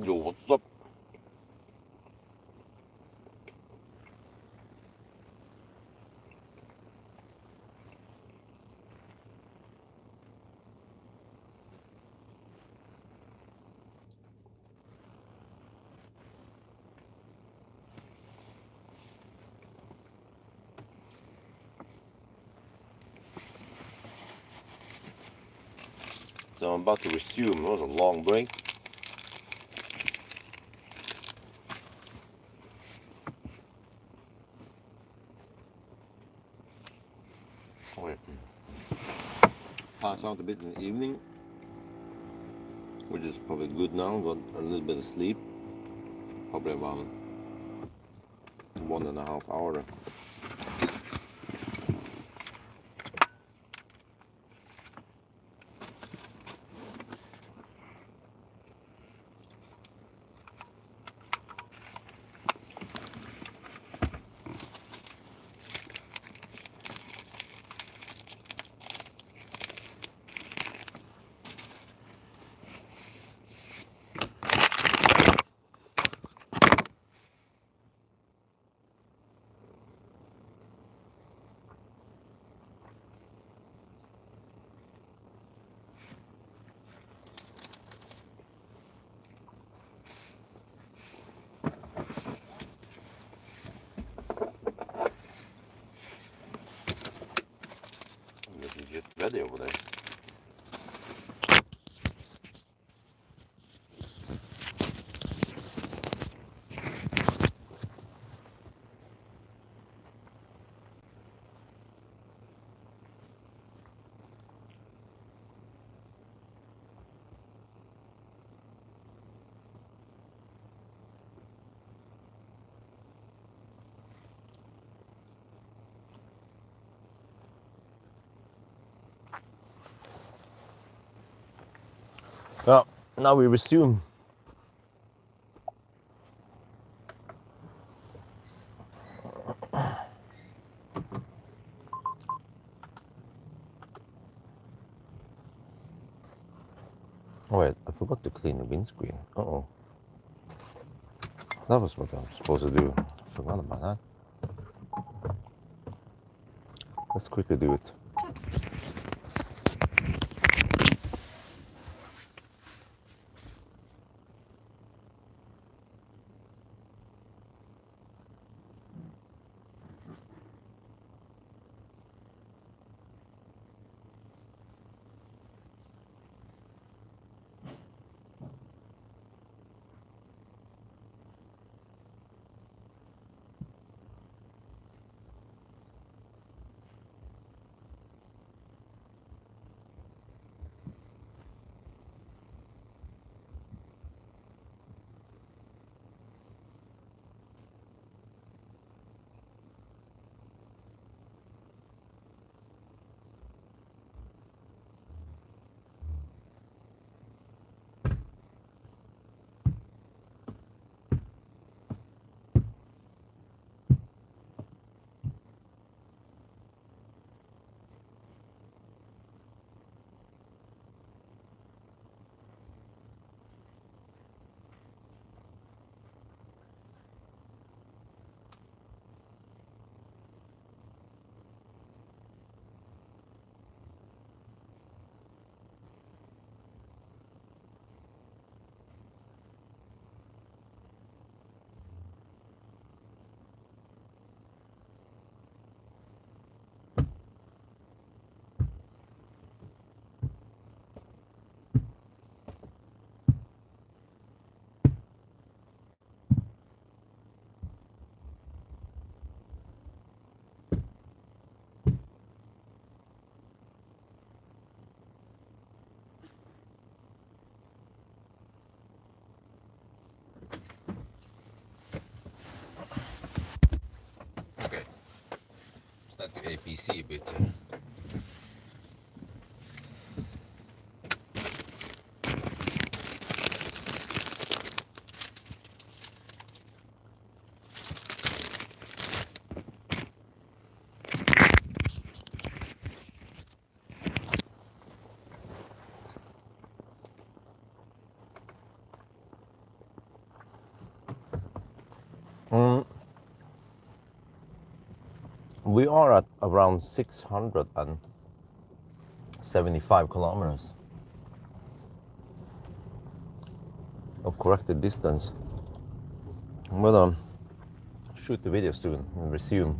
Yo, what's up? So I'm about to resume. It was a long break. Wait. Pass out a bit in the evening, which is probably good now. Got a little bit of sleep. Probably about 1.5 hours. Getting get ready over there. Well, now we resume. Oh wait, I forgot to clean the windscreen. Uh-oh. That was what I was supposed to do. I forgot about that. Let's quickly do it. Okay. Start the APC a bit. We are at around 675 kilometers of corrected distance. I'm gonna shoot the video soon and resume.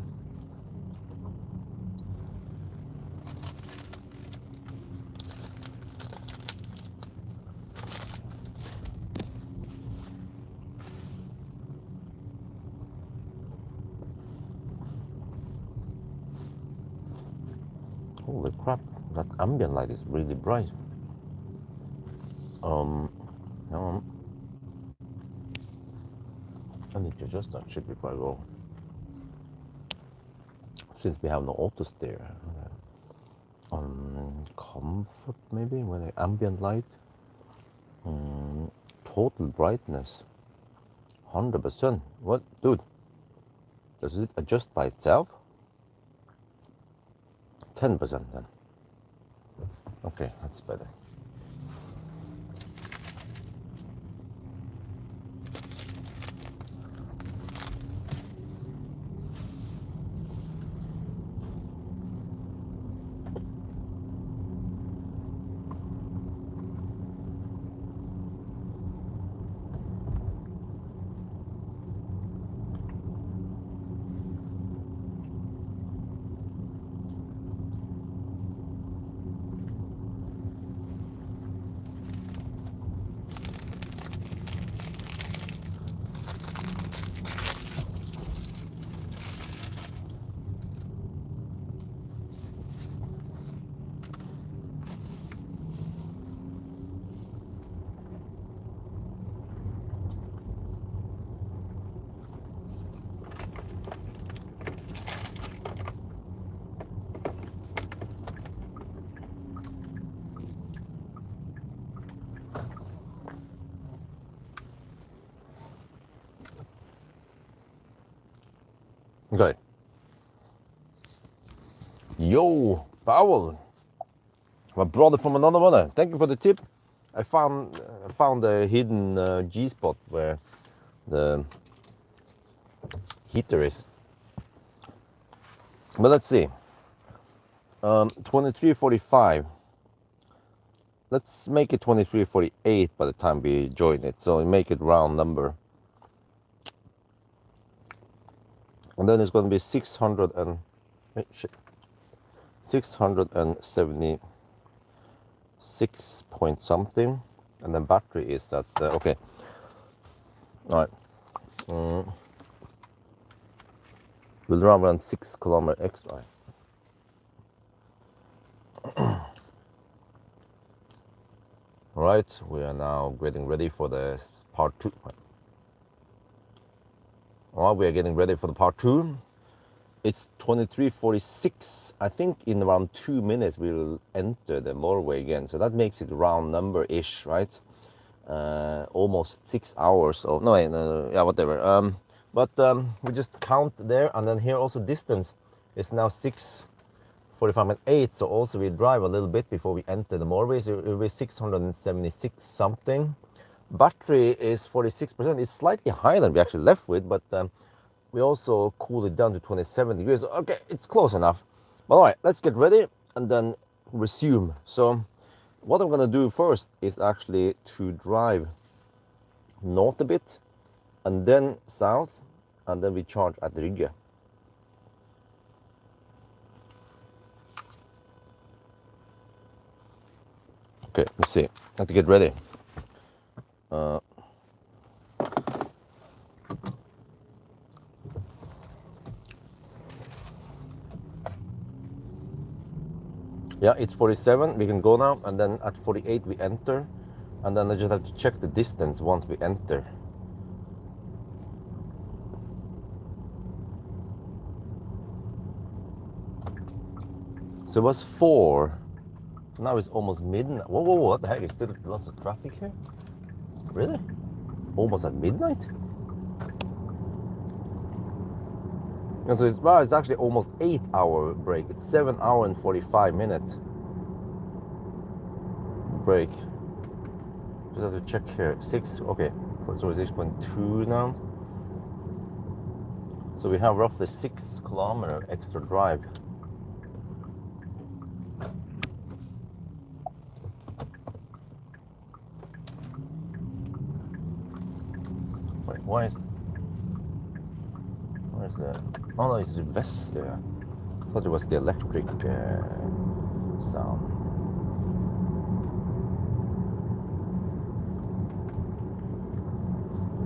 Holy crap, that ambient light is really bright. Um, I need to adjust that shit before I go. Since we have no auto steer. Comfort maybe, with the ambient light. Total brightness. 100%. What, dude? Does it adjust by itself? 10% then. Okay, that's better. Okay. Yo, Pawel, my brother from another mother. Thank you for the tip. I found a hidden G spot where the heater is. But let's see. 23:45. Let's make it 23:48 by the time we join it. So we make it round number. And then it's going to be 676 point something, and then battery is at okay. All right. We'll run around 6 kilometers extra. All right, we are now getting ready for the part 2. Well, we are getting ready for the part 2. It's 23:46. I think in around 2 minutes we will enter the motorway again. So that makes it round number-ish, right? Almost 6 hours. Of, no, yeah, whatever. We just count there, and then here also distance is now 6:45 and 8. So also we drive a little bit before we enter the motorway. So it will be 676 something. Battery is 46%. It's slightly higher than we actually left with, but we also cooled it down to 27 degrees. Okay, it's close enough. But all right, let's get ready and then resume. So what I'm gonna do first is actually to drive north a bit and then south, and then we charge at Rygge. Okay, let's see. Have to get ready. Yeah, it's 47. We can go now, and then at 48 we enter, and then I just have to check the distance once we enter. So it was 4. Now it's almost midnight. Whoa, what the heck? Is there lots of traffic here? Really? Almost at midnight? And so it's actually almost 8-hour break. It's 7 hour and 45 minute break. Just have to check here. 6, okay. So it's 6.2 now. So we have roughly 6 kilometer extra drive. Wait, why is the? Oh no, it's the vest. Yeah, I thought it was the electric sound.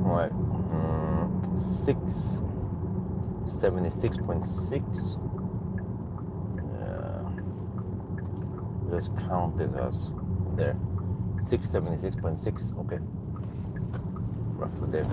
Right, 676.6. Yeah, just count it as there. 676.6. Okay, roughly there.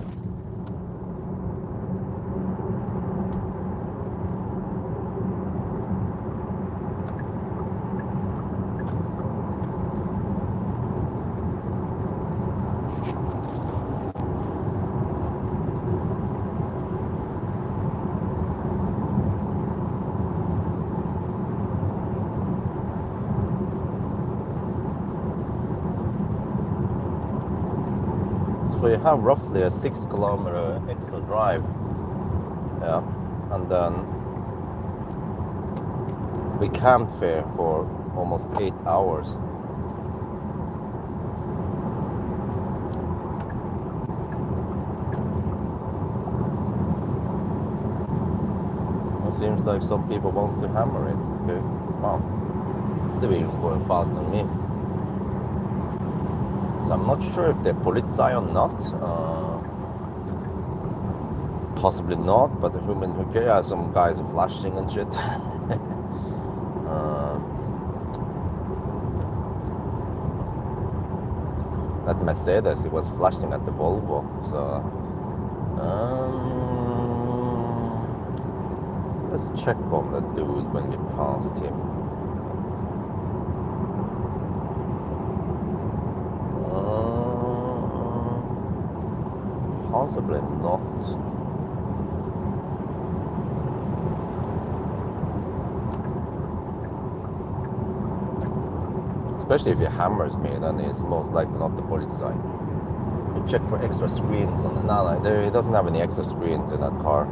So you have roughly a 6 kilometer extra drive, yeah, and then we camped there for almost 8 hours. It seems like some people want to hammer it. Okay, wow, they're even going faster than me. So I'm not sure if they're Polizei or not. Possibly not, but the human who cares. Yeah, some guys are flashing and shit. That Mercedes, it was flashing at the Volvo. So let's check on the dude when we passed him. Possibly not. Especially if he hammers me, then it's most likely not the Polizei. You check for extra screens on the Nala. He doesn't have any extra screens in that car.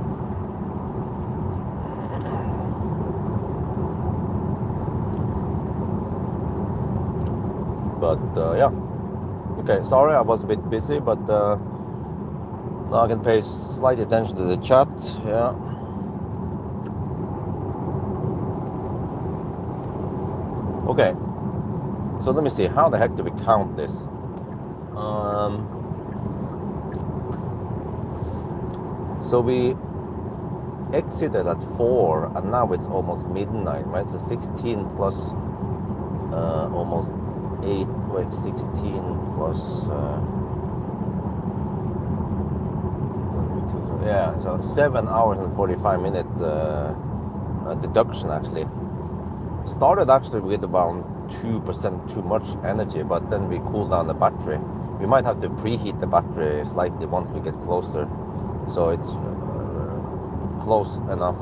But yeah. Okay, sorry I was a bit busy, but now I can pay slight attention to the chat. Yeah. Okay. So let me see, how the heck do we count this? So we exited at 4 and now it's almost midnight, right? So 16 plus almost 8, wait, 16 plus yeah, so 7 hours and 45 minute deduction actually. Started actually with around 2% too much energy, but then we cool down the battery. We might have to preheat the battery slightly once we get closer, so it's close enough.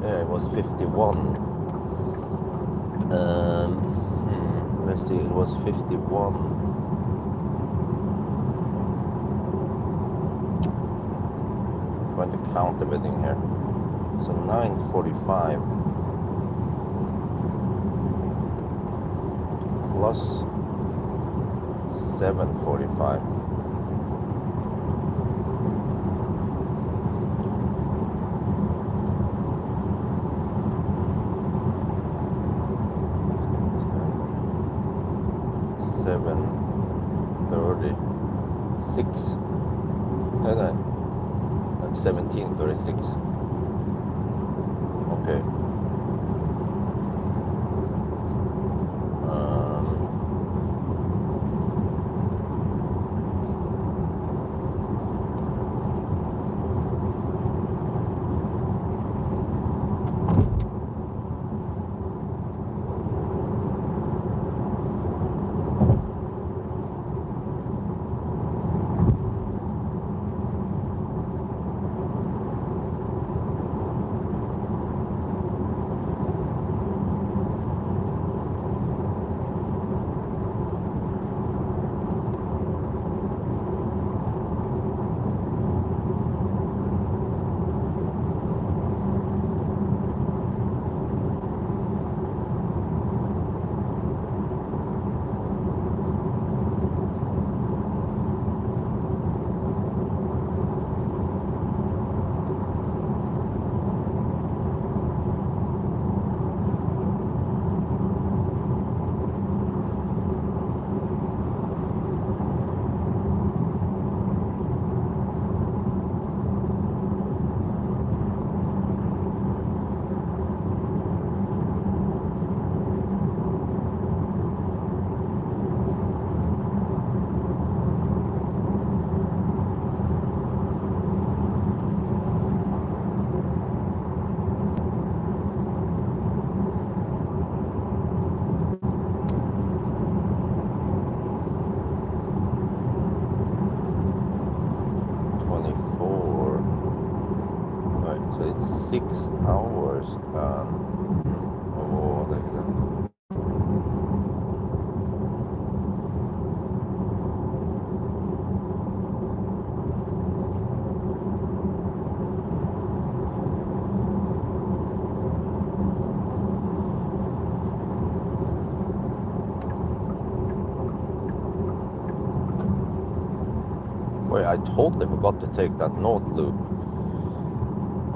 Yeah, it was 51. Let's see, it was 51. Trying to count everything here. So 9:45 plus 7:45. 36. No, no, that's 17:36. Okay. So it's 6 hours like that. Wait, I totally forgot to take that north loop.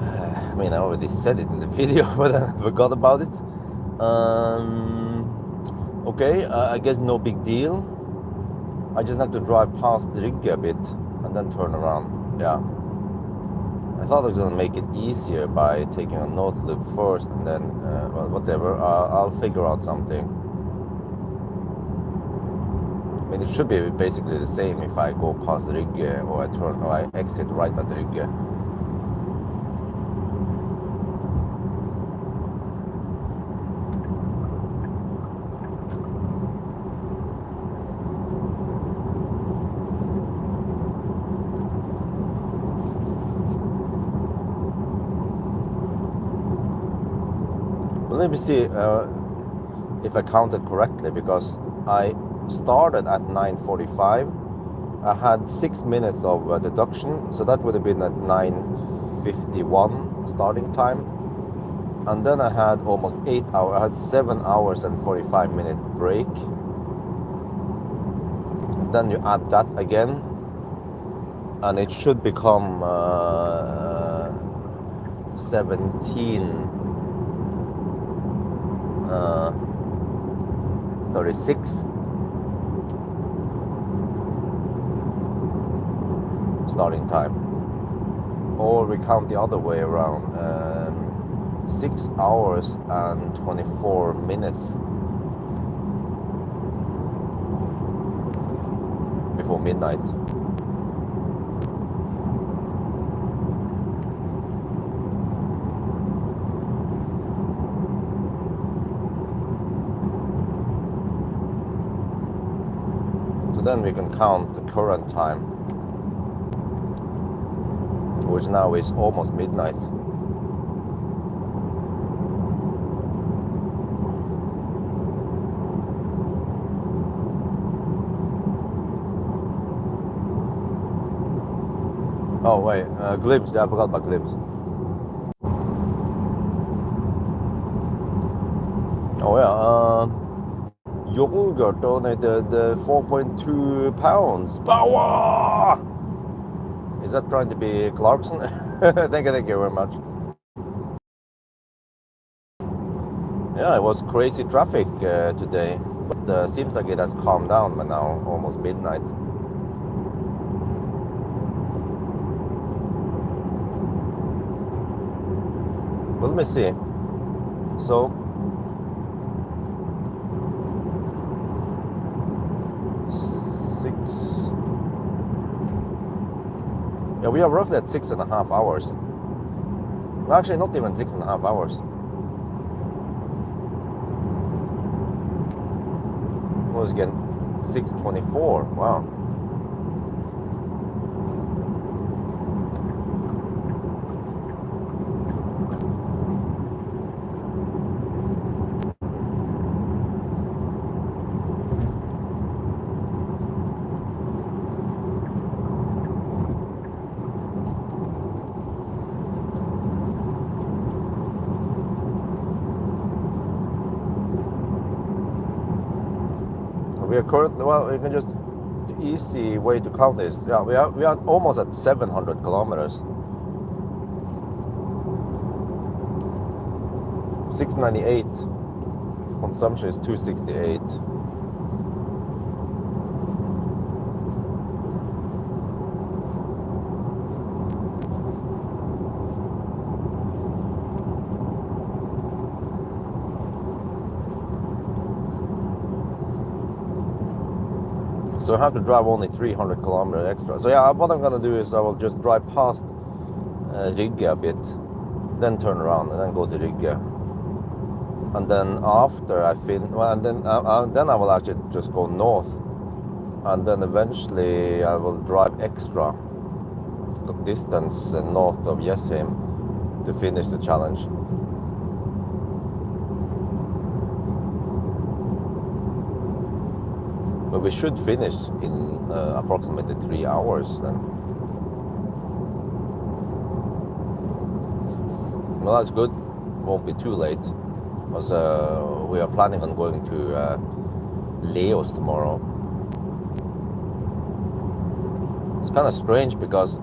I mean, I already said it in the video, but I forgot about it. Okay, I guess no big deal. I just have to drive past Rygge a bit and then turn around. Yeah. I thought I was gonna make it easier by taking a north loop first and then, well, whatever. I'll figure out something. I mean, it should be basically the same if I go past Rygge or I exit right at Rygge. Let me see if I counted correctly, because I started at 9:45. I had 6 minutes of deduction, so that would have been at 9:51 starting time. And then I had almost 8 hours. I had 7 hours and 45-minute break. Then you add that again, and it should become 36 starting time, or we count the other way around, 6 hours and 24 minutes before midnight. Then we can count the current time, which now is almost midnight. Oh wait, glimpse. Yeah, I forgot about glimpse. Oh yeah. Yogurt donated 4.2 pounds. Power! Is that trying to be Clarkson? Thank you very much. Yeah, it was crazy traffic today. But seems like it has calmed down by now, almost midnight. But let me see. So yeah, we are roughly at 6.5 hours. Actually, not even 6.5 hours. What was it again? 6:24. Wow. We are currently, well, you can just, the easy way to count this, yeah, we are almost at 700 kilometers. 698, consumption is 268. So I have to drive only 300 kilometers extra. So yeah, what I'm gonna do is I will just drive past Rygge a bit, then turn around and then go to Rygge. And then after I then I will actually just go north, and then eventually I will drive extra distance north of Jessheim to finish the challenge. But we should finish in approximately 3 hours then. Well, that's good. Won't be too late. Because we are planning on going to Leos tomorrow. It's kind of strange because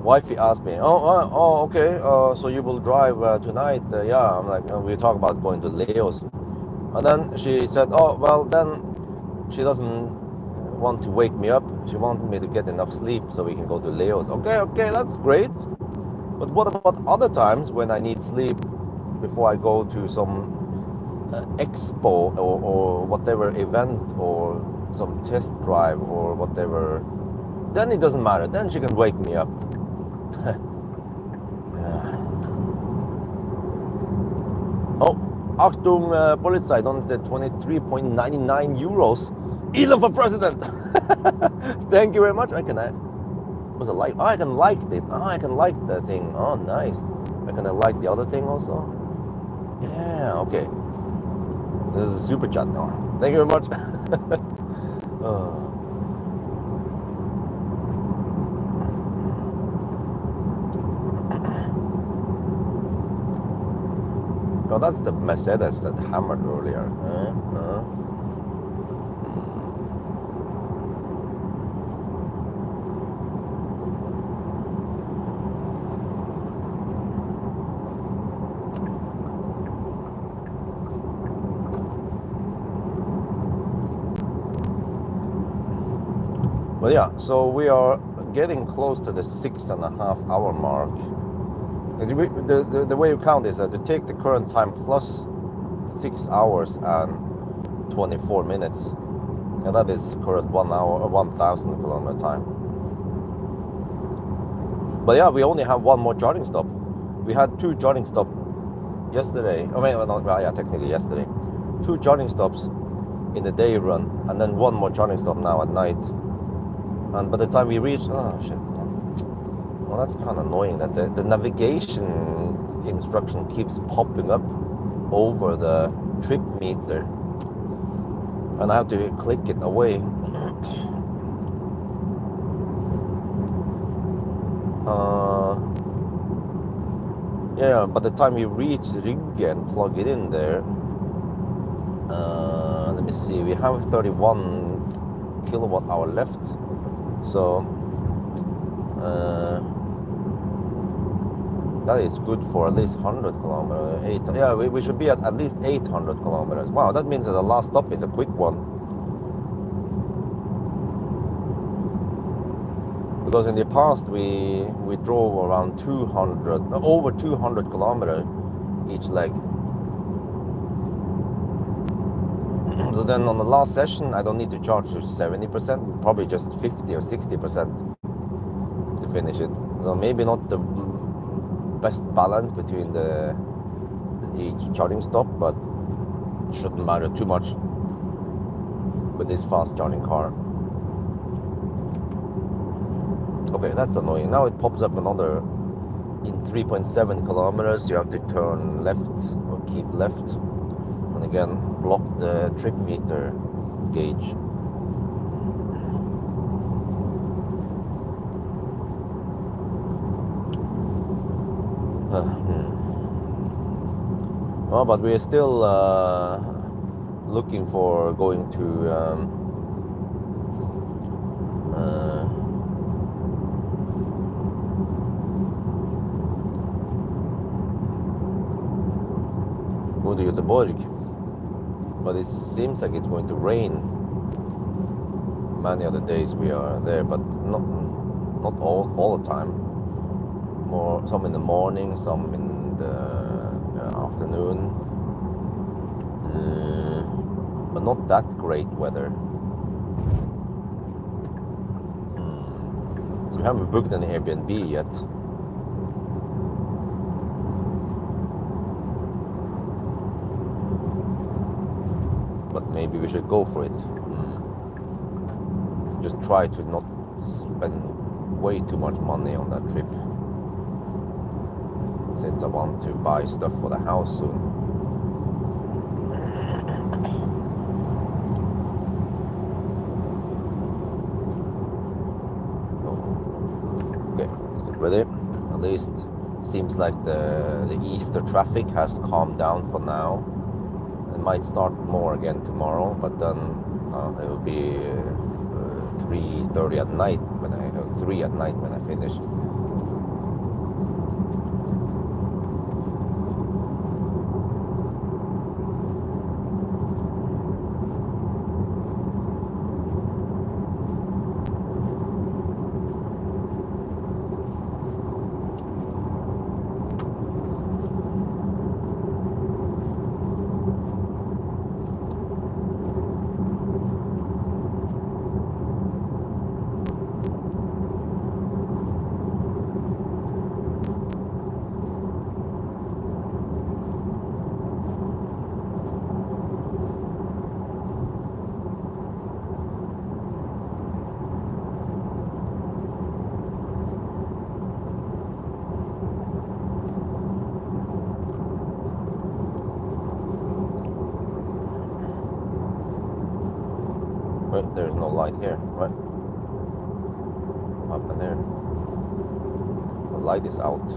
wifey asked me, okay, so you will drive tonight? Yeah, I'm like, we talk about going to Leos. And then she said, oh, well, then she doesn't want to wake me up. She wanted me to get enough sleep so we can go to Leos. Okay, that's great. But what about other times when I need sleep before I go to some expo or whatever event or some test drive or whatever? Then it doesn't matter. Then she can wake me up. Oh, Achtung, Polizei, don't 23.99 euros. Elon for president. Thank you very much. Was it like? Oh, I can like it. Oh, I can like the thing. Oh, nice. Can I like the other thing also? Yeah, okay. This is a super chat now. Thank you very much. Oh, that's the Mercedes that hammered earlier. But yeah, so we are getting close to the 6.5 hour mark. The way you count is that you take the current time plus 6 hours and 24 minutes. And that is current 1 hour, 1,000 kilometer time. But yeah, we only have one more charging stop. We had 2 charging stops yesterday. Technically yesterday. 2 charging stops in the day run, and then 1 more charging stop now at night. And by the time we reach, oh shit. Well, that's kind of annoying that the navigation instruction keeps popping up over the trip meter. And I have to click it away. Yeah, by the time you reach Rygge and plug it in there, let me see, we have 31 kilowatt hour left. So That is good for at least 100 kilometers. Yeah, we should be at least 800 kilometers. Wow, that means that the last stop is a quick one. Because in the past we drove around 200, over 200 kilometers each leg. So then on the last session, I don't need to charge to 70%, probably just 50 or 60% to finish it. So maybe not the best balance between each charging stop, but it shouldn't matter too much with this fast charging car. Okay, that's annoying. Now it pops up another, in 3.7 kilometers you have to turn left or keep left, and again block the trip meter gauge. Oh, but we're still looking for going to go to Göteborg, but it seems like it's going to rain many of the days we are there, but not all the time. More, some in the morning, some in the afternoon, but not that great weather. So we haven't booked an Airbnb yet. But maybe we should go for it. Just try to not spend way too much money on that trip, since I want to buy stuff for the house soon. Okay, let's get ready. At least seems like the Easter traffic has calmed down for now. It might start more again tomorrow, but then it will be 3:30 at night when 3 at night when I finish. Wait, there's no light here. What? Up in there. The light is out.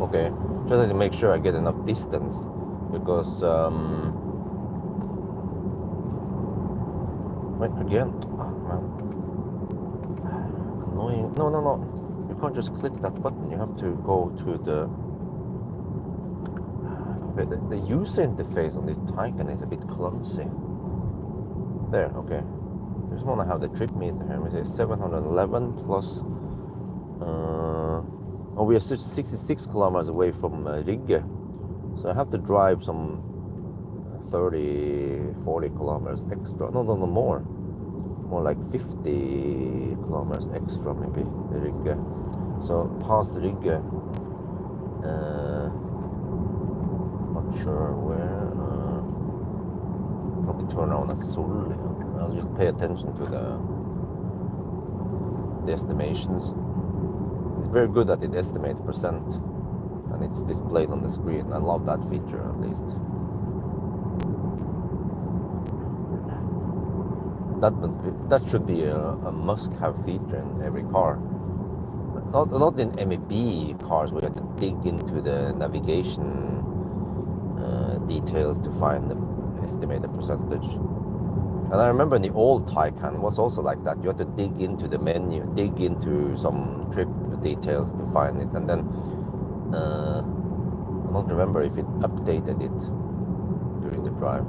Okay, just have to make sure I get enough distance, because wait, again. Oh, man. Annoying. No. You can't just click that button. You have to go to the. Okay, the user interface on this Taycan is a bit clumsy. There, okay. I just want to have the trip meter here. We say 711 plus. Oh, we are 66 kilometers away from Rygge, so I have to drive some 30, 40 kilometers extra. No, more like 50 kilometers extra maybe, Rygge. So past Rygge, not sure where, probably turn around at Sully. I'll just pay attention to the estimations. It's very good that it estimates percent and it's displayed on the screen. I love that feature, at least. That should be a must-have feature in every car. Not in MEB cars where you have to dig into the navigation details to find the estimated percentage. And I remember in the old Taycan it was also like that. You had to dig into the menu, dig into some trip details to find it, and then I don't remember if it updated it during the drive.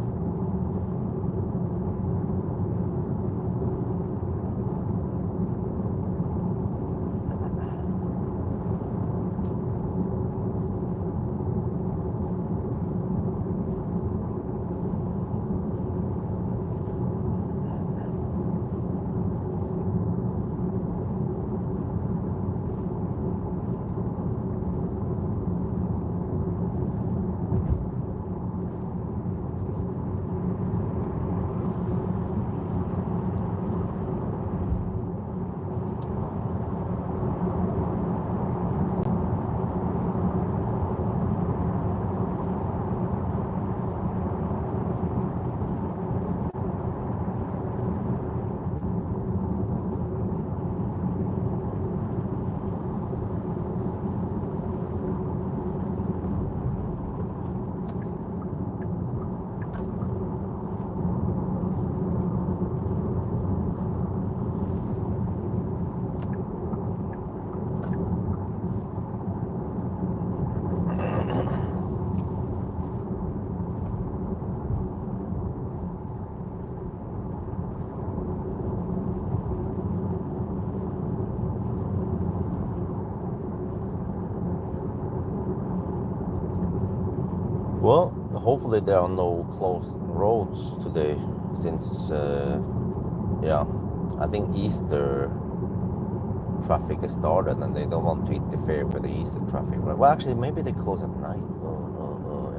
Well, hopefully there are no closed roads today, since yeah, I think Easter traffic has started and they don't want to interfere with the Easter traffic. Right? Well, actually, maybe they close at night.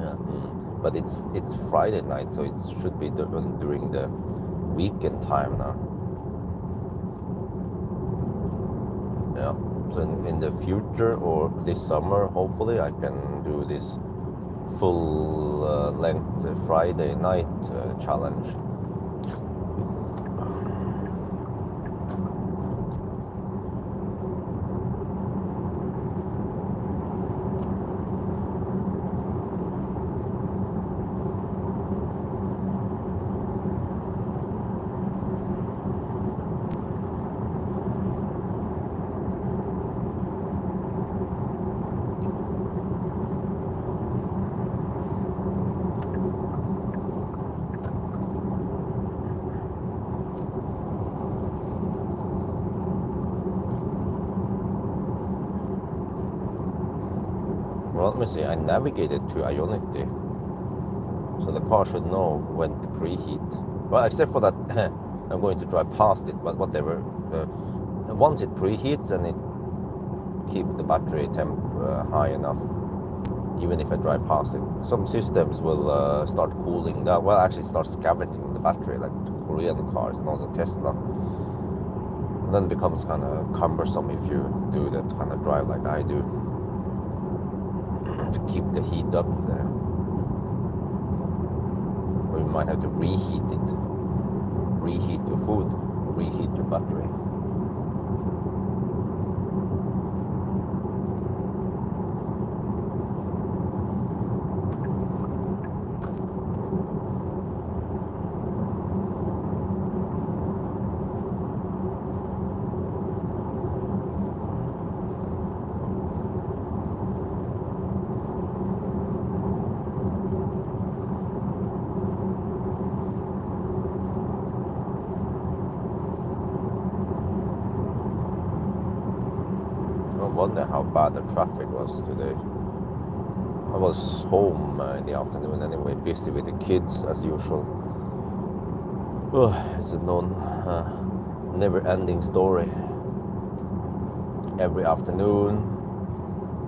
Yeah. But it's Friday night, so it should be during the weekend time now. Yeah. So in the future or this summer, hopefully, I can do this full length Friday night challenge. Well, let me see, I navigated to Ionity, so the car should know when to preheat. Well, except for that, I'm going to drive past it, but whatever. Once it preheats, and it keeps the battery temp high enough, even if I drive past it. Some systems will start cooling down, well, actually start scavenging the battery, like Korean cars and also Tesla. And then it becomes kind of cumbersome if you do that kind of drive like I do, to keep the heat up there. Or you might have to reheat it. Reheat your food, reheat your battery. I wonder how bad the traffic was today. I was home in the afternoon anyway, busy with the kids as usual. It's a never-ending story. Every afternoon.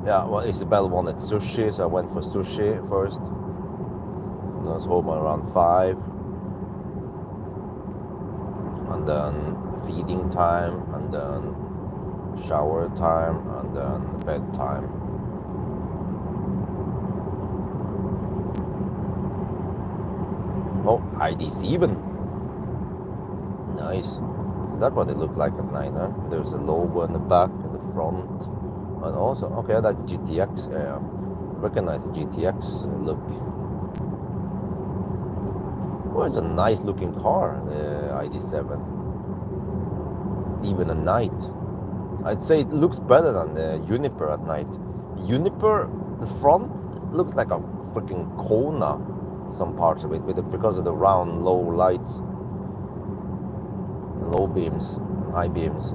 Yeah, well, Isabel wanted sushi, so I went for sushi first. And I was home around 5. And then feeding time, and then shower time, and then bedtime. Oh, ID7. Nice. That's what it looked like at night, huh? There's a logo in the back and the front. And also, okay, that's GTX. Recognize the GTX look. Well, it's a nice looking car, the ID7. Even at night. I'd say it looks better than the Juniper at night. Juniper, the front looks like a freaking Kona, some parts of it, because of the round, low lights, low beams, high beams.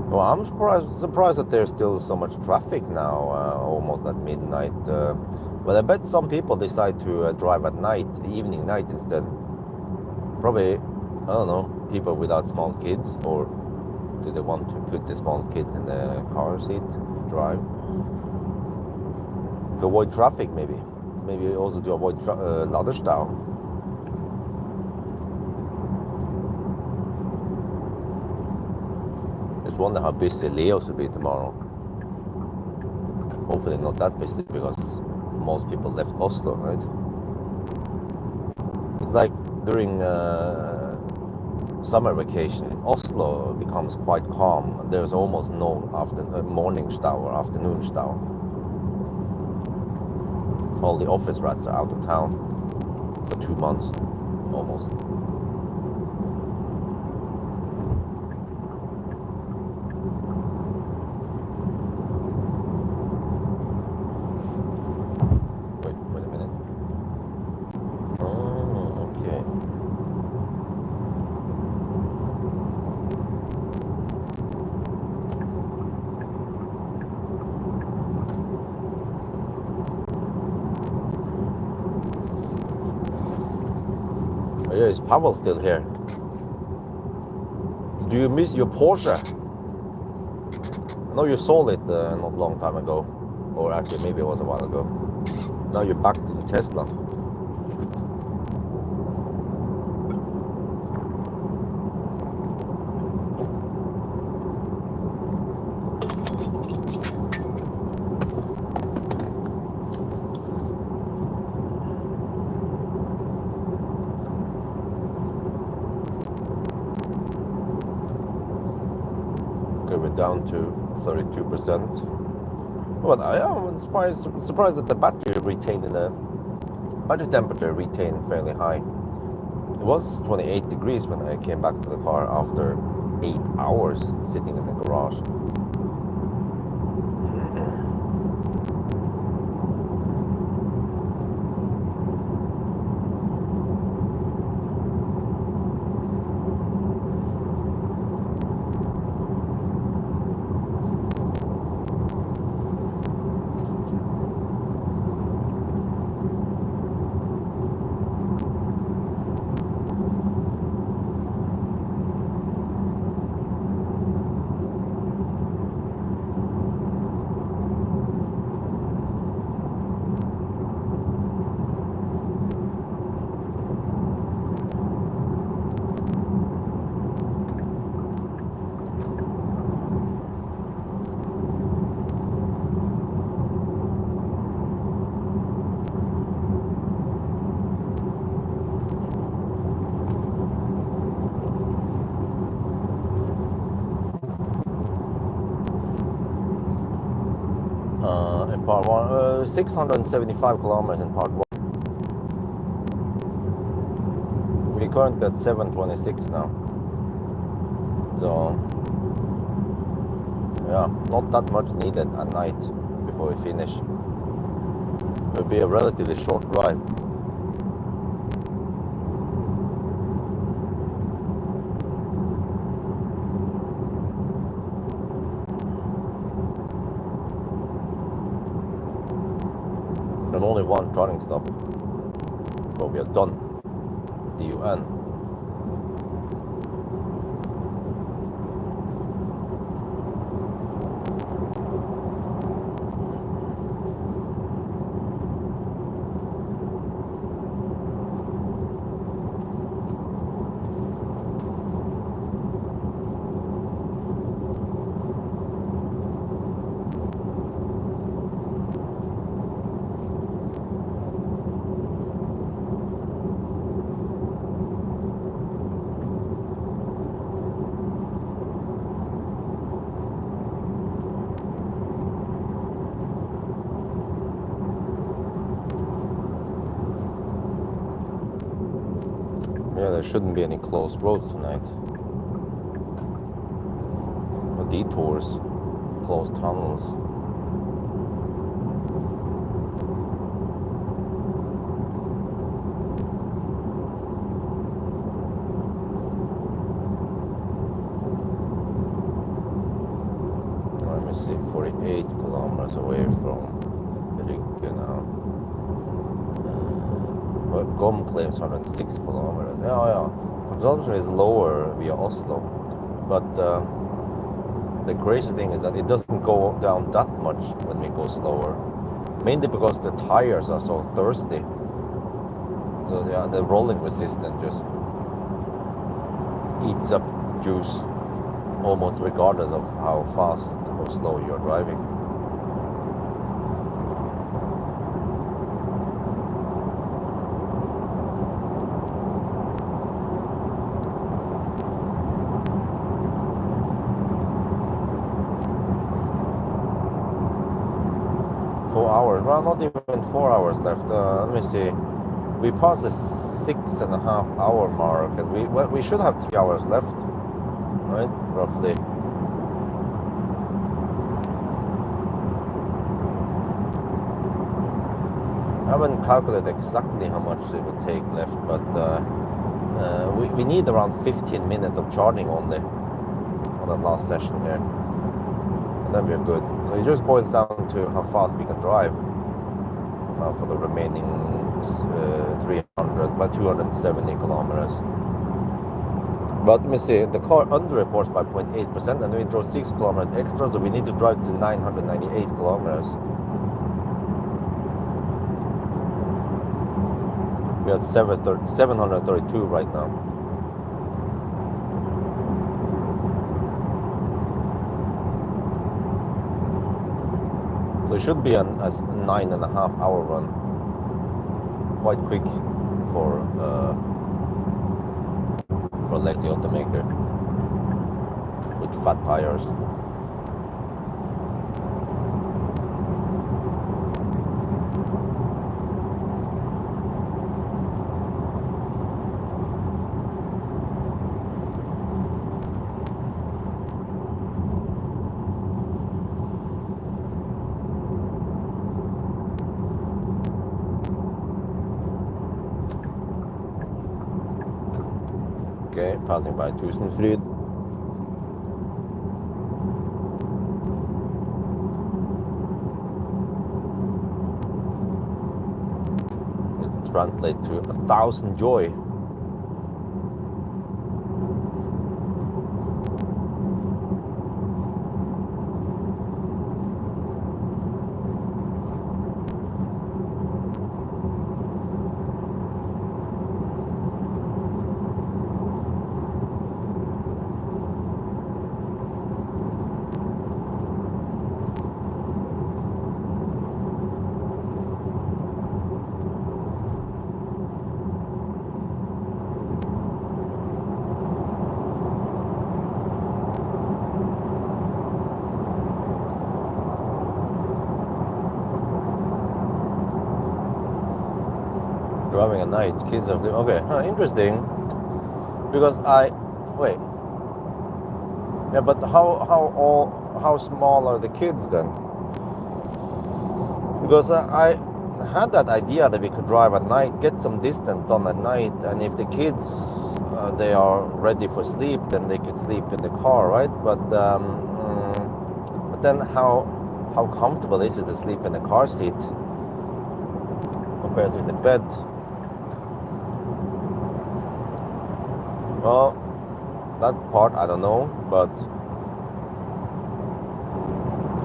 Well, I'm surprised that there's still so much traffic now, almost at midnight. But I bet some people decide to drive at night, night instead. Probably, I don't know, people without small kids, or do they want to put the small kids in the car seat to drive? To avoid traffic, maybe. Maybe also to avoid ladderstau. Just wonder how busy Leos will be tomorrow. Hopefully not that busy, because most people left Oslo, right? It's like during summer vacation, Oslo becomes quite calm. There's almost no morning stau or afternoon stau. All the office rats are out of town for 2 months, almost. Wait a minute. Oh, okay. Oh, yeah, is Pawel still here? Do you miss your Porsche? I know you sold it not long time ago, or actually maybe it was a while ago. Now you're back to the Tesla. Okay, we're down to 32%. But I am surprised that the battery temperature retained fairly high. It was 28 degrees when I came back to the car after 8 hours sitting in the garage. In part one, 675 kilometers in part one. We're currently at 726 now. So, yeah, not that much needed at night before we finish. It'll be a relatively short drive. And only one charging stop before we are done. The UN. Yeah, there shouldn't be any closed roads tonight. Or detours, closed tunnels. Let me see, 48 kilometers away from Rygge now. But GOM claims 106 kilometers. Yeah. Consumption is lower via Oslo, but the crazy thing is that it doesn't go down that much when we go slower. Mainly because the tires are so thirsty. So yeah, the rolling resistance just eats up juice almost regardless of how fast or slow you're driving. Well, not even 4 hours left. Let me see. We passed the 6.5 hour mark, and we should have 3 hours left, right? Roughly. I haven't calculated exactly how much it will take left, but we need around 15 minutes of charging only on the last session here, and then we're good. So it just boils down to how fast we can drive. For the remaining 300 by 270 kilometers. But let me see, the car underreports by 0.8%, and we drove 6 kilometers extra, so we need to drive to 998 kilometers. We're at 732 right now. So it should be a 9.5 hour run. Quite quick for legacy automaker with fat tires. Okay, passing by Tusenfryd. It translates to 1,000 joy. Driving at night, kids are okay. Interesting. Because wait. Yeah, but how small are the kids then? Because I had that idea that we could drive at night, get some distance done at night, and if the kids they are ready for sleep, then they could sleep in the car, right? But then how comfortable is it to sleep in the car seat compared to the bed? Well, that part I don't know, but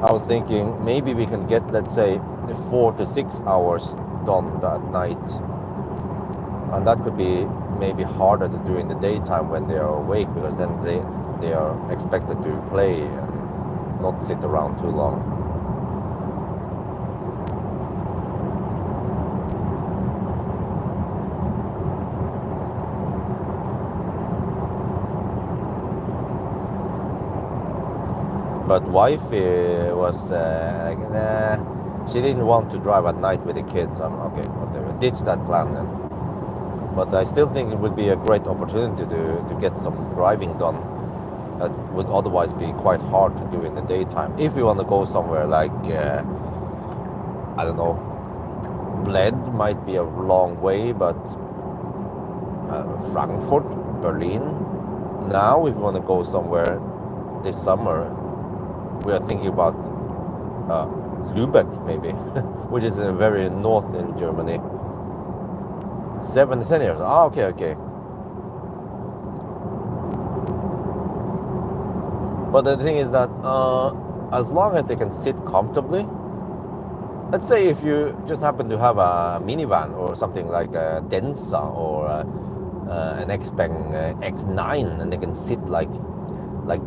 I was thinking maybe we can get, let's say, 4 to 6 hours done that night, and that could be maybe harder to do in the daytime when they are awake, because then they are expected to play and not sit around too long. But wife was she didn't want to drive at night with the kids. Okay, whatever. Ditch that plan then. But I still think it would be a great opportunity to get some driving done that would otherwise be quite hard to do in the daytime. If you want to go somewhere like, I don't know, Bled might be a long way, but Frankfurt, Berlin. Now, if you want to go somewhere this summer, we are thinking about Lübeck, maybe, which is very north in Germany. 7 to 10 years. Ah, okay. But the thing is that as long as they can sit comfortably, let's say if you just happen to have a minivan or something like a Denza or an Xpeng X9, and they can sit like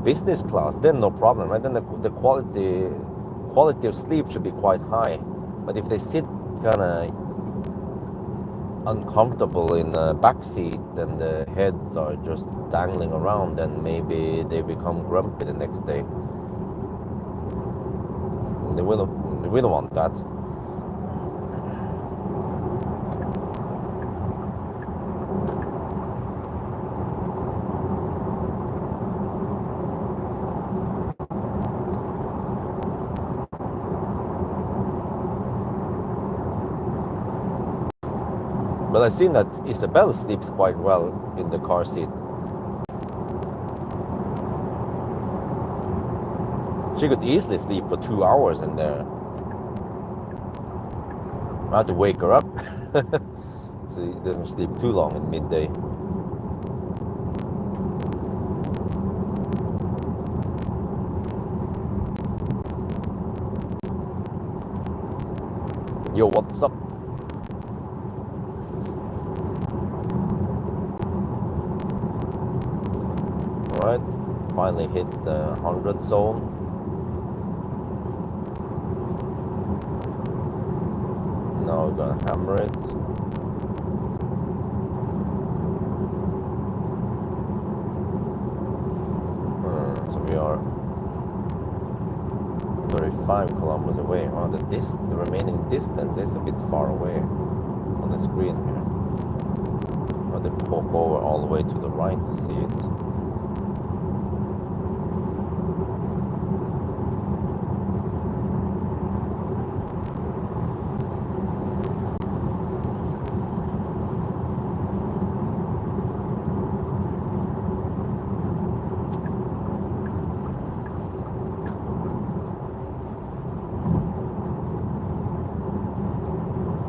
business class, then no problem, right? Then the quality of sleep should be quite high. But if they sit kind of uncomfortable in the back seat and the heads are just dangling around, then maybe they become grumpy the next day. We don't want that. But I've seen that Isabel sleeps quite well in the car seat. She could easily sleep for 2 hours in there. I have to wake her up so she doesn't sleep too long in midday. Yo, what's up? Alright, finally hit the 100 zone. Now we're gonna hammer it. So we are 35 kilometers away. Oh, the remaining distance is a bit far away on the screen here. I have to poke over all the way to the right to see it.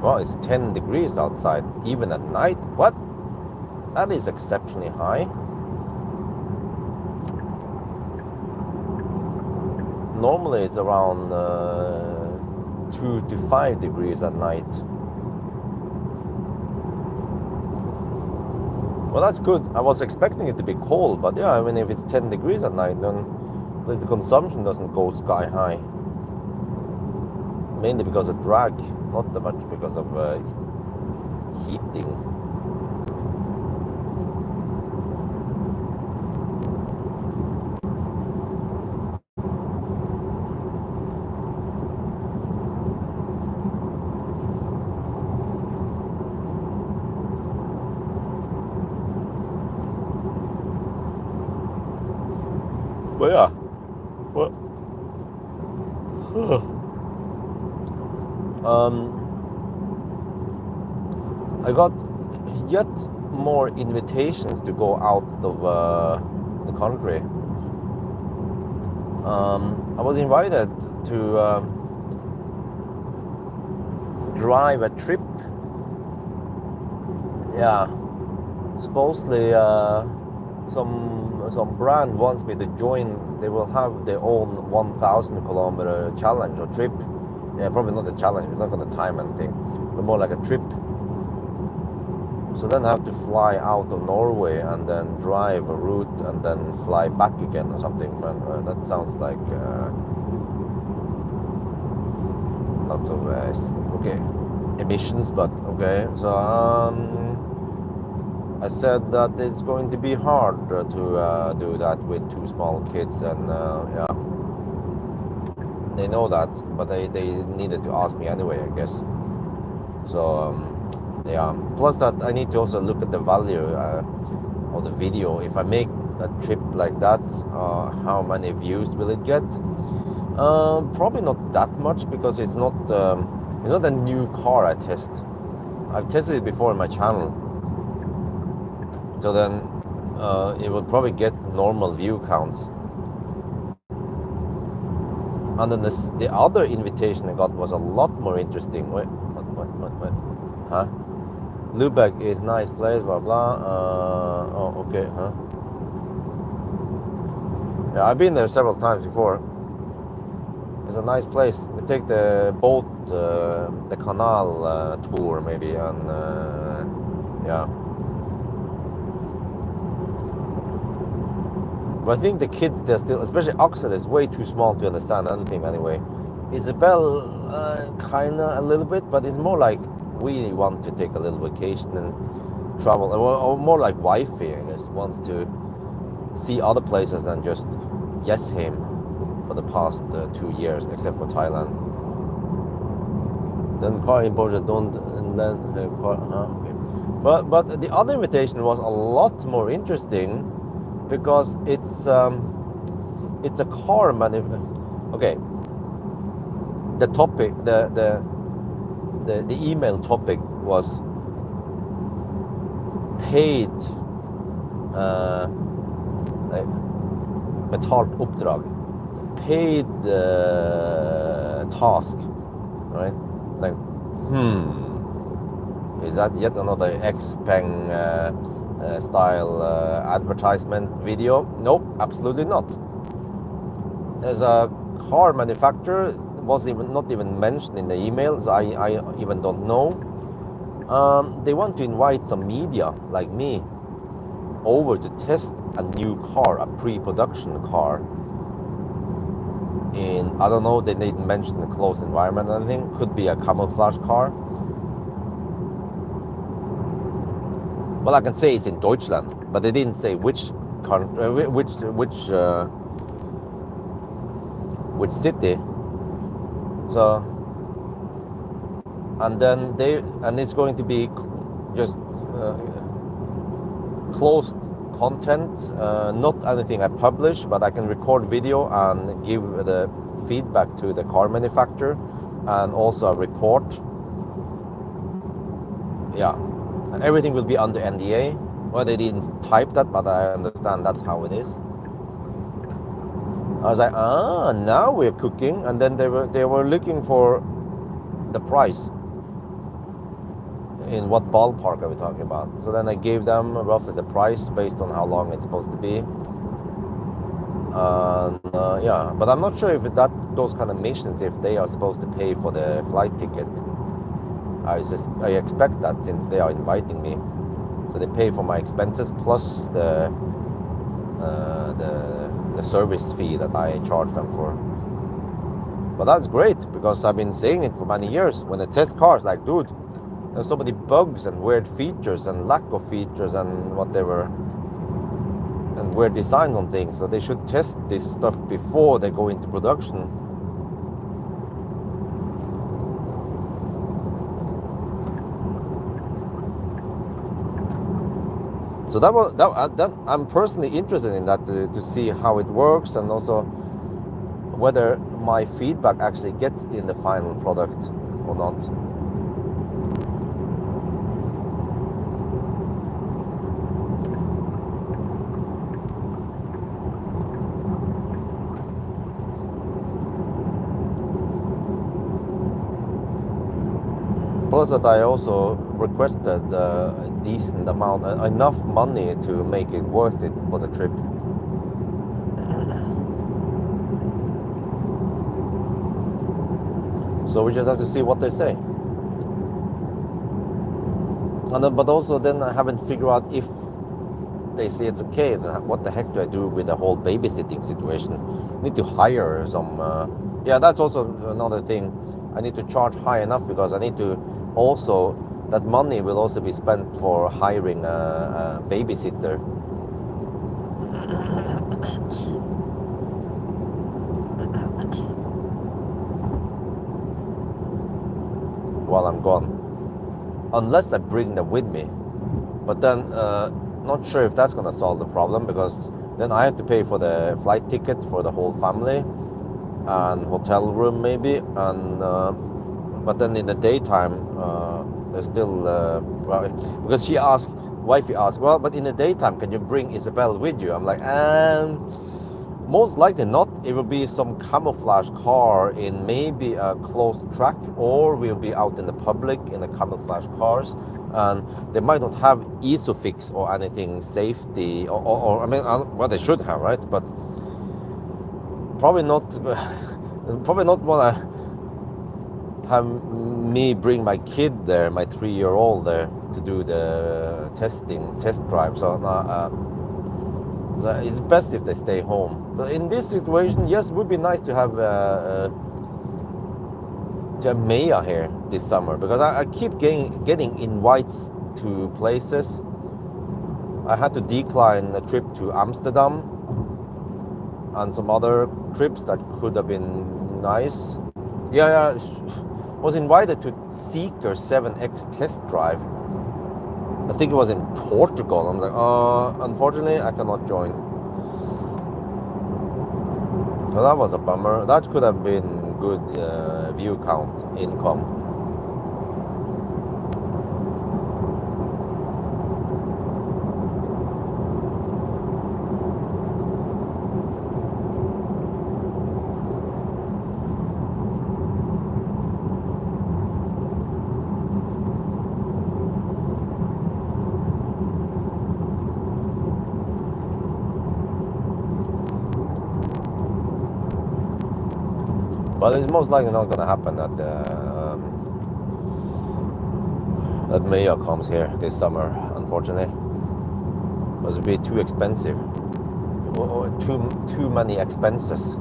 Well, it's 10 degrees outside, even at night. What? That is exceptionally high. Normally it's around 2 to 5 degrees at night. Well, that's good. I was expecting it to be cold, but yeah, I mean, if it's 10 degrees at night, then the consumption doesn't go sky high. Mainly because of drag, not that much because of heating. But yeah, what? I got yet more invitations to go out of the country. I was invited to drive a trip. Yeah, supposedly some brand wants me to join. They will have their own 1,000 kilometer challenge or trip. Yeah, probably not a challenge. We're not going to time anything, but more like a trip. So then I have to fly out of Norway and then drive a route and then fly back again or something. Man, that sounds like lot of okay emissions, but okay. So I said that it's going to be hard to do that with 2 small kids, and yeah, they know that, but they needed to ask me anyway, I guess. So Yeah. Plus that I need to also look at the value of the video. If I make a trip like that, how many views will it get? Probably not that much because it's not a new car I test. I've tested it before on my channel, so then it will probably get normal view counts. And then the other invitation I got was a lot more interesting. Wait, what? Huh? Lubeck is nice place, blah blah. Oh, okay, huh? Yeah, I've been there several times before. It's a nice place. We take the boat, the canal tour maybe, and yeah. But I think the kids, they're still, especially Axel, is way too small to understand anything anyway. Isabel, kinda a little bit, but it's more like we want to take a little vacation and travel, or more like wifey, I guess, wants to see other places than just Him for the past 2 years, except for Thailand. Then car in Porsche don't, and then car, okay. But the other invitation was a lot more interesting because it's a car Okay, the topic, the email topic was paid betalt oppdrag, paid task, right? Like, is that yet another Xpeng style advertisement video? Nope, absolutely not. There's a car manufacturer, was not even mentioned in the emails. I even don't know. They want to invite some media like me over to test a new car, a pre-production car. In, I don't know, they didn't mention a closed environment or anything. Could be a camouflage car. Well, I can say it's in Deutschland, but they didn't say which country, which city. So, and it's going to be just closed content, not anything I publish, but I can record video and give the feedback to the car manufacturer, and also a report. Yeah, everything will be under NDA. Well, they didn't type that, but I understand that's how it is. I was like, now we're cooking. And then they were looking for the price. In what ballpark are we talking about? So then I gave them roughly the price based on how long it's supposed to be. Yeah, but I'm not sure if those kind of missions, if they are supposed to pay for the flight ticket. I expect that, since they are inviting me. So they pay for my expenses plus the service fee that I charge them for. But that's great, because I've been saying it for many years. When I test cars, like, dude, there's so many bugs and weird features and lack of features and whatever, and weird designs on things. So they should test this stuff before they go into production. So that I'm personally interested in that, to see how it works, and also whether my feedback actually gets in the final product or not. Plus that I also requested a decent amount, enough money to make it worth it for the trip. So we just have to see what they say. And then, but also then I haven't figured out, if they say it's okay, then what the heck do I do with the whole babysitting situation? I need to hire some, yeah, that's also another thing. I need to charge high enough, because I need to also, that money will also be spent for hiring a babysitter. While I'm gone. unless I bring them with me. But then, not sure if that's gonna solve the problem, because then I have to pay for the flight tickets for the whole family and hotel room maybe. And but then in the daytime, there's still well, because wifey asked, well, but in the daytime, can you bring Isabel with you? I'm like, most likely not. It will be some camouflage car in maybe a closed track, or we'll be out in the public in the camouflage cars, and they might not have Isofix or anything safety, or I mean, well, they should have, right? But probably not. Probably not want to have me bring my kid there, my 3-year-old there, to do the test drive. So it's best if they stay home. But in this situation, yes, it would be nice to have Maya here this summer, because I keep getting invites to places. I had to decline a trip to Amsterdam and some other trips that could have been nice. Yeah, was invited to Seeker 7X test drive. I think it was in Portugal. I'm like, unfortunately, I cannot join. So that was a bummer. That could have been good view count income. But it's most likely not going to happen that that Maya comes here this summer, unfortunately. It would be too expensive. Too many expenses.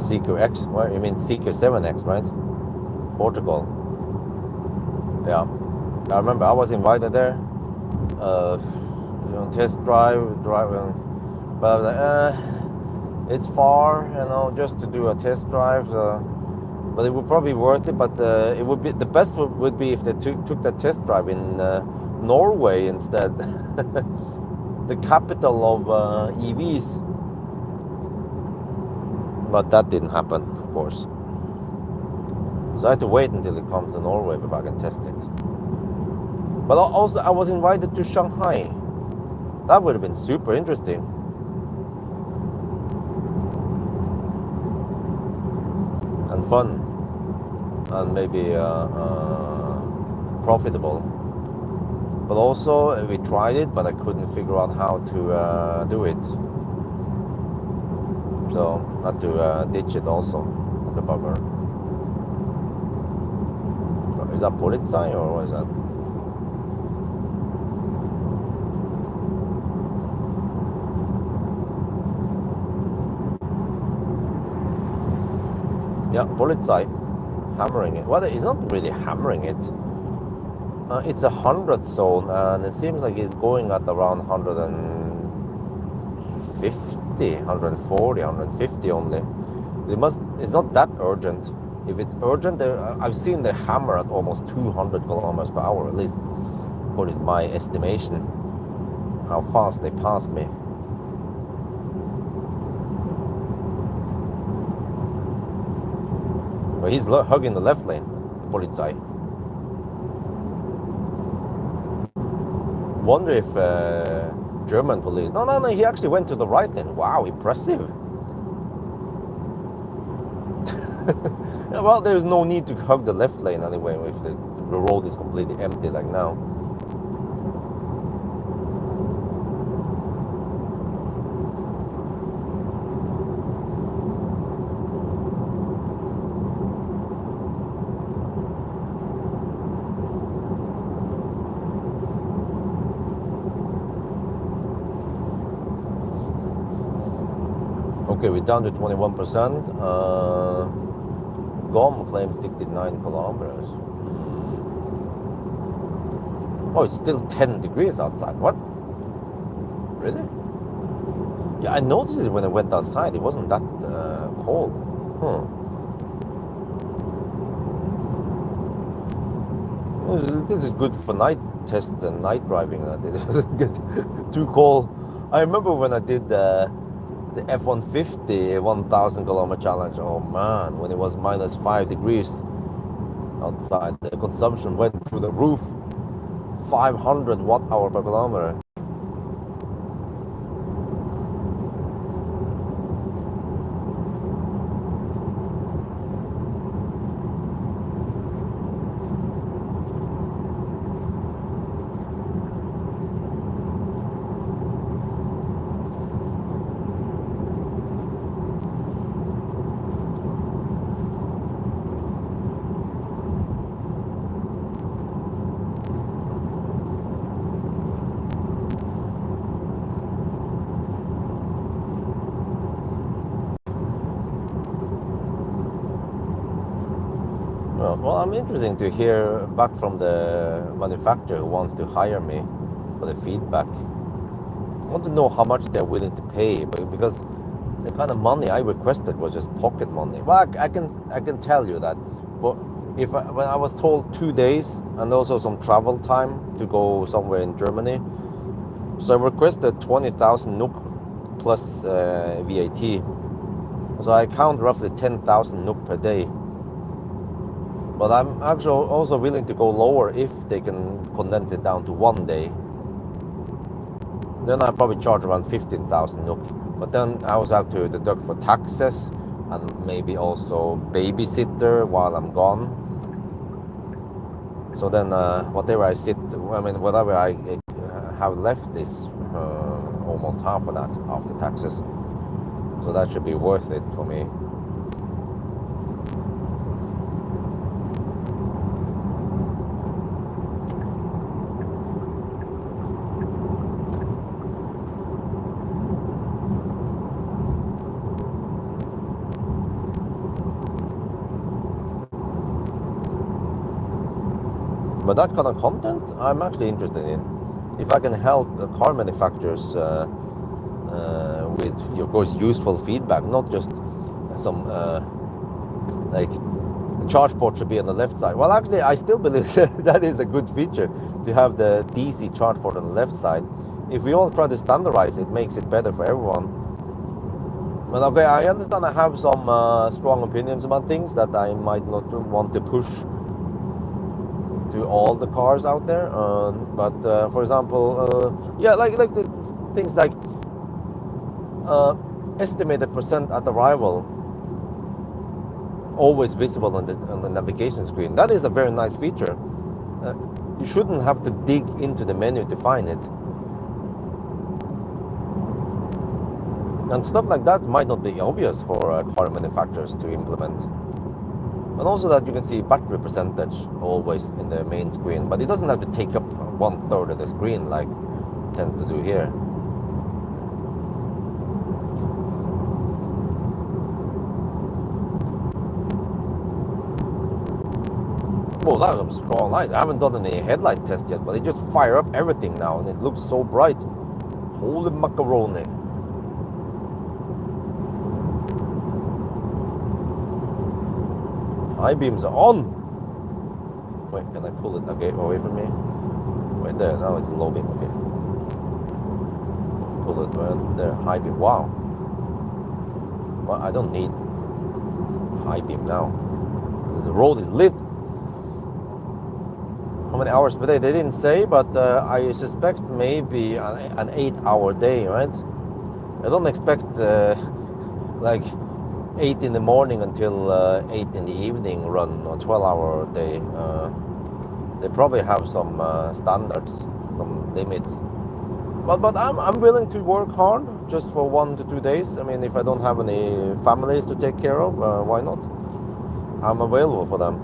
Seeker X, what you mean Seeker 7X, right? Portugal. Yeah, I remember I was invited there, test drive, but I was like, it's far, just to do a test drive. But it would probably be worth it. But it would be the best would be if they took that test drive in Norway instead, the capital of EVs. But that didn't happen, of course. So I had to wait until it comes to Norway before I can test it. But also, I was invited to Shanghai. That would have been super interesting. And fun. And maybe profitable. But also, we tried it, but I couldn't figure out how to do it. So, had to ditch it also. That's a bummer. Is that Polizei or what is that? Yeah, Polizei. Hammering it. Well, it's not really hammering it. It's a 100 zone, and it seems like it's going at around 150, 140, 150 only. It's not that urgent. If it's urgent, I've seen they hammer at almost 200 kilometers per hour, at least according to my estimation, how fast they pass me. But he's hugging the left lane, the Polizei. Wonder if German police... No, he actually went to the right lane. Wow, impressive. Yeah, well, there's no need to hug the left lane anyway if the road is completely empty like now. Okay, we're down to 21%. GOM claims 69 kilometers. Oh, it's still 10 degrees outside. What? Really? Yeah, I noticed it when I went outside. It wasn't that cold. This is good for night test and night driving. It doesn't get too cold. I remember when I did the F-150 1,000 kilometer challenge. Oh man, when it was minus 5 degrees outside, the consumption went through the roof. 500 watt hour per kilometer. Well, I'm interested to hear back from the manufacturer who wants to hire me for the feedback. I want to know how much they're willing to pay, because the kind of money I requested was just pocket money. Well, I can tell you that when I was told 2 days and also some travel time to go somewhere in Germany, so I requested 20,000 NOK plus VAT. So I count roughly 10,000 NOK per day. But I'm actually also willing to go lower if they can condense it down to 1 day. Then I probably charge around 15,000 NOK. But then I also have to deduct for taxes and maybe also babysitter while I'm gone. So then whatever I have left is almost half of that after taxes. So that should be worth it for me. But that kind of content, I'm actually interested in. If I can help car manufacturers with, of course, useful feedback, not just some like charge port should be on the left side. Well, actually, I still believe that is a good feature to have the DC charge port on the left side. If we all try to standardize it, makes it better for everyone. But okay, I understand I have some strong opinions about things that I might not want to push to all the cars out there, but for example, yeah, like the things like estimated percent at arrival, always visible on the navigation screen. That is a very nice feature. You shouldn't have to dig into the menu to find it, and stuff like that might not be obvious for car manufacturers to implement. And also that you can see battery percentage always in the main screen, but it doesn't have to take up 1/3 of the screen like it tends to do here. Well, that was a strong light. I haven't done any headlight test yet, but they just fire up everything now and it looks so bright. Holy macaroni. High beams are on. Wait, can I pull it away from me? Right there, now it's low beam, okay. Pull it right there, high beam, wow. Well, I don't need high beam now. The road is lit. How many hours per day? They didn't say, but I suspect maybe an 8-hour day, right? I don't expect like 8 in the morning until 8 in the evening run or 12-hour day. They probably have some standards, some limits. But I'm willing to work hard just for 1 to 2 days. I mean, if I don't have any families to take care of, why not? I'm available for them.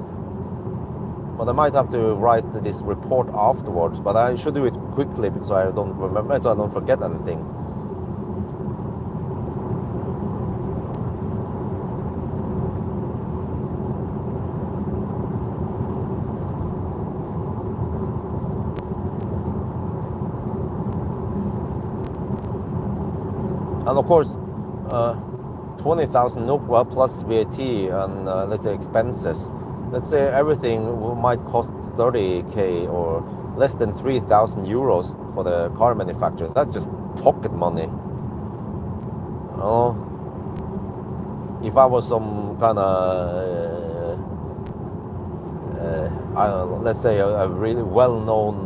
But I might have to write this report afterwards. But I should do it quickly so I don't forget anything. And of course, 20,000 NOK, well, plus VAT and let's say expenses. Let's say everything might cost 30k or less than 3,000 euros for the car manufacturer. That's just pocket money. Oh, if I was some kind of, I don't know, let's say a really well-known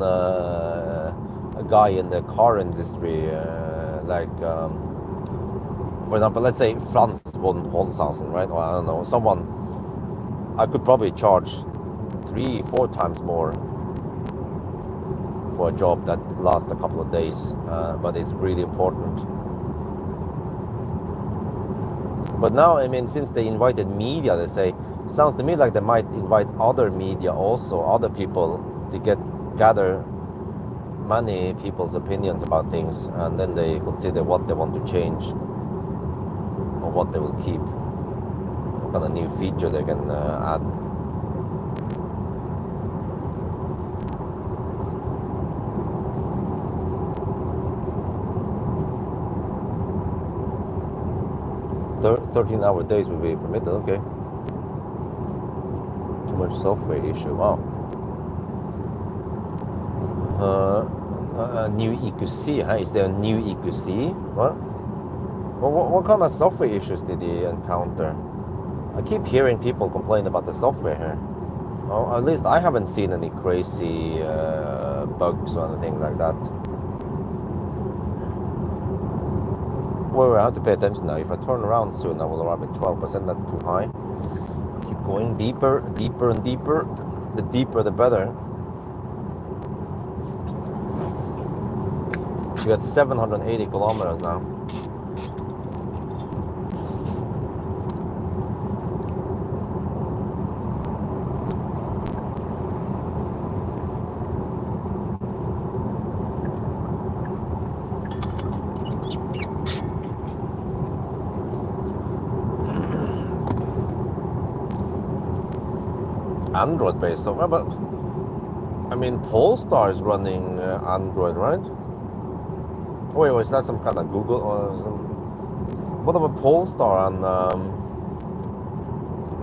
guy in the car industry, like, for example, let's say Frans von Holzhausen, right? Or I don't know, someone, I could probably charge 3-4 times more for a job that lasts a couple of days, but it's really important. But now, I mean, since they invited media, they say, sounds to me like they might invite other media also, other people, to gather many people's opinions about things, and then they consider what they want to change or what they will keep, what kind of new feature they can add. Thir 13-hour days will be permitted, okay. Too much software issue, wow. A new EQC, huh? Is there a new EQC? What kind of software issues did he encounter? I keep hearing people complain about the software here. Well, at least I haven't seen any crazy bugs or anything like that. Well, I have to pay attention now. If I turn around soon, I will arrive at 12%. That's too high. Keep going deeper, deeper and deeper. The deeper, the better. We got 780 kilometers now. Android-based software, but I mean, Polestar is running Android, right? Wait, is that some kind of Google or some? What about Polestar and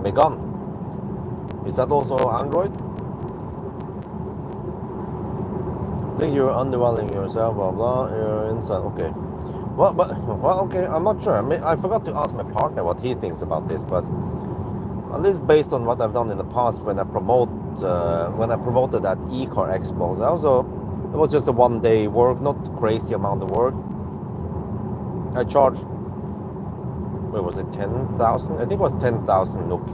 Macan? Is that also Android? I think you're undervaluing yourself, blah blah. You're inside, okay. Well, okay. I'm not sure. I forgot to ask my partner what he thinks about this, but at least based on what I've done in the past when I promoted that e-car expo, it was just a one-day work, not crazy amount of work. I charged, what was it, 10,000? I think it was 10,000 NOK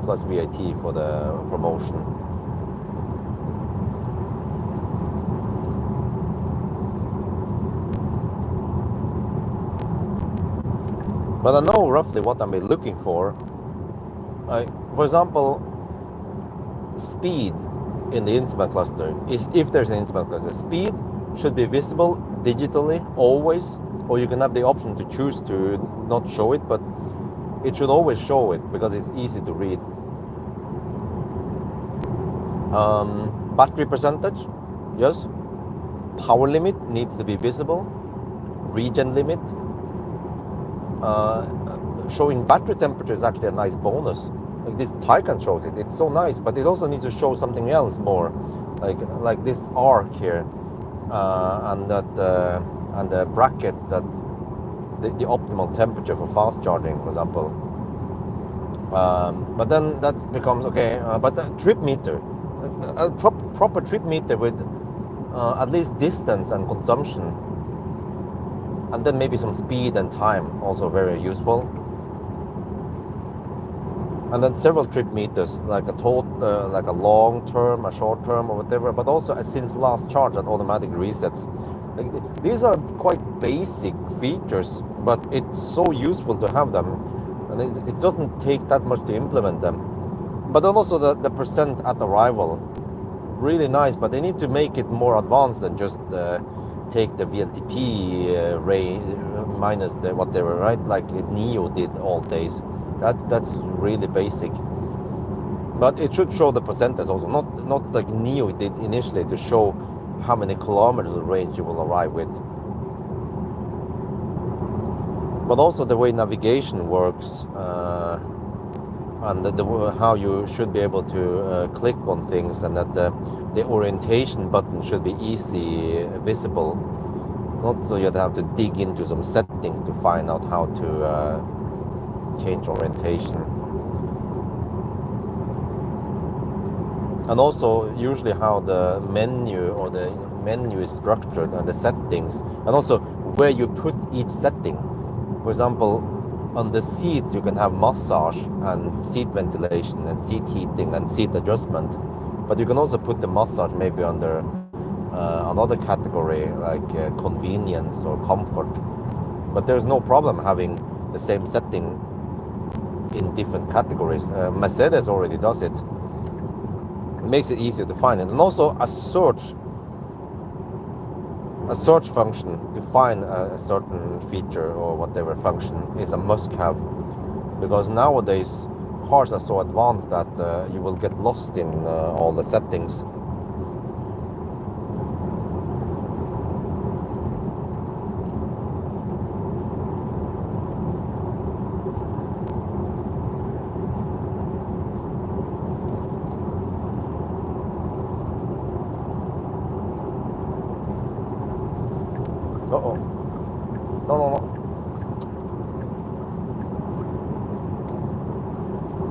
plus VAT for the promotion. But I know roughly what I'm looking for. For example, speed in the instrument cluster is, if there's an instrument cluster, speed should be visible digitally always, or you can have the option to choose to not show it, but it should always show it because it's easy to read. Battery percentage, yes. Power limit needs to be visible. Regen limit. Showing battery temperature is actually a nice bonus. Like this Taycan shows it, it's so nice, but it also needs to show something else more, like this arc here, and the bracket that the optimal temperature for fast charging, for example. But then that becomes okay. But a trip meter, a proper trip meter with at least distance and consumption, and then maybe some speed and time, also very useful. And then several trip meters, like like a long term, a short term, or whatever. But also a since last charge that automatic resets. Like, these are quite basic features, but it's so useful to have them, and it doesn't take that much to implement them. But then also the percent at arrival, really nice. But they need to make it more advanced than just take the VLTP ray minus whatever, right? Like Neo did all days. That's really basic, but it should show the percentage also, not like Neo did initially, to show how many kilometers of range you will arrive with. but also the way navigation works, and how you should be able to click on things, and that the orientation button should be easy visible, not so you'd have to dig into some settings to find out how to change orientation. And also usually how the menu is structured and the settings, and also where you put each setting. For example, on the seats you can have massage and seat ventilation and seat heating and seat adjustment, but you can also put the massage maybe under another category like convenience or comfort. But there's no problem having the same setting in different categories. Mercedes already does it. It makes it easier to find it, and also a search function to find a certain feature or whatever function is a must-have, because nowadays cars are so advanced that you will get lost in all the settings. Uh-oh. No.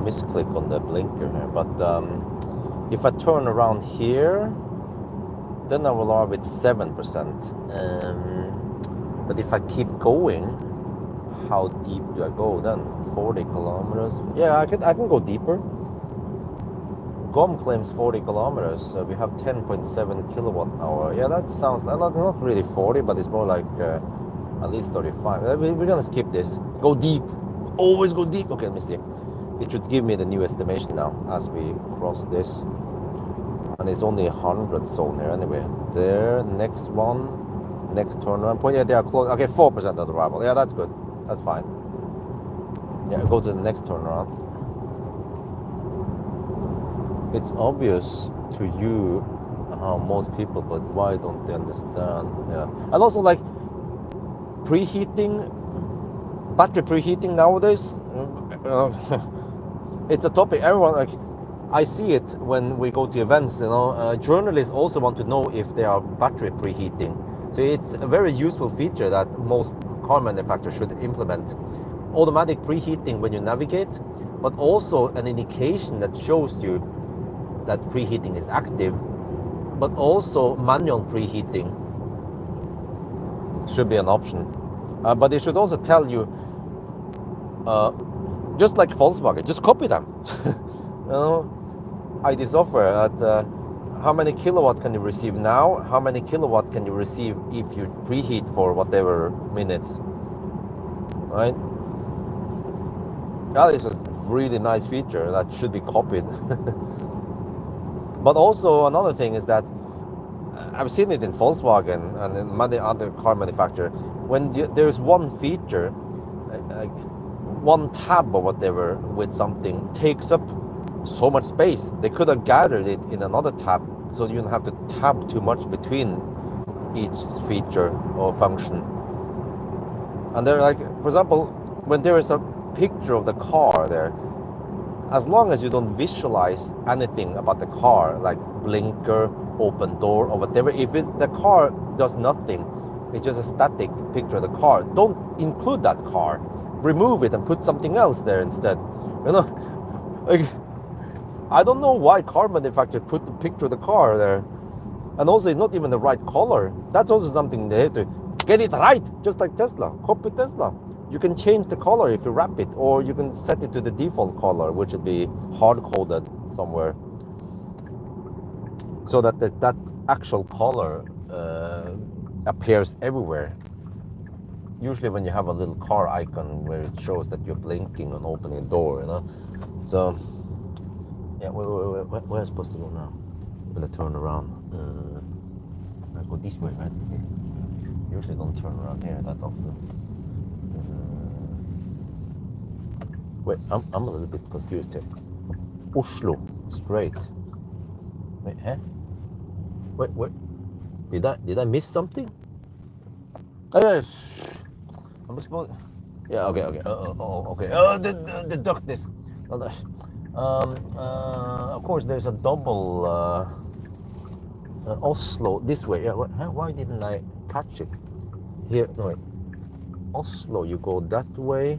Misclick on the blinker here, but if I turn around here, then I will arrive at 7%. But if I keep going, how deep do I go then? 40 kilometers? Yeah, I can go deeper. GOM claims 40 kilometers. We have 10.7 kilowatt hour. Yeah, that sounds not really 40, but it's more like at least 35. We're gonna skip this. Go deep. Always go deep. Okay, let me see. It should give me the new estimation now as we cross this. And it's only 100 zone here anyway. There, next one, next turnaround point. Yeah, they are close. Okay, 4% of the arrival. Yeah, that's good. That's fine. Yeah, go to the next turnaround. It's obvious to you how most people, but why don't they understand? Yeah, and also like preheating, battery preheating nowadays. It's a topic everyone like. I see it when we go to events. Journalists also want to know if they are battery preheating. So it's a very useful feature that most car manufacturers should implement. Automatic preheating when you navigate, but also an indication that shows you that preheating is active, but also manual preheating should be an option. But it should also tell you, just like Volkswagen, just copy them. ID software at how many kilowatt can you receive now, how many kilowatt can you receive if you preheat for whatever minutes, right? That is a really nice feature that should be copied. But also another thing is that I've seen it in Volkswagen and in many other car manufacturers. When there's one feature, like one tab or whatever with something takes up so much space. They could have gathered it in another tab, so you don't have to tab too much between each feature or function. And they're like, for example, when there is a picture of the car there, as long as you don't visualize anything about the car, like blinker, open door, or whatever, if the car does nothing, it's just a static picture of the car, don't include that car. Remove it and put something else there instead. Like, I don't know why car manufacturers put the picture of the car there. And also, it's not even the right color. That's also something they have to get it right, just like Tesla. Copy Tesla. You can change the color if you wrap it, or you can set it to the default color, which would be hard-coded somewhere, so that that actual color appears everywhere. Usually when you have a little car icon where it shows that you're blinking and opening a door, So, yeah, where am I supposed to go now? I'm gonna turn around. I go this way, right? Usually don't turn around here that often. Wait, I'm a little bit confused here. Oslo, straight. Wait, huh? Wait. Did I miss something? I'm supposed. Yeah, okay, okay. Okay. The darkness. Oh, of course, there's a double Oslo this way. Yeah, why didn't I catch it? Here, no, wait. Oslo, you go that way.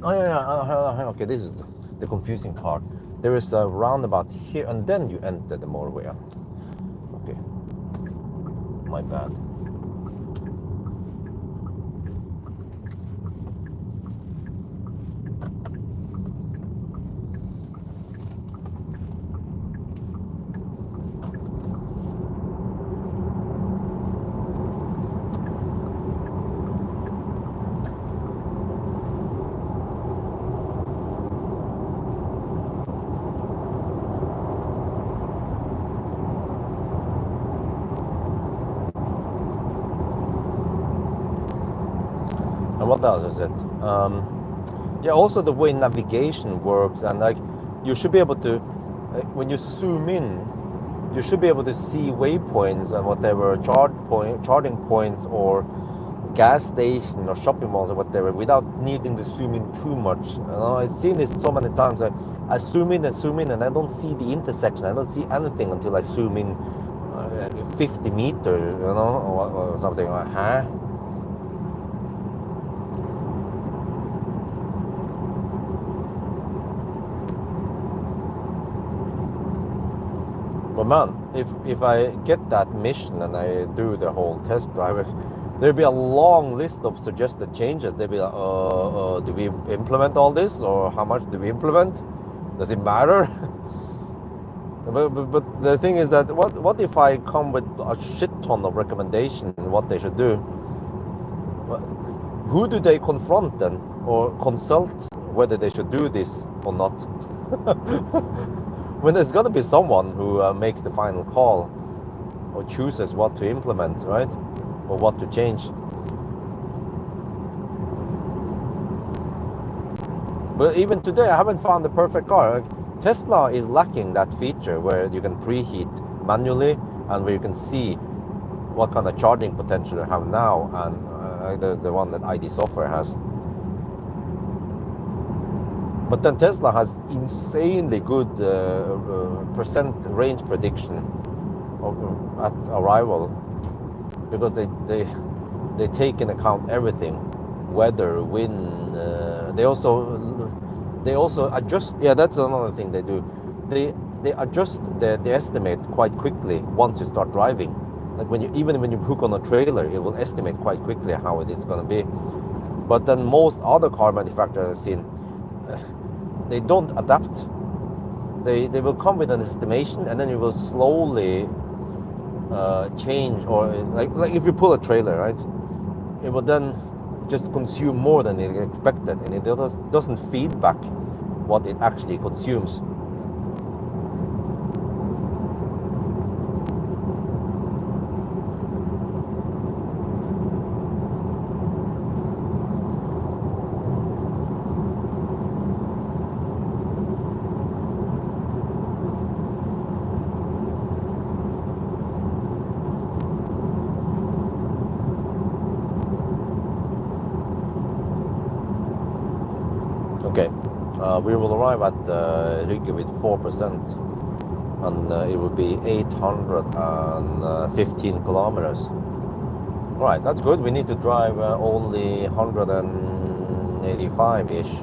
Oh, yeah, yeah. Okay, this is the confusing part. There is a roundabout here, and then you enter the motorway. Okay, my bad. And what else is it? Yeah, also the way navigation works, and like you should be able to, when you zoom in, you should be able to see waypoints and whatever charging points or gas station or shopping malls or whatever without needing to zoom in too much. You know, I've seen this so many times. I zoom in and I don't see the intersection. I don't see anything until I zoom in 50 meters, you know, or something like, huh? But man, if I get that mission and I do the whole test drive, there'll be a long list of suggested changes. They'll be like, do we implement all this, or how much do we implement? Does it matter? but the thing is that what if I come with a shit ton of recommendations on what they should do? Who do they confront then, or consult whether they should do this or not? When there's got to be someone who makes the final call or chooses what to implement, right? Or what to change. But even today, I haven't found the perfect car. Tesla is lacking that feature where you can preheat manually and where you can see what kind of charging potential you have now, and the one that ID Software has. But then Tesla has insanely good percent range prediction at arrival, because they take into account everything, weather, wind. They also adjust. Yeah, that's another thing they do. They adjust the estimate quite quickly once you start driving. Like even when you hook on a trailer, it will estimate quite quickly how it is going to be. But then most other car manufacturers I've seen, they don't adapt. They will come with an estimation, and then you will slowly change, or like if you pull a trailer, right, it will then just consume more than it expected, and it doesn't feed back what it actually consumes. Okay, we will arrive at Rygge with 4%, and it will be 815 kilometers. All right, that's good. We need to drive only 185-ish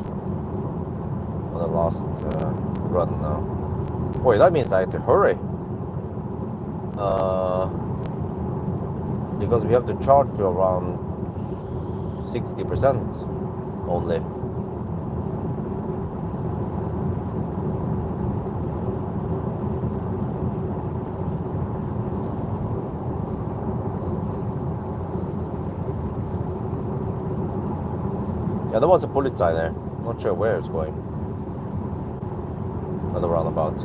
on the last run now. Boy, that means I have to hurry, because we have to charge to around 60% only. Yeah, there was a Polizei there. Not sure where it's going. Another roundabout.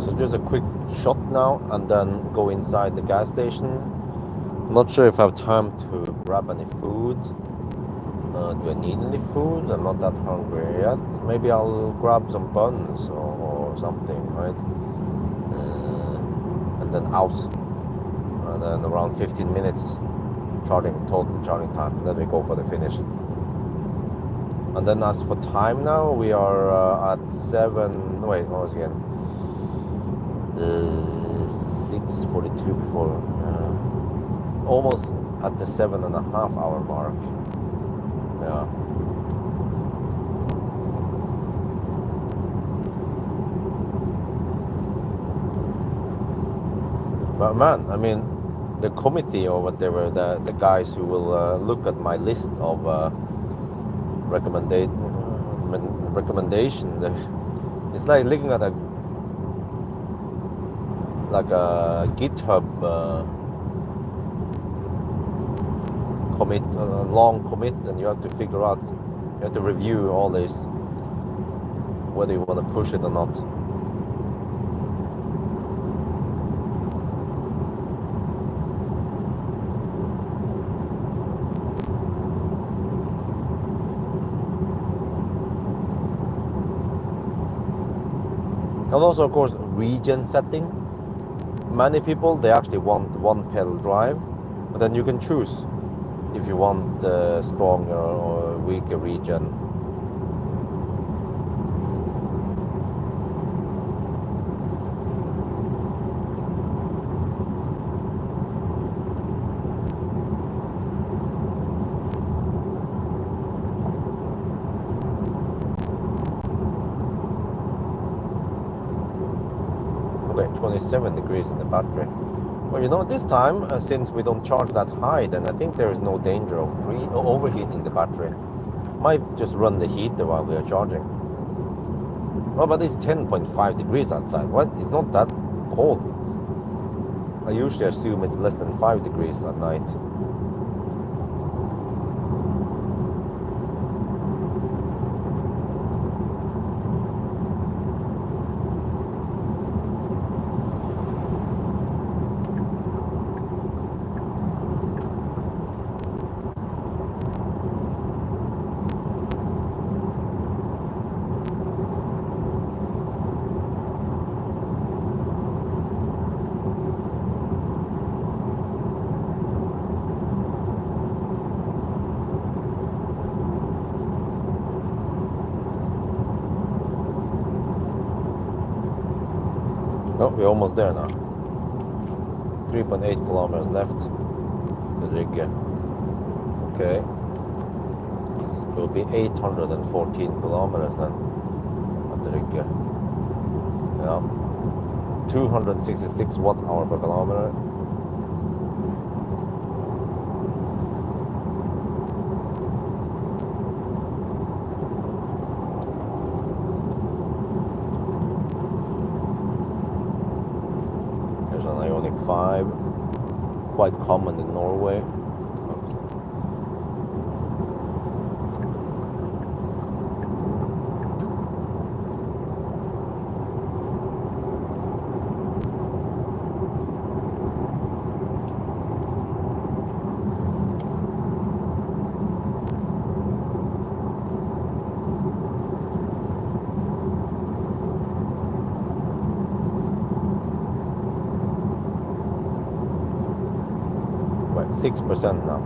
So just a quick shot now and then go inside the gas station. I'm not sure if I have time to grab any food. Do I need any food? I'm not that hungry yet. Maybe I'll grab some buns or something, right? And then out. And then around 15 minutes total charging time. And then we go for the finish. And then as for time now, we are at 7, wait, what was it again? 6:42 before, almost at the 7.5 hour mark. Yeah. But man, I mean, the committee or whatever, the guys who will look at my list of recommendation, it's like looking at a GitHub commit, long commit, and you have to figure out, you have to review all this, whether you want to push it or not. And also, of course, region setting. Many people, they actually want one pedal drive, but then you can choose if you want a stronger or weaker region. Okay, 27 degrees in the battery. Well, you know, this time, since we don't charge that high, then I think there is no danger of overheating the battery. Might just run the heater while we are charging. Well, but it's 10.5 degrees outside. What? It's not that cold. I usually assume it's less than 5 degrees at night. Oh, we're almost there now. 3.8 kilometers left. The rig. Okay. It will be 814 kilometers then at the rig. Yeah. 266 watt-hour per kilometer. There's an Ioniq 5, quite common in Norway. Right, 6% now.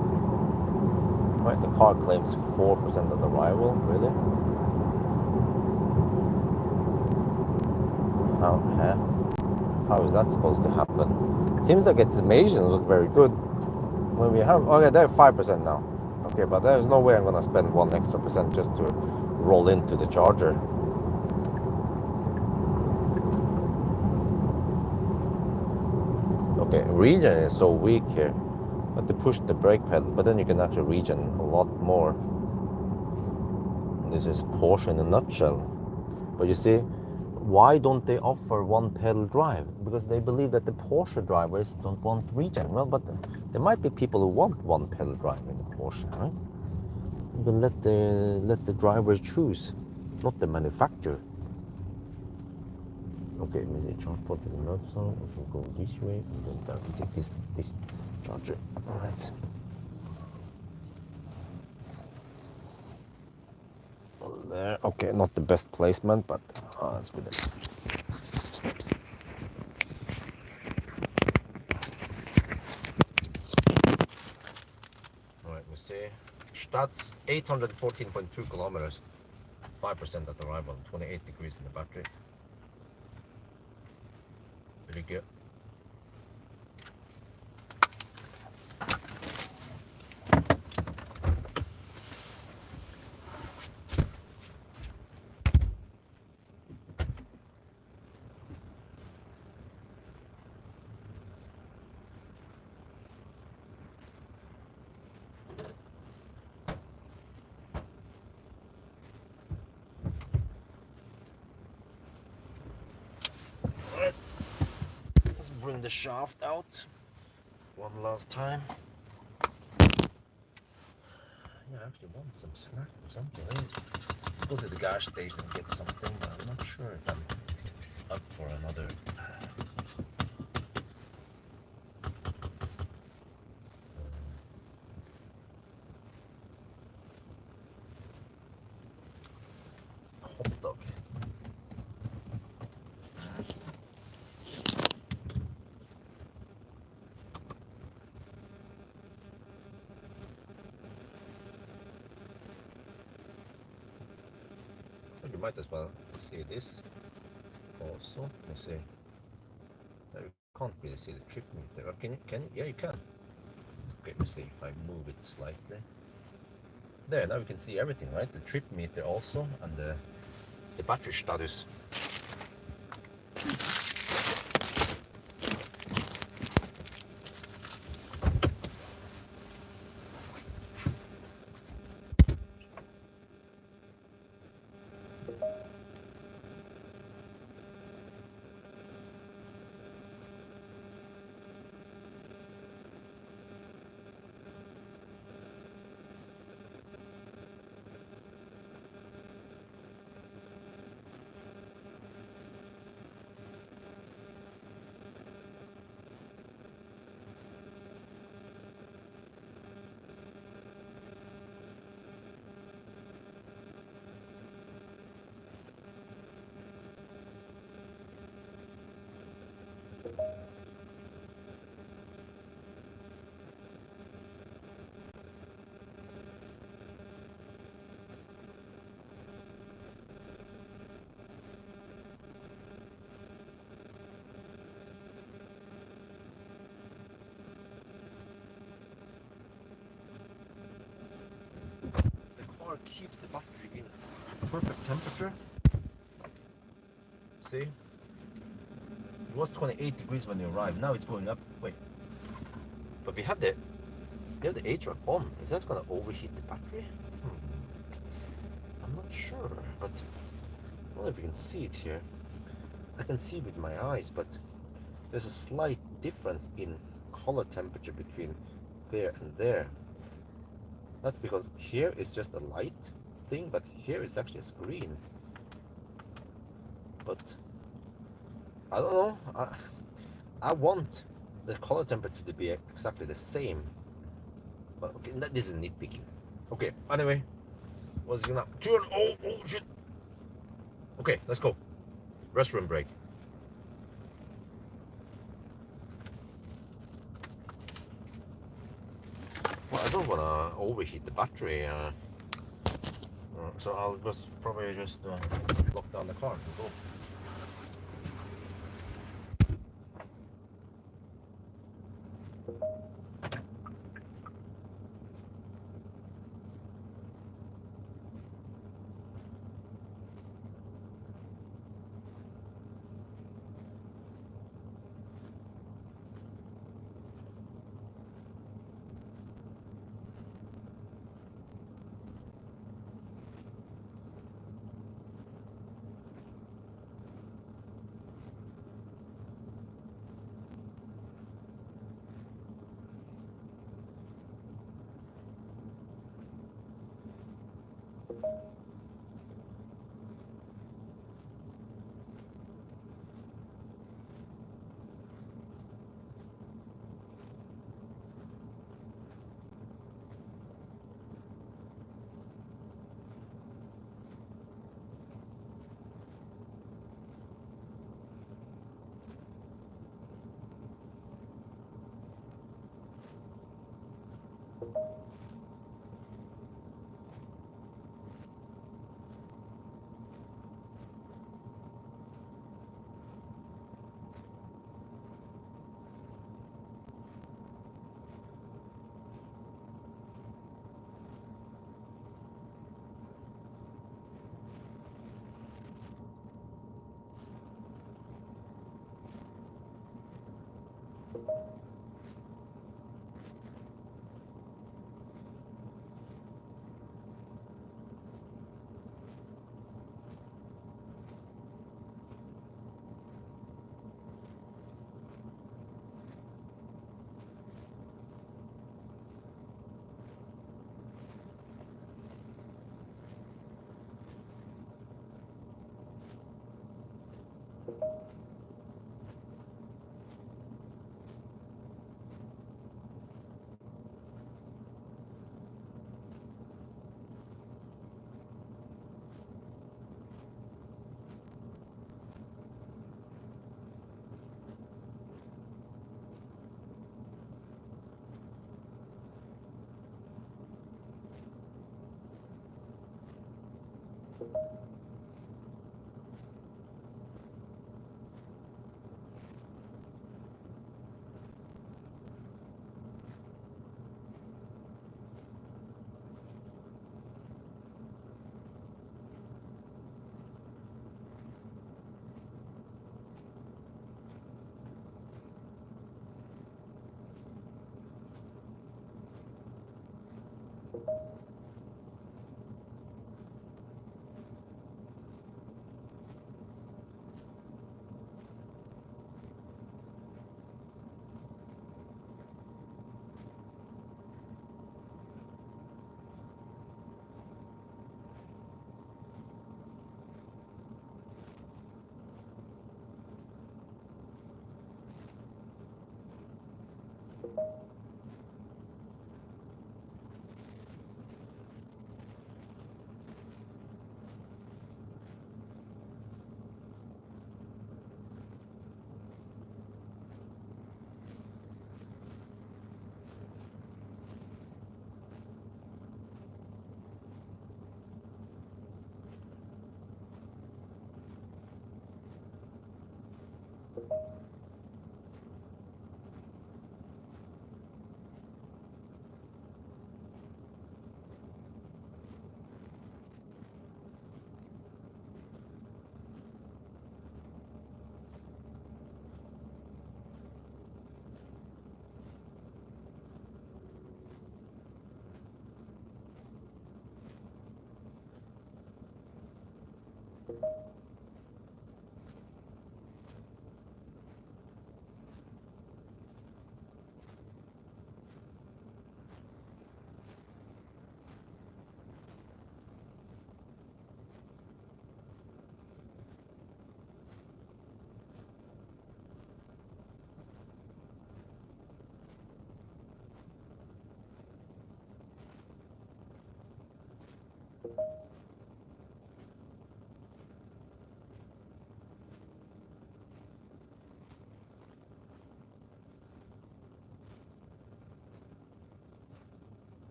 Right, the car claims 4% on arrival, really? How is that supposed to happen? Seems like estimations look very good. When we have, okay, they're 5% now. Okay, but there's no way I'm gonna spend 1 extra percent just to roll into the charger. Okay, regen is so weak here. But to push the brake pedal, but then you can actually regen a lot more. This is Porsche in a nutshell. But you see, why don't they offer one pedal drive? Because they believe that the Porsche drivers don't want regen. Well, but there might be people who want one pedal drive in the Porsche, right? But let the drivers choose, not the manufacturer. Okay, let me see. Charge port is not so. We can go this way. And then down to take this charger. All right. There. Okay, not the best placement, but it's good enough. All right, we see. Stats 814.2 kilometers, 5% at arrival, 28 degrees in the battery. Pretty good. Alright, let's bring the shaft out one last time. Yeah, I actually want some snack or something. Let's go to the gas station and get something, but I'm not sure if I'm up for another. Hot dog. You might as well see this also. Let me see. Now you can't really see the trip meter. Can you? Yeah, you can. Okay, let me see if I move it slightly. There, now we can see everything, right? The trip meter also, and the battery status. Keeps the battery in perfect temperature. See? It was 28 degrees when you arrived. Now it's going up. Wait. But we have the HVAC on. Is that going to overheat the battery? I'm not sure, but I don't know if you can see it here. I can see it with my eyes, but there's a slight difference in color temperature between there and there. That's because here is just a light thing, but here is actually a screen. But I don't know. I want the color temperature to be exactly the same. But okay, this is nitpicking. Okay, anyway, what's it gonna turn? Oh shit. Okay, let's go. Restroom break. Well, I don't wanna overheat the battery. So I'll probably just lock down the car and go.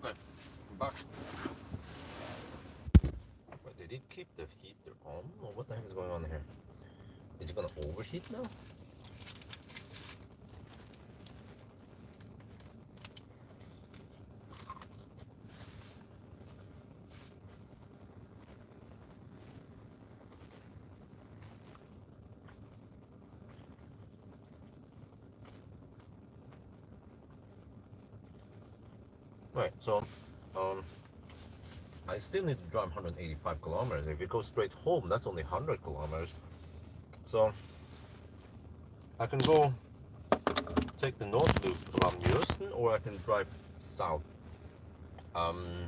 Okay, I'm back. But they did keep the heater on, or what the heck is going on here? Is it gonna overheat now? Right, so um, I still need to drive 185 kilometers. If you go straight home, that's only 100 kilometers. So I can go take the north loop around Houston, or I can drive south. Um,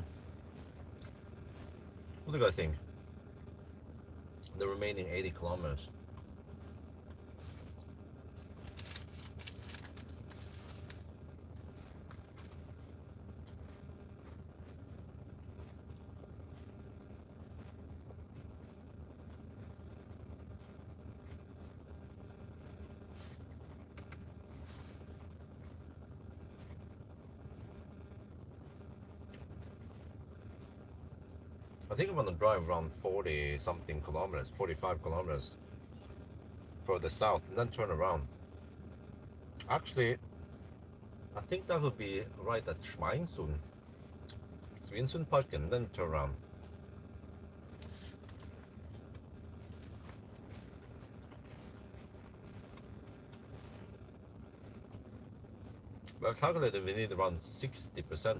what do you guys think? The remaining 80 kilometers. I think I'm gonna drive around 40 something kilometers, 45 kilometers further south, and then turn around. Actually, I think that would be right at Schweinsund. Svinesundparken, then turn around. Well, calculated we need around 60%.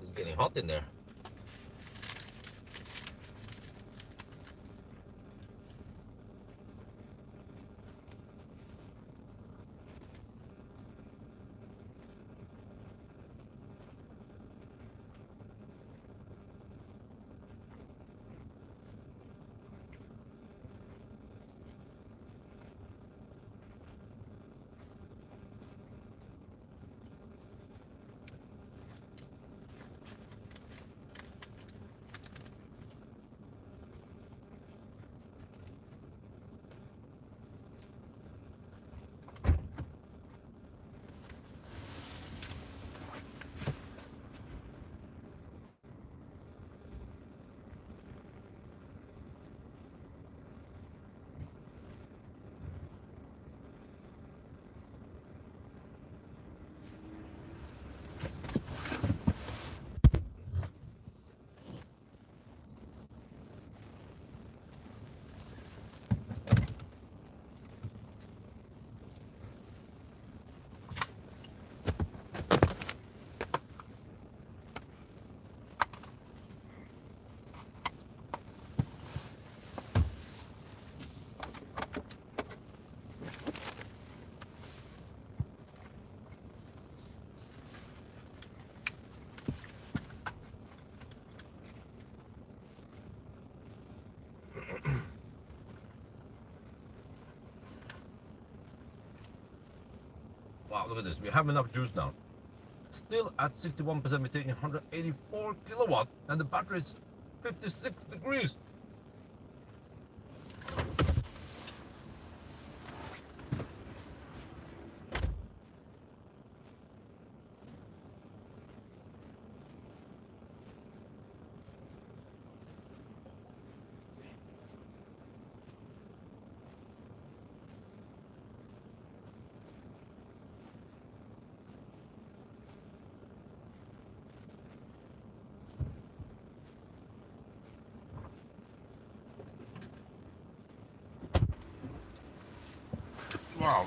It's getting hot in there. Wow, look at this. We have enough juice now. Still at 61%, we're taking 184 kilowatt, and the battery is 56 degrees. Wow.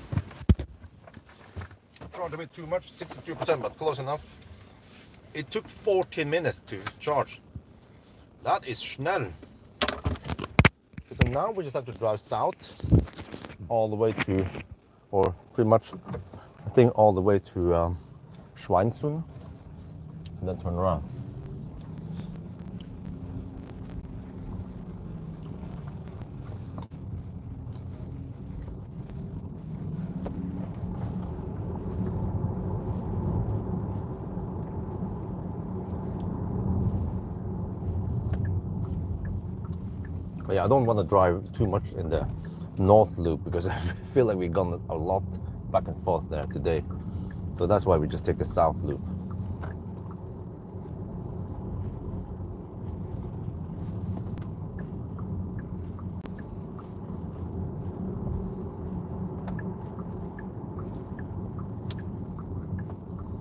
Charged a bit too much, 62%, but close enough. It took 14 minutes to charge. That is schnell. So now we just have to drive south all the way to, or pretty much, I think all the way to Schweinsund, and then turn around. But yeah, I don't want to drive too much in the north loop because I feel like we've gone a lot back and forth there today. So that's why we just take the south loop.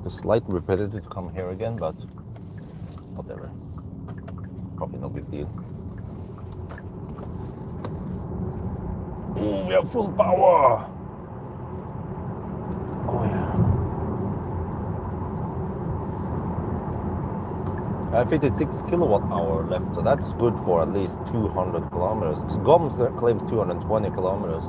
It's slightly repetitive to come here again, but whatever. Probably no big deal. Ooh, we have full power! Oh yeah. I have 56 kilowatt hour left, so that's good for at least 200 kilometers. GOM claims 220 kilometers.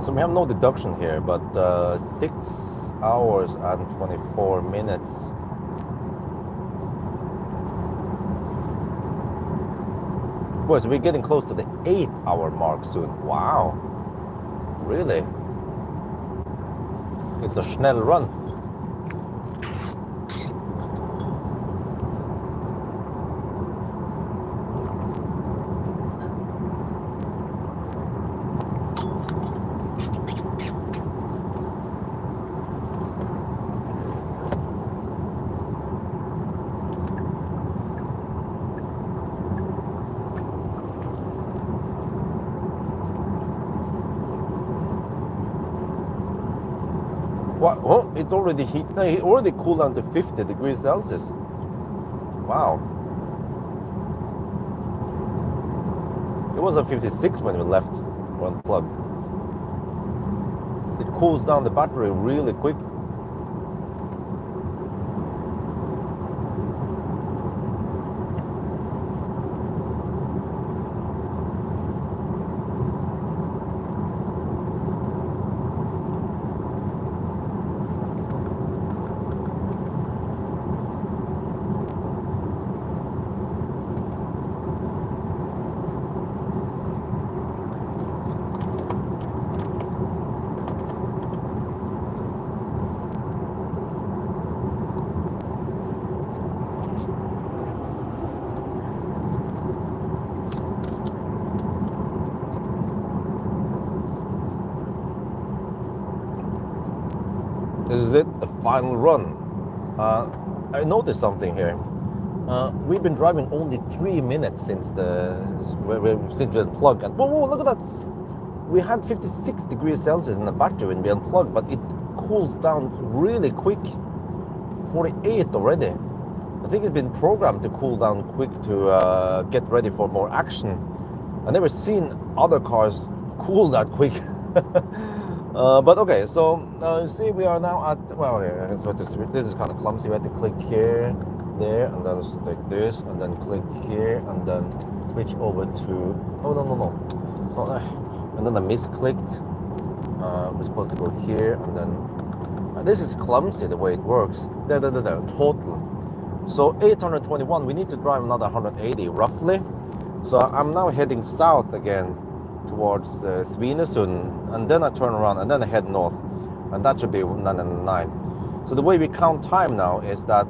So we have no deduction here, but 6 hours and 24 minutes. Boy, so we're getting close to the 8-hour mark soon. Wow. Really? It's a schnell run. What? Oh, it already heat. No, it already cooled down to 50 degrees Celsius. Wow. It was at 56 when we left or unplugged. It cools down the battery really quick. This is it, the final run. I noticed something here. We've been driving only 3 minutes since we unplugged. And whoa, look at that! We had 56 degrees Celsius in the battery when we unplugged, but it cools down really quick. 48 already. I think it's been programmed to cool down quick to get ready for more action. I've never seen other cars cool that quick. But okay, so you see we are now at, well, yeah, so this is kind of clumsy. We have to click here, there, and then like this, and then click here, and then switch over to, oh, no. And then I misclicked. We're supposed to go here, and then, this is clumsy the way it works. There, total. So 821, we need to drive another 180 roughly. So I'm now heading south again towards Svinesund, and then I turn around and then I head north, and that should be 999. So the way we count time now is that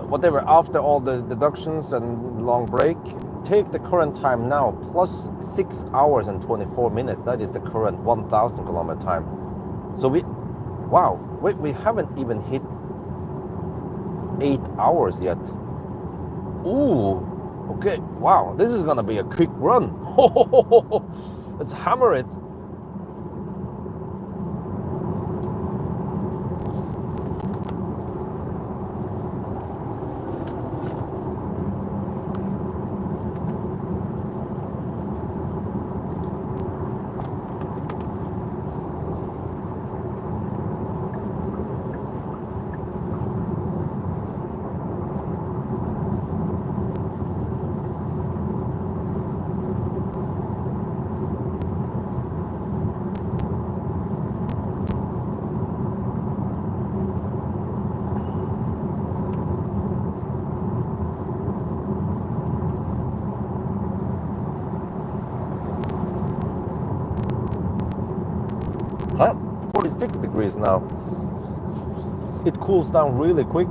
whatever, after all the deductions and long break, take the current time now plus 6 hours and 24 minutes. That is the current 1,000 kilometer time. So wow, wait, we haven't even hit 8 hours yet. Ooh, okay, wow, this is gonna be a quick run. Let's hammer it. Huh? 46 degrees now. It cools down really quick.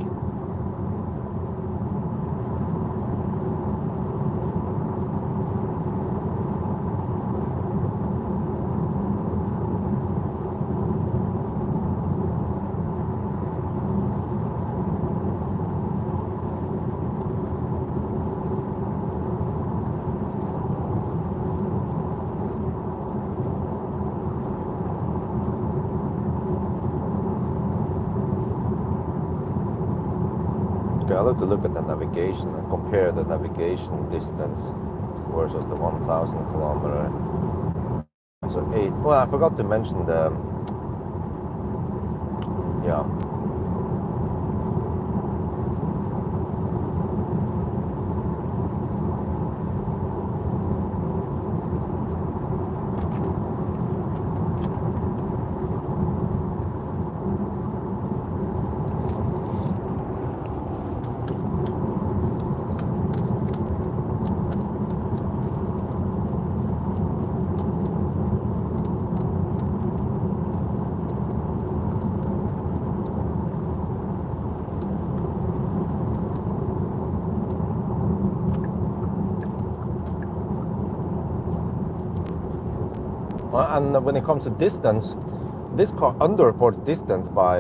Okay, I love to look at the navigation and compare the navigation distance versus the 1,000 kilometer. So 8. Well, I forgot to mention the yeah. And when it comes to distance, this car underreports distance by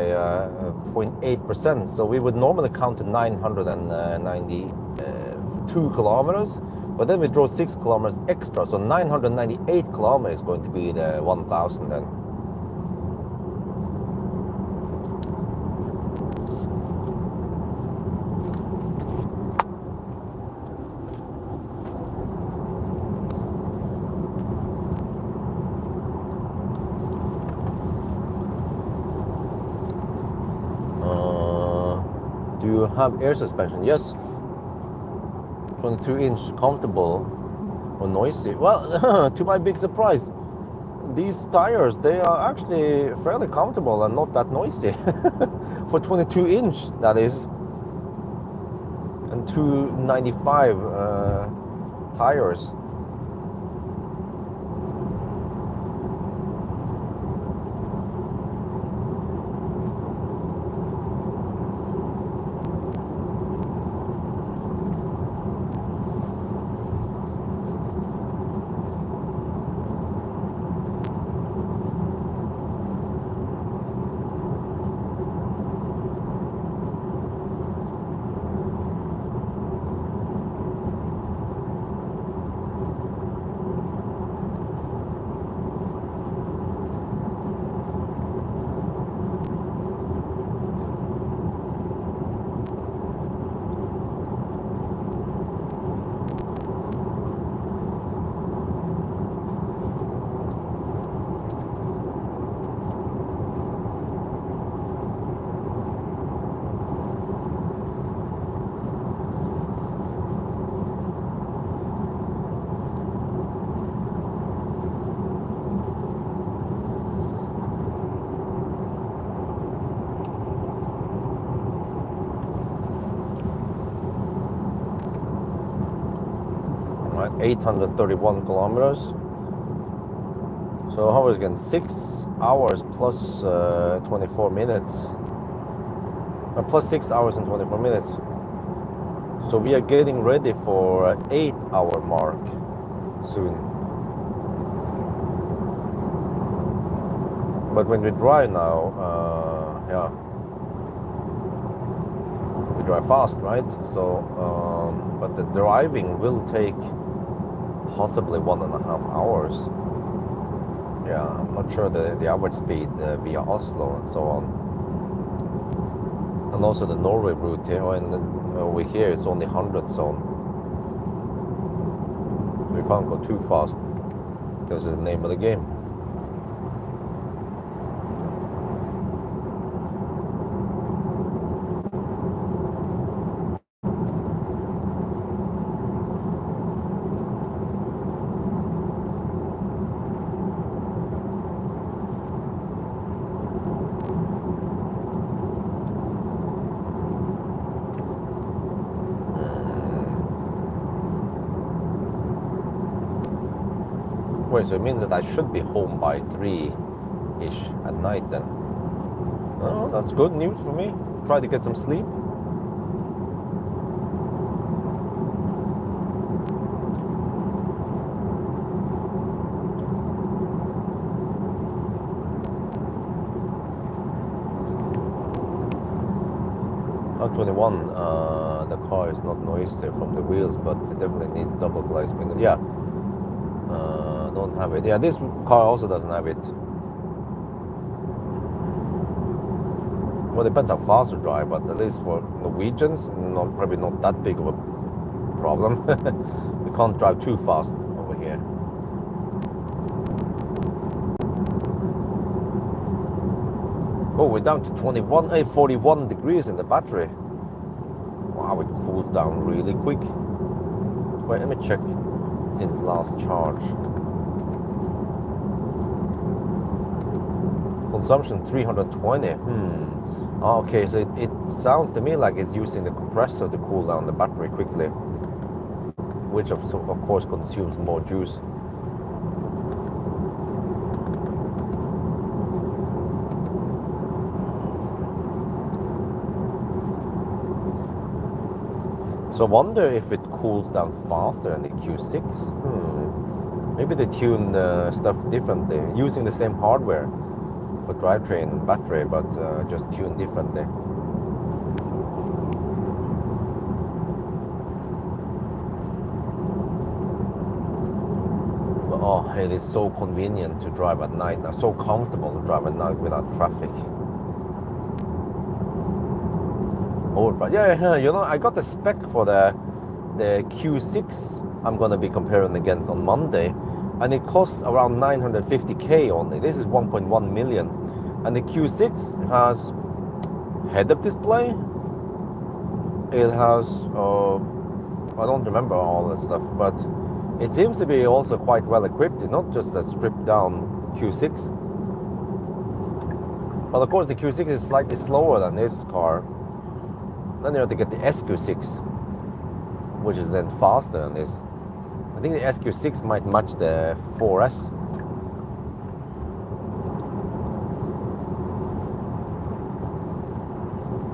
0.8%. So we would normally count to 992 kilometers, but then we draw 6 kilometers extra. So 998 kilometers is going to be the 1,000 then. Do you have air suspension? Yes. 22-inch, comfortable or noisy? Well, to my big surprise, these tires, they are actually fairly comfortable and not that noisy. For 22-inch, that is. And 295 tires. Right, 831 kilometers. So how was it again? 6 hours plus 24 minutes. Plus 6 hours and 24 minutes. So we are getting ready for 8-hour mark soon. But when we drive now, yeah, we drive fast, right? So, but the driving will take possibly 1.5 hours. Yeah, I'm not sure the average speed via Oslo and so on. And also the Norway route here, and over here it's only 100 zone. We can't go too fast because it's the name of the game. Wait, so it means that I should be home by 3-ish at night then. Oh, that's good news for me. Try to get some sleep. On 21, the car is not noisy from the wheels, but it definitely needs double glazed windows. Yeah, don't have it. Yeah, this car also doesn't have it. Well, it depends how fast you drive, but at least for Norwegians, probably not that big of a problem. We can't drive too fast over here. Oh, we're down to 41 degrees in the battery. Wow, it cooled down really quick. Wait, let me check since last charge. Consumption 320. Okay, so it sounds to me like it's using the compressor to cool down the battery quickly, which of course consumes more juice. So I wonder if it cools down faster than the Q6. Maybe they tune stuff differently, using the same hardware for drivetrain battery, but just tuned differently. But, oh, it is so convenient to drive at night now, so comfortable to drive at night without traffic. Yeah, you know, I got the spec for the Q6 I'm gonna be comparing against on Monday, and it costs around 950k only. This is 1.1 million, and the Q6 has head-up display. It has I don't remember all the stuff, but it seems to be also quite well equipped. It's not just a stripped down Q6, but of course the Q6 is slightly slower than this car. Then you have to get the SQ6, which is then faster than this. I think the SQ6 might match the 4S.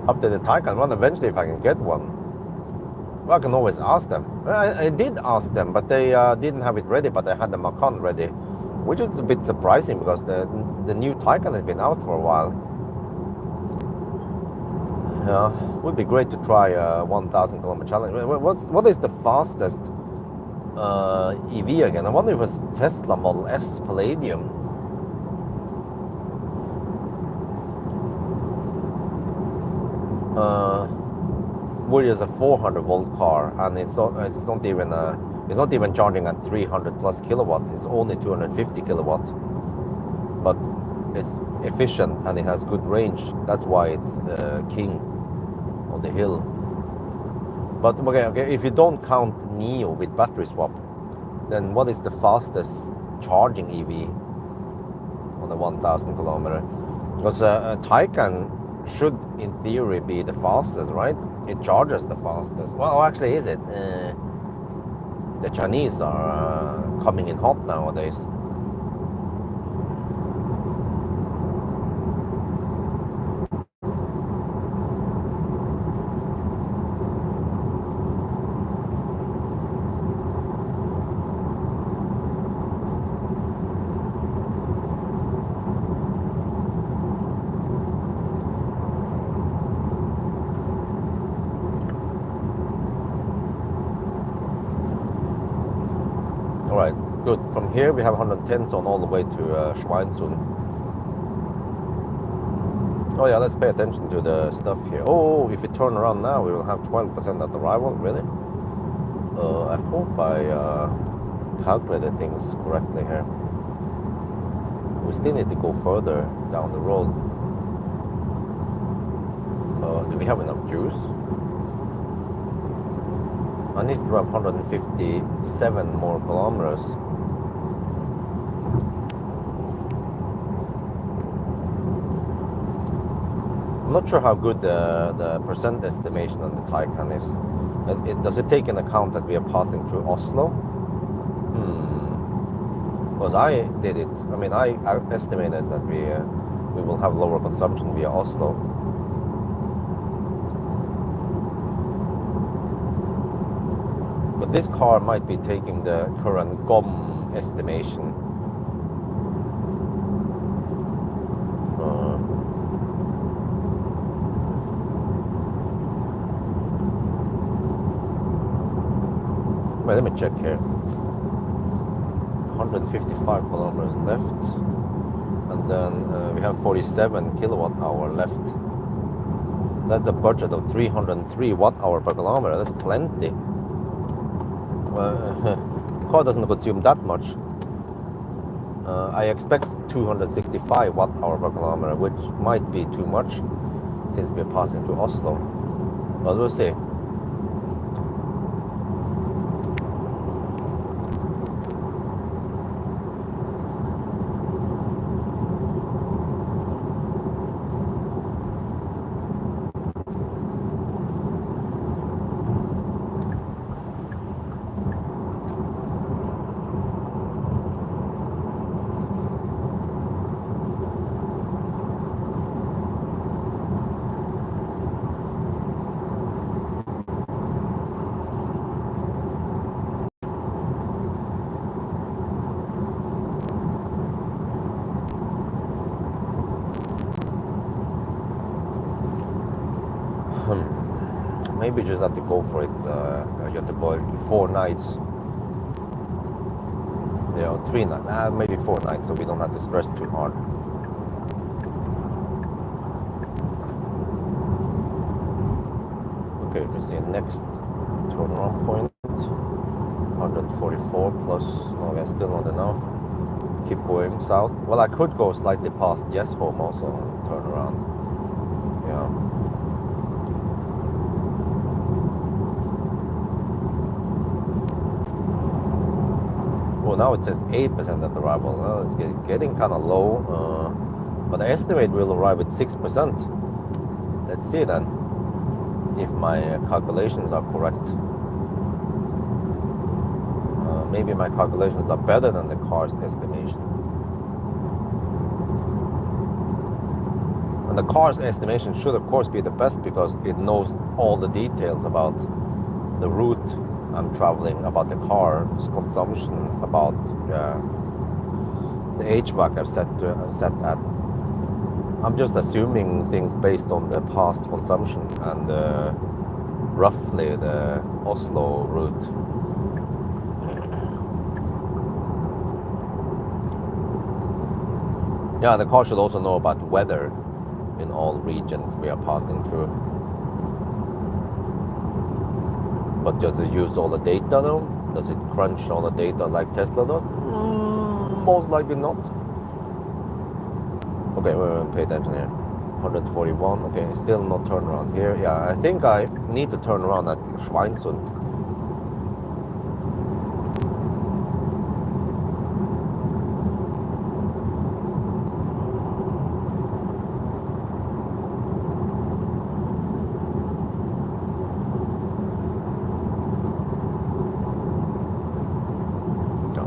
Up to the Taycan one, eventually if I can get one. Well, I can always ask them. I did ask them, but they didn't have it ready, but they had the Macan ready, which is a bit surprising because the new Taycan has been out for a while. Yeah, would be great to try a 1,000 kilometer challenge. What is the fastest EV again? I wonder if it's Tesla Model S Palladium. Which is a 400 volt car, and it's not even charging at 300 plus kilowatt. It's only 250 kilowatts, but it's efficient and it has good range. That's why it's king of the hill. But okay, if you don't count Neo with battery swap, then what is the fastest charging EV on the 1,000 kilometer? Because a Taycan should in theory be the fastest, right? It charges the fastest. Well, actually, is it? The Chinese are coming in hot nowadays. Good. From here we have 110 zone all the way to Schweinsund. Oh yeah, let's pay attention to the stuff here. Oh, if we turn around now, we will have 12% at arrival. Really? I hope I calculated things correctly here. We still need to go further down the road. Do we have enough juice? I need to drive 157 more kilometers. I'm not sure how good the percent estimation on the Taycan is. Does it take into account that we are passing through Oslo? Because I did it. I mean, I estimated that we will have lower consumption via Oslo. But this car might be taking the current GOM estimation. Wait, let me check here. 155 kilometers left, and then we have 47 kilowatt hour left. That's a budget of 303 watt hour per kilometer. That's plenty. The car doesn't consume that much. I expect 265 watt hour per kilometer, which might be too much since we're passing through Oslo. But we'll see. Maybe just have to go for it. You have to go 4 nights. 3 nights. Maybe 4 nights, so we don't have to stress too hard. Okay, we see next turnaround point. 144 plus. No, that's still not enough. Keep going south. Well, I could go slightly past Jesholm also and turn around. Yeah. Well, now it says 8% at arrival. It's getting kind of low, but I estimate we'll arrive at 6%. Let's see then if my calculations are correct. Maybe my calculations are better than the car's estimation. And the car's estimation should of course be the best because it knows all the details about the route I'm traveling, about the car's consumption, about the HVAC I've set at. I'm just assuming things based on the past consumption and roughly the Oslo route. Yeah, the car should also know about weather in all regions we are passing through. But does it use all the data though? Does it crunch all the data like Tesla does? Most likely not. Okay, we'll pay attention here. 141, okay, still no turnaround here. Yeah, I think I need to turn around at Schweinsund.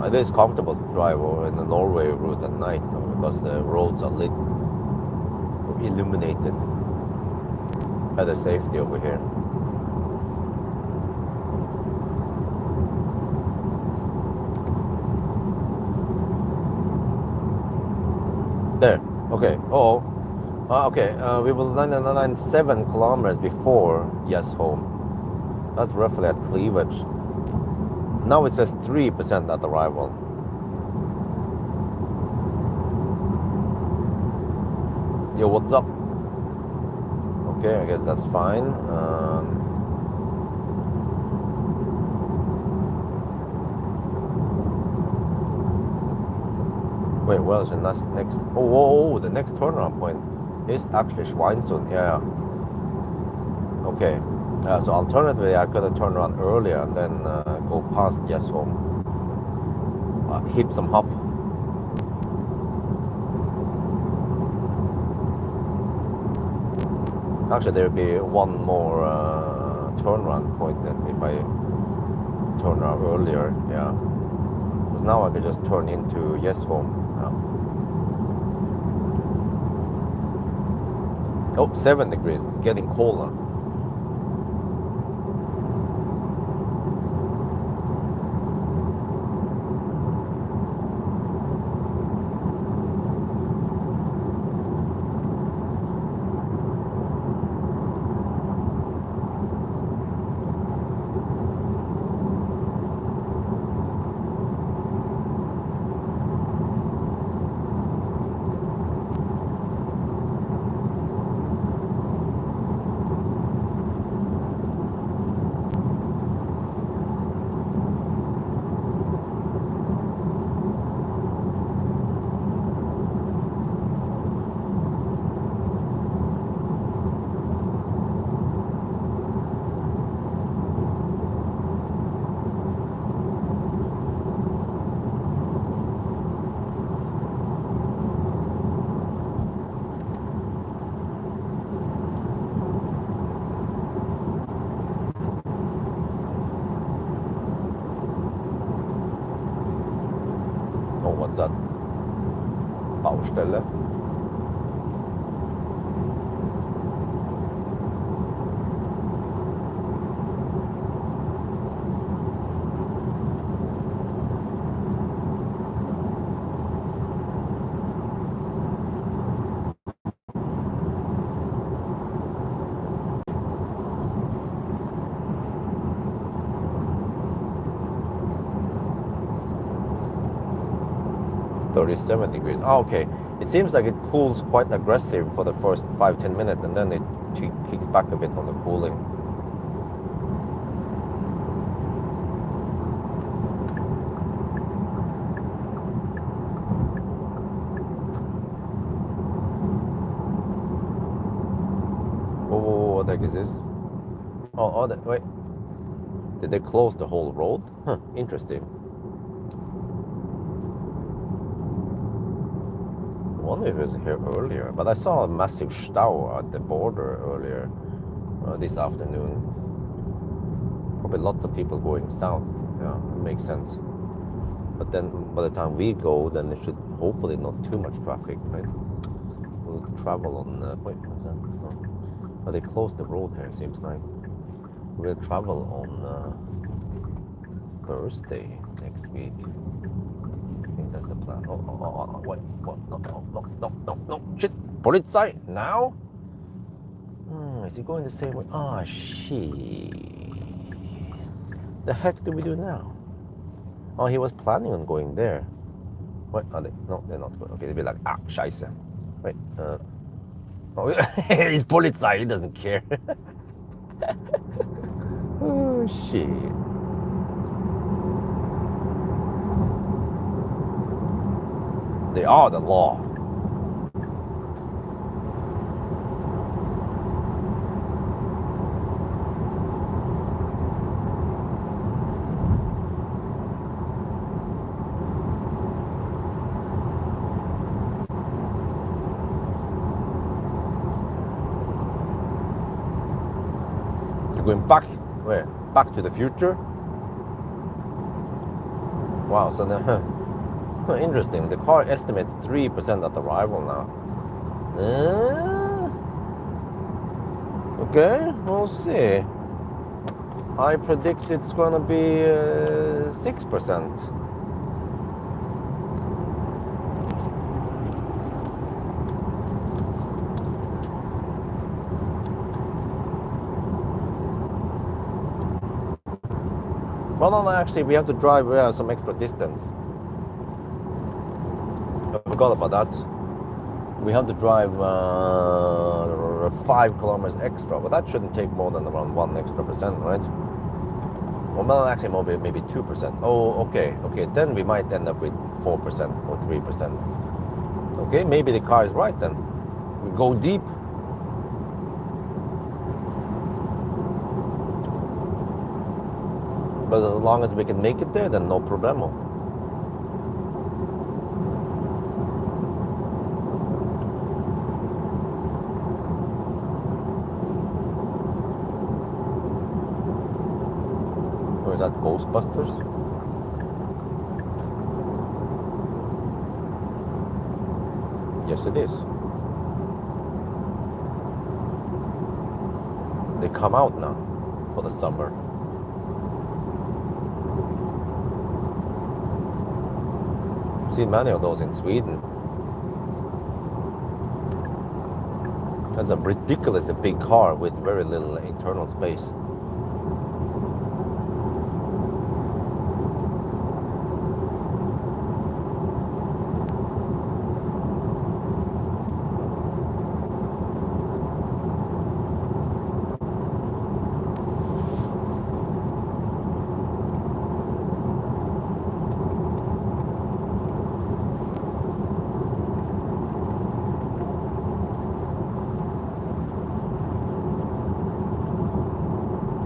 It is comfortable to drive over in the Norway route at night because the roads are lit, illuminated. Better safety over here. There. Okay. Oh. Okay. We will land 7 kilometers before Jesholm. That's roughly at cleavage. Now it says 3% at arrival. Yo, what's up? Okay, I guess that's fine. Wait, well, the next? Oh, the next turnaround point is actually Schweinsund. Yeah. Okay. So alternatively, I could have turned around earlier and then go past Jesholm, hip some hop. Actually, there would be one more turnaround point then if I turn around earlier. Yeah. Because now I could just turn into Jesholm. Yeah. Oh, 7 degrees. It's getting colder. Oh, what's that? Baustelle. .37 degrees. Oh, okay. It seems like it cools quite aggressive for the first 5-10 minutes and then it kicks back a bit on the cooling. Oh, what the heck is this? Oh, wait. Did they close the whole road? Huh, interesting. I wonder if it was here earlier, but I saw a massive stau at the border earlier this afternoon. Probably lots of people going south. Yeah, it makes sense. But then by the time we go, then there should hopefully not too much traffic, right? We'll travel on, wait, what's that? Oh, they closed the road here, seems like. We'll travel on Thursday next week. I think that's the plan. Oh, wait, what? No, shit! Polizei, now? Is he going the same way? Ah, shit. The heck do we do now? Oh, he was planning on going there. What are they? No, they're not going. Okay, they'll be like, scheiße. Wait, oh, he's Polizei, he doesn't care. Oh, shit. They are the law. You're going back, where? Back to the future? Wow, so then, interesting. The car estimates 3% at arrival now. Okay, we'll see. I predict it's gonna be 6%. Well, no, actually, we have to drive some extra distance. I forgot about that. We have to drive 5 kilometers extra, but that shouldn't take more than around 1% extra, right? Well, actually, maybe 2%. Oh, okay, then we might end up with 4% or 3%. Okay, maybe the car is right then. We go deep. But as long as we can make it there, then no problemo. Or is that Ghostbusters? Yes, it is. They come out now for the summer. I've seen many of those in Sweden. That's a ridiculously big car with very little internal space.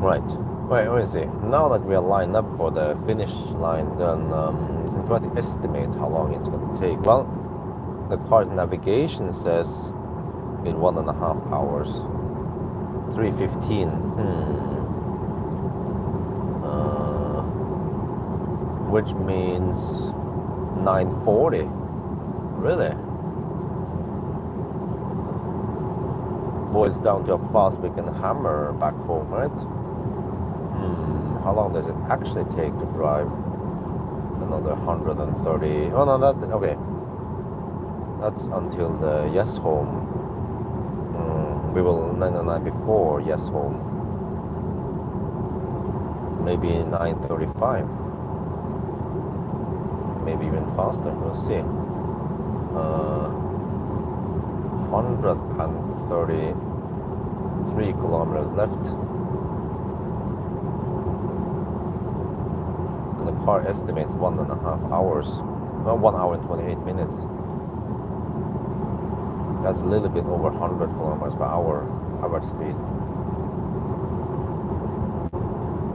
Right. Wait, let me see. Now that we are lined up for the finish line, then we can try to estimate how long it's going to take. Well, the car's navigation says in 1.5 hours. 3:15. Which means 9:40. Really? Boils down to how fast we can hammer back home, right? How long does it actually take to drive another 130? Oh no, okay. That's until the yes home. We will 9:09 before yes home. Maybe 9:35. Maybe even faster. We'll see. 133 kilometers left. The car estimates 1.5 hours. Well, 1 hour and 28 minutes. That's a little bit over 100 kilometers per hour average speed.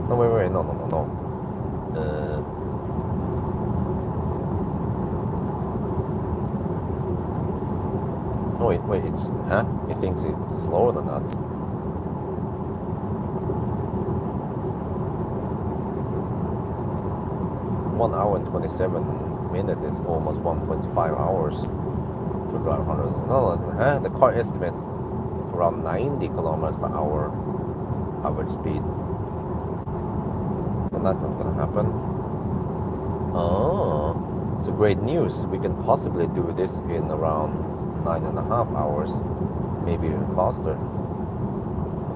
No, wait, no. No, wait, it's, huh? He thinks it's slower than that. One hour and 27 minutes is almost 1.5 hours to drive 100. No, the car estimates around 90 kilometers per hour average speed. And that's not gonna happen. Oh, so great news. We can possibly do this in around 9.5 hours, maybe even faster.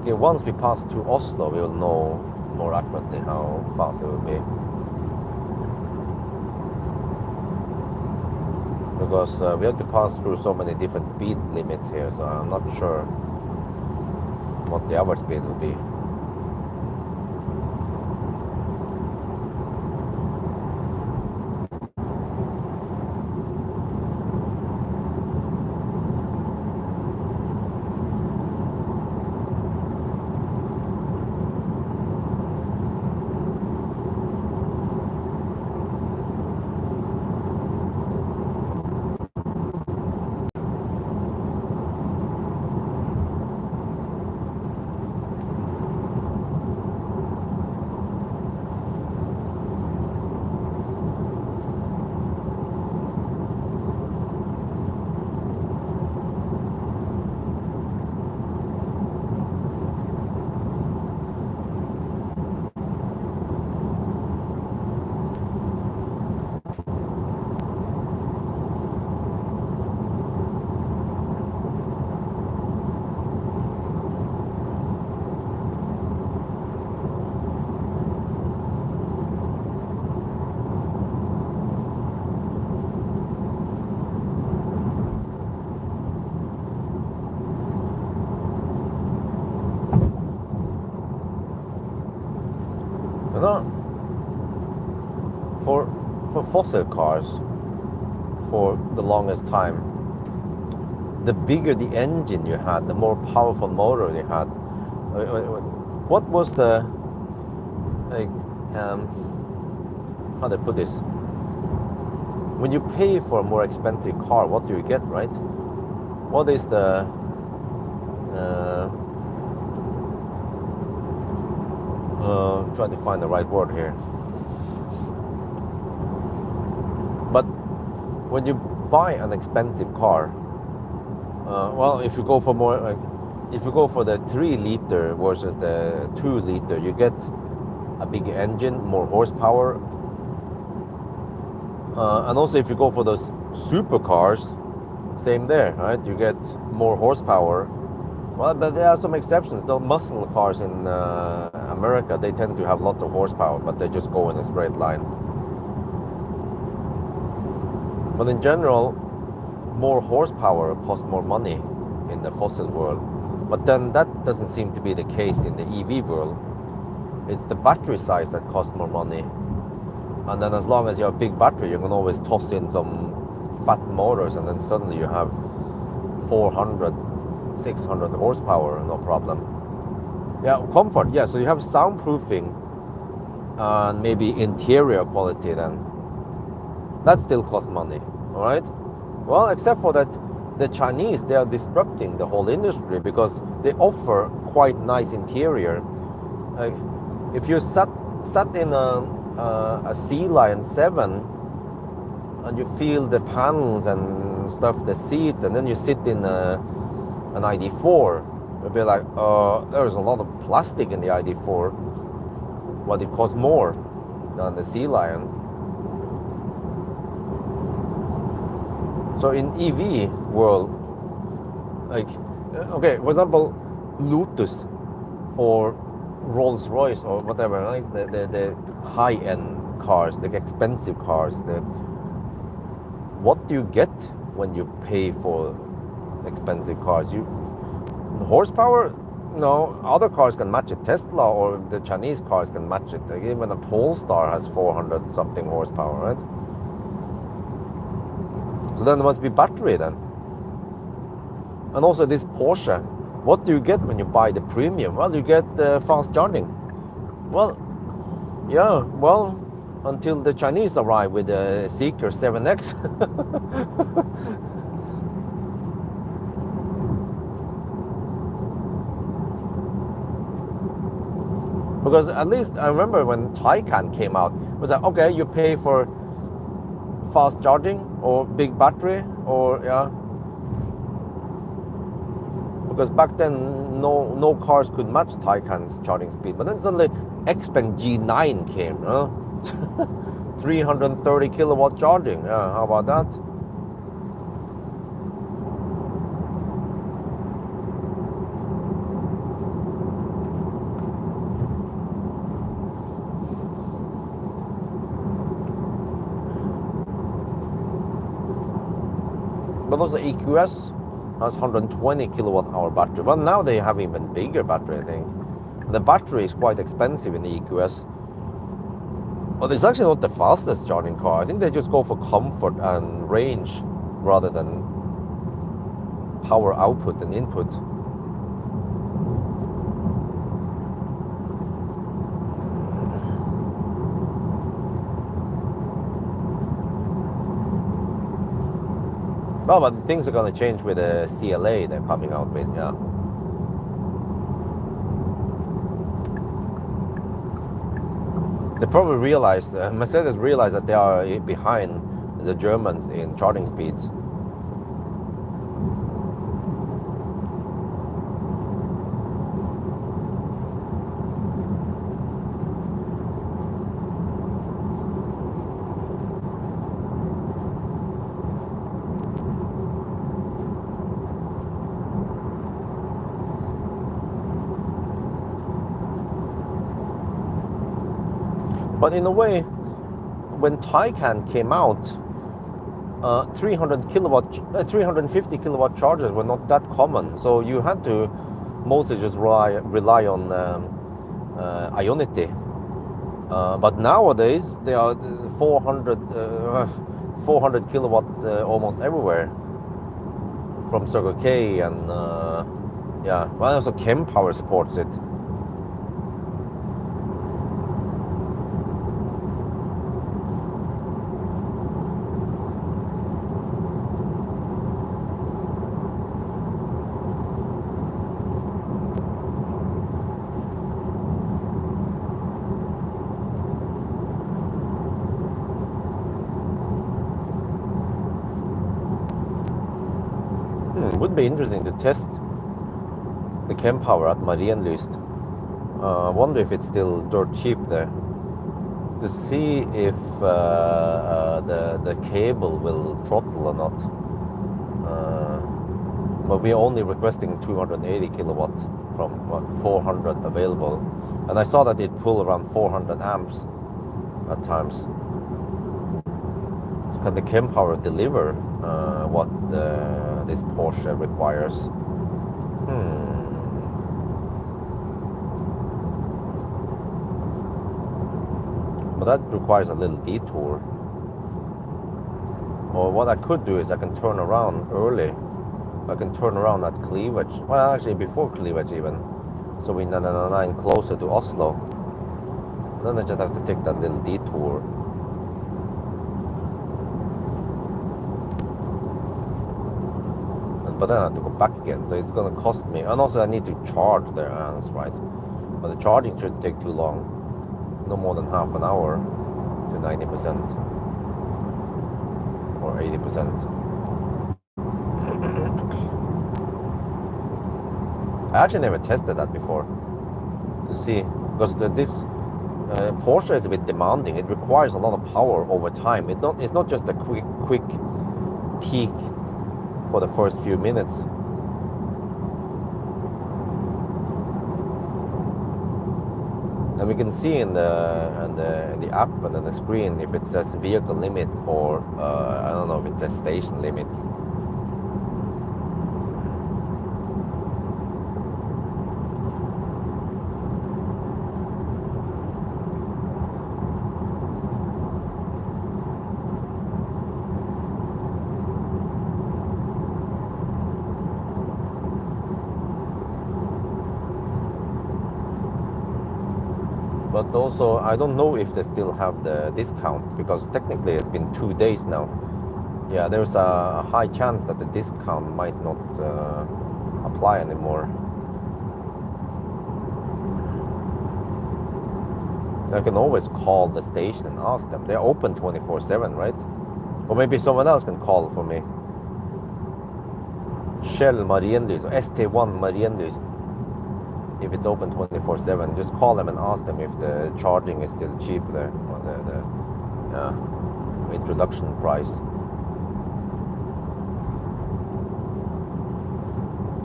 Okay, once we pass through Oslo, we will know more accurately how fast it will be. Because we have to pass through so many different speed limits here, so I'm not sure what the average speed will be. You know, for fossil cars, for the longest time, the bigger the engine you had, the more powerful motor you had. What was the how do I put this? When you pay for a more expensive car, what do you get, right? What is the trying to find the right word here. But when you buy an expensive car, well, if you go for more, if you go for the 3 liter versus the 2 liter, you get a bigger engine, more horsepower. And also if you go for those supercars, same there, right? You get more horsepower. Well, but there are some exceptions. The muscle cars in America, they tend to have lots of horsepower, but they just go in a straight line. But in general, more horsepower costs more money in the fossil world. But then that doesn't seem to be the case in the EV world. It's the battery size that costs more money. And then as long as you have a big battery, you can always toss in some fat motors, and then suddenly you have 400, 600 horsepower, no problem. Yeah, comfort, yeah, so you have soundproofing and maybe interior quality then. That still costs money, all right? Well, except for that, the Chinese, they are disrupting the whole industry because they offer quite nice interior. If you sat in a Sea Lion 7 and you feel the panels and stuff, the seats, and then you sit in an ID4, you'll be like, there's a lot of plastic in the ID4, but it costs more than the Sea Lion. So in EV world, like, okay, for example, Lotus or Rolls-Royce or whatever, like the high-end cars, the expensive cars, what do you get when you pay for expensive cars? Horsepower? No, other cars can match it. Tesla or the Chinese cars can match it. Like even a Polestar has 400 something horsepower, right? So then there must be battery then. And also this Porsche, what do you get when you buy the premium? Well, you get fast charging. Well, yeah, well, until the Chinese arrive with the Seeker 7X. Because at least I remember when Taycan came out, it was like, okay, you pay for fast charging or big battery, or yeah. Because back then no cars could match Taycan's charging speed. But then suddenly Xpeng G9 came, 330 kilowatt charging. Yeah, how about that? But also EQS has 120 kilowatt hour battery. Well, now they have even bigger battery, I think. The battery is quite expensive in the EQS. But it's actually not the fastest charging car. I think they just go for comfort and range rather than power output and input. Well, but things are going to change with the CLA they're coming out with, yeah. They probably realized, Mercedes realized that they are behind the Germans in charging speeds. But in a way, when Taycan came out, 350 kilowatt chargers were not that common. So you had to mostly just rely on Ionity. But nowadays they are 400 kilowatt almost everywhere from Circle K, and yeah, well, also Power supports it. It would be interesting to test the Power at Marienlyst. Wonder if it's still dirt cheap there. To see if the cable will throttle or not. But we're only requesting 280 kilowatts from 400 available. And I saw that it pull around 400 amps at times. Can the Power deliver what this Porsche requires? But that requires a little detour. Or what I could do is I can turn around early. I can turn around at Cleavage. Well, actually before Cleavage even. So we 999 closer to Oslo. Then I just have to take that little detour. But then I have to go back again, so it's gonna cost me. And also I need to charge there, that's right. But the charging shouldn't take too long. No more than half an hour to 90% or 80%. I actually never tested that before to see, because this Porsche is a bit demanding. It requires a lot of power over time. It's not just a quick peak for the first few minutes. And we can see in the app and on the screen if it says vehicle limit or I don't know if it says station limits. But also, I don't know if they still have the discount, because technically it's been 2 days now. Yeah, there's a high chance that the discount might not apply anymore. I can always call the station and ask them. They're open 24/7, right? Or maybe someone else can call for me. Shell Marienlyst or ST1 Marienlyst. If it's open 24/7, just call them and ask them if the charging is still cheap there, or the introduction price.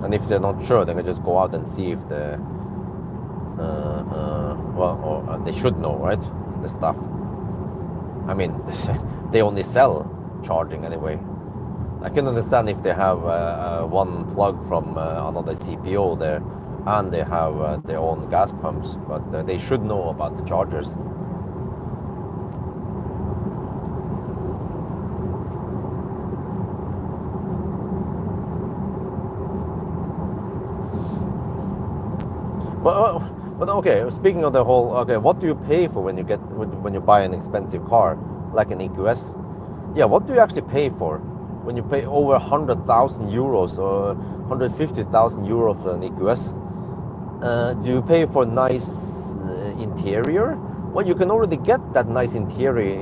And if they're not sure, they can just go out and see if the they should know, right? The stuff. I mean, they only sell charging anyway. I can understand if they have one plug from another CPO there, and they have their own gas pumps, but they should know about the chargers. But okay, speaking of the whole, okay, what do you pay for when you buy an expensive car like an EQS? Yeah, what do you actually pay for when you pay over 100,000 euros or 150,000 euros for an EQS? Do you pay for nice interior? Well, you can already get that nice interior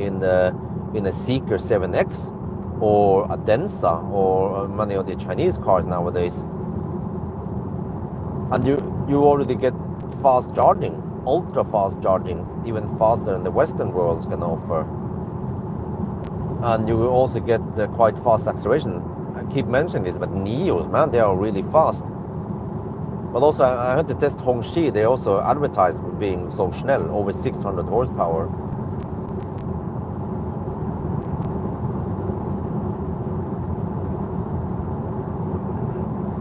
in a Seeker 7X or a Denza or many of the Chinese cars nowadays. And you already get fast charging, ultra fast charging, even faster than the Western worlds can offer. And you will also get quite fast acceleration. I keep mentioning this, but Neos, man, they are really fast. But also, I had to test Hongxi. They also advertise being so schnell, over 600 horsepower.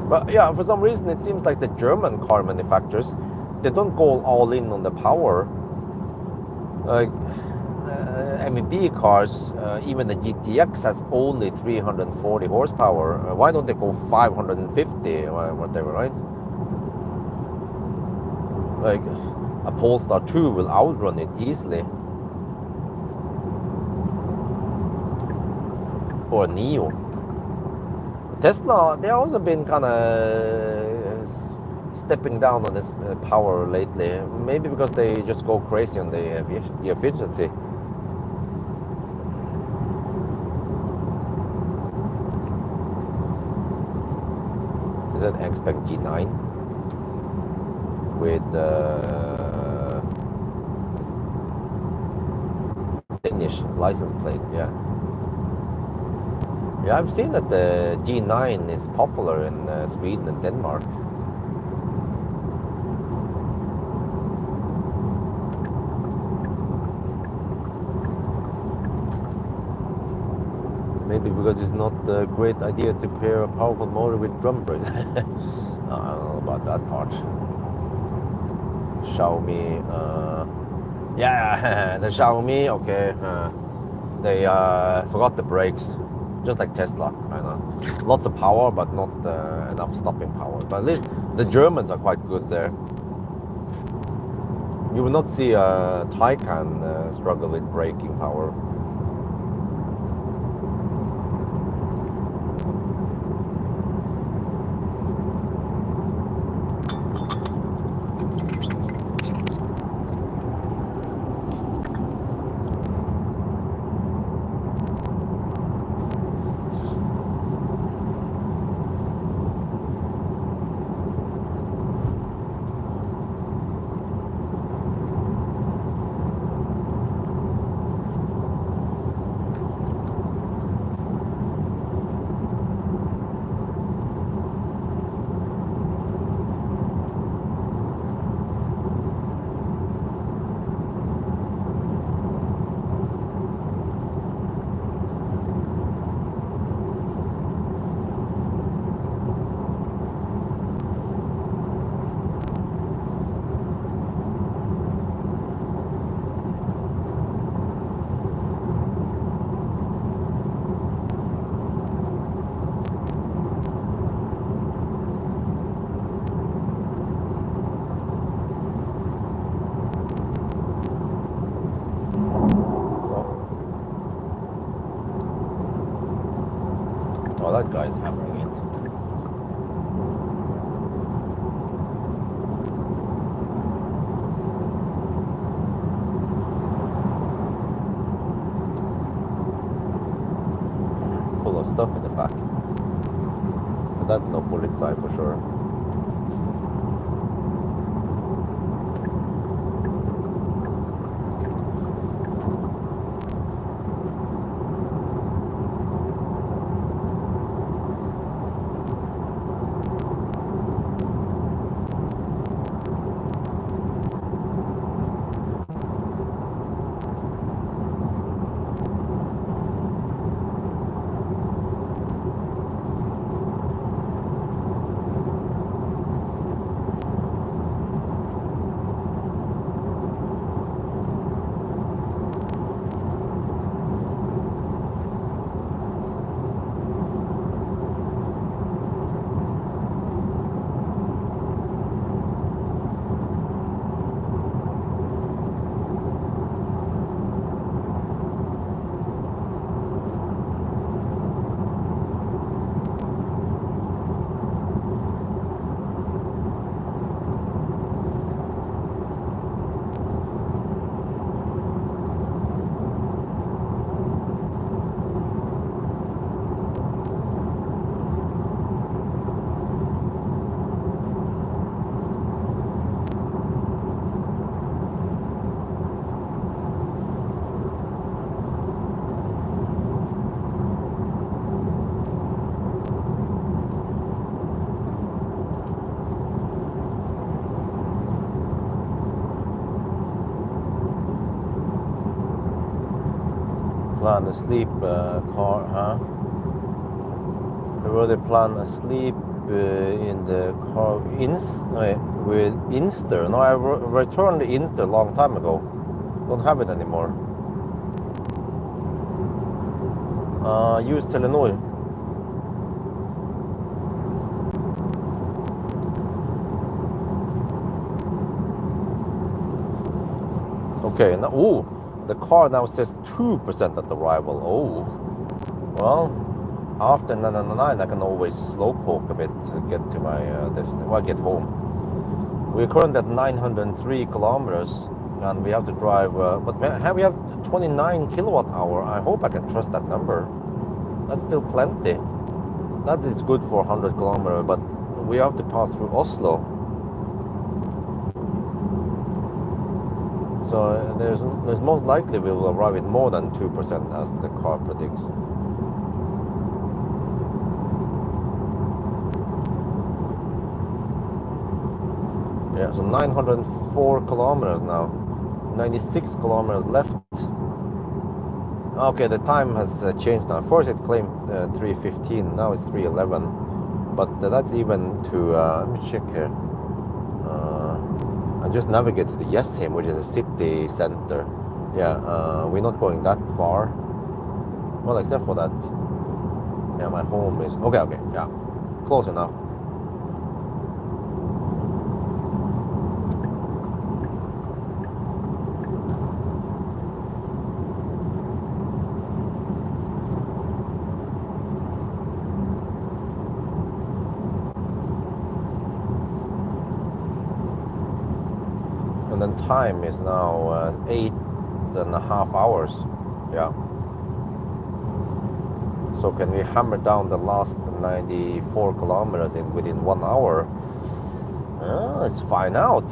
But yeah, for some reason, it seems like the German car manufacturers, they don't go all in on the power. Like MEB cars, even the GTX has only 340 horsepower. Why don't they go 550 or whatever, right? Like a Polestar 2 will outrun it easily. Or a Neo. Tesla, they also been kind of stepping down on this power lately. Maybe because they just go crazy on the efficiency. Is that X-Spec G9 with Danish license plate? Yeah. Yeah, I've seen that the G9 is popular in Sweden and Denmark. Maybe because it's not a great idea to pair a powerful motor with drum brakes. I don't know about that part. Xiaomi, yeah, the Xiaomi, okay. They forgot the brakes, just like Tesla, I know. Lots of power, but not enough stopping power. But at least the Germans are quite good there. You will not see a Taycan struggle with braking power. Oh, that guy's hammering it. Full of stuff in the back. But that's no Polizei for sure. Plan a sleep car, huh? I rather plan a sleep in the car with Inster. No, I returned the Inster a long time ago. Don't have it anymore. Use Telenor. Okay, now, ooh, the car now says 2% at arrival. Oh, well, after 999, I can always slow poke a bit to get to my destination. Well, get home. We're currently at 903 kilometers, and we have to drive. But we have 29 kilowatt hour. I hope I can trust that number. That's still plenty. That is good for 100 kilometers, but we have to pass through Oslo. So there's most likely we will arrive at more than 2% as the car predicts. Yeah, so 904 kilometers now. 96 kilometers left. Okay, the time has changed now. First it claimed 3:15, now it's 3:11. But that's even to, let me check here. I just navigated to Jessheim, which is a city center. Yeah, we're not going that far. Well, except for that. Yeah, my home is, okay, yeah, close enough. And then time is now 8.5 hours. Yeah. So can we hammer down the last 94 kilometers within 1 hour? Let's find out.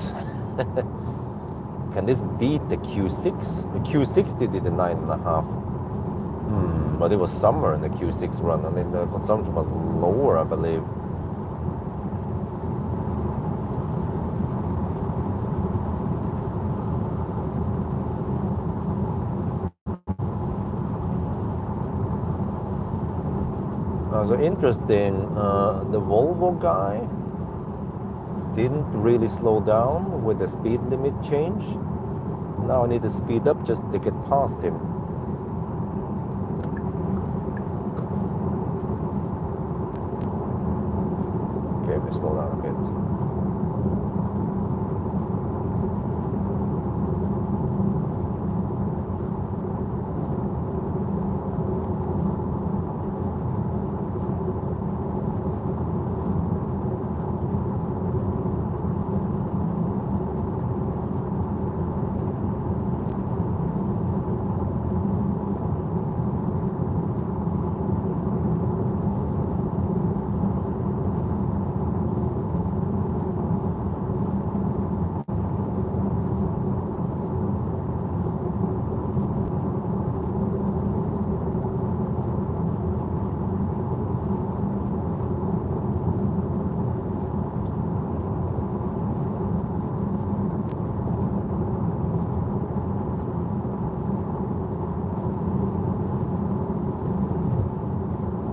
Can this beat the Q6? The Q60 did the 9.5. But it was summer in the Q6 run, and then the consumption was lower, I believe. So interesting, the Volvo guy didn't really slow down with the speed limit change. Now I need to speed up just to get past him. Okay, we slow down a bit.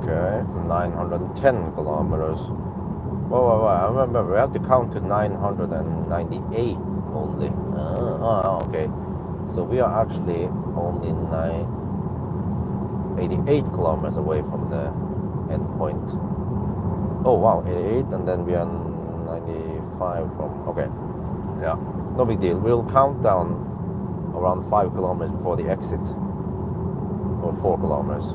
Okay, 910 kilometers. Whoa, I remember we have to count to 998 only. Okay. So we are actually only 88 kilometers away from the end point. Oh wow, 88, and then we are 95 from, okay. Yeah, no big deal. We'll count down around 5 kilometers before the exit, or 4 kilometers.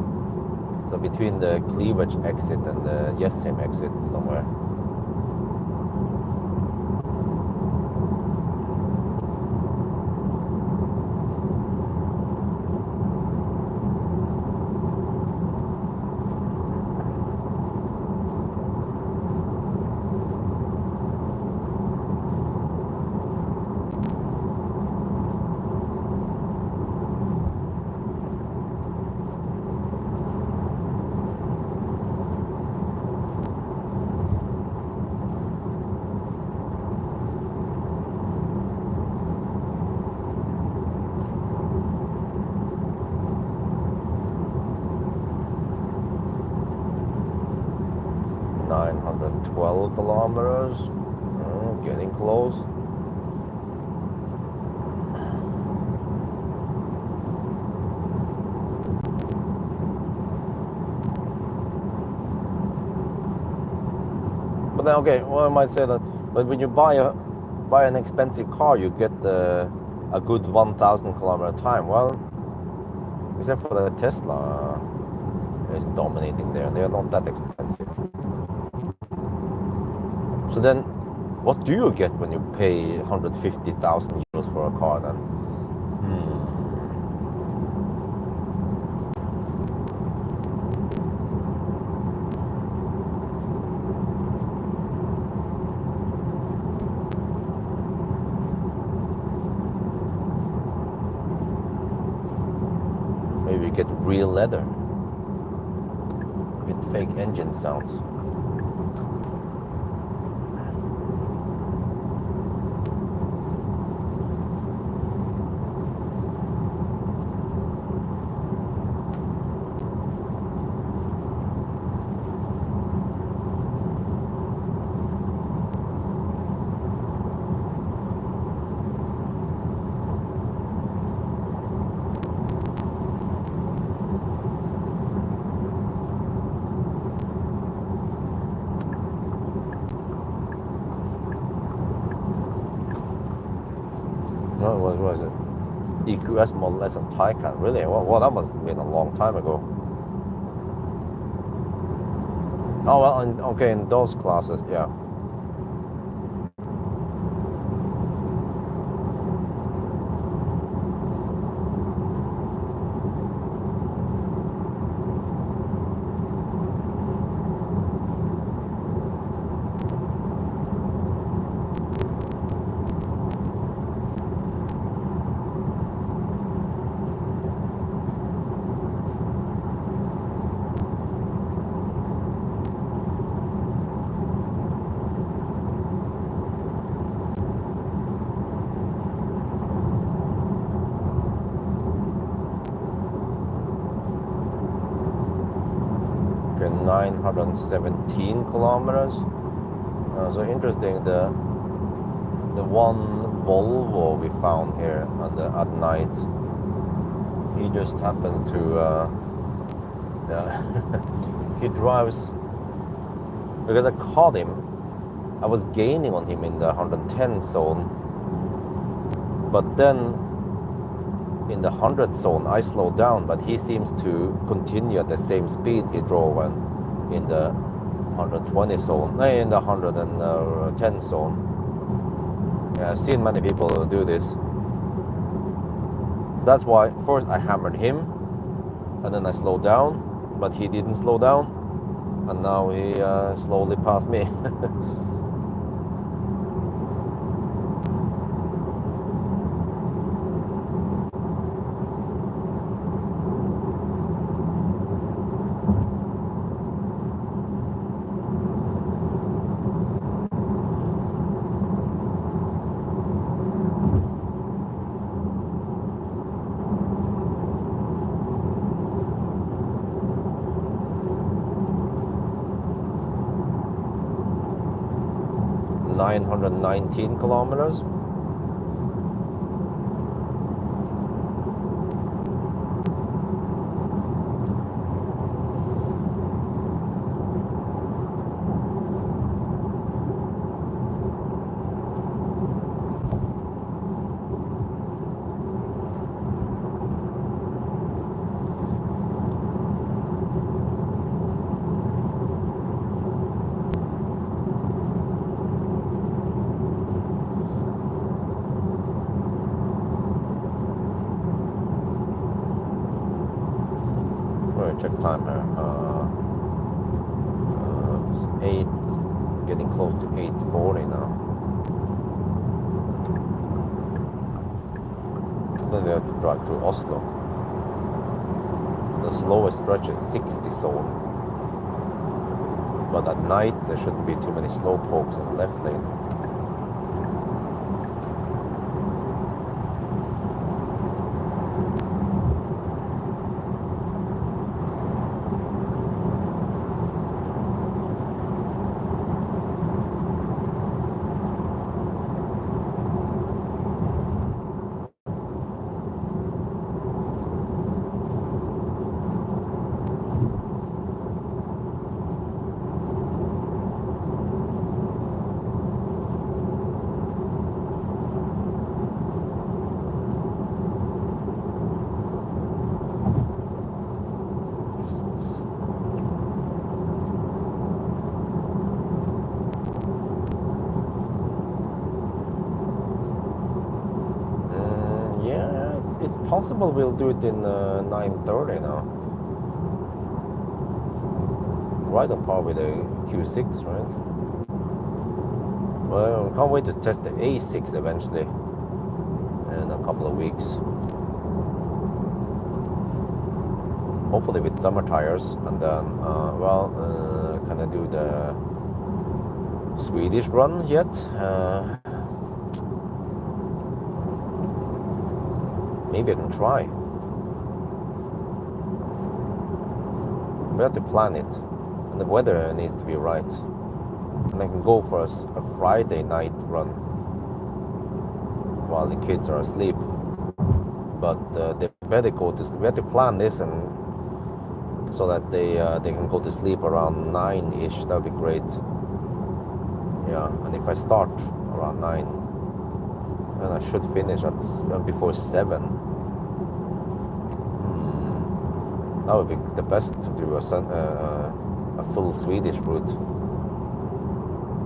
So between the cleavage exit and the Jessheim exit somewhere. .12 kilometers. Getting close. then okay, well, I might say that, but when you buy an expensive car, you get a good 1,000 kilometer time. Well, except for the Tesla is dominating there. They are not that expensive. So then, what do you get when you pay 150,000 euros for a car then? Maybe you get real leather with fake engine sounds. No, what was it? EQS Model S and Taycan. Really? Well, that must have been a long time ago. Oh well, okay, in those classes, yeah. Okay, 917 kilometers. So interesting. The one Volvo we found here at night, he just happened to he drives, because I caught him. I was gaining on him in the 110 zone, but then in the 100 zone I slowed down, but he seems to continue at the same speed he drove when in the 120 zone, in the 110 zone. Yeah, I've seen many people do this. So that's why first I hammered him, and then I slowed down, but he didn't slow down, and now he slowly passed me. 919 kilometers. Check time here. It's 8, getting close to 8:40 now. Then we have to drive through Oslo. The slowest stretch is 60 zone. But at night there shouldn't be too many slow pokes in the left lane. possible we'll do it in 9:30 now. Right on par with the Q6, right? Well, can't wait to test the A6 eventually in a couple of weeks. Hopefully with summer tires, and then, can I do the Swedish run yet? Maybe I can try. We have to plan it, and the weather needs to be right. And I can go for a Friday night run while the kids are asleep. But they better go to. We have to plan this and so that they can go to sleep around 9-ish. That would be great. Yeah, and if I start around 9, then I should finish at before 7. That would be the best to do a full Swedish route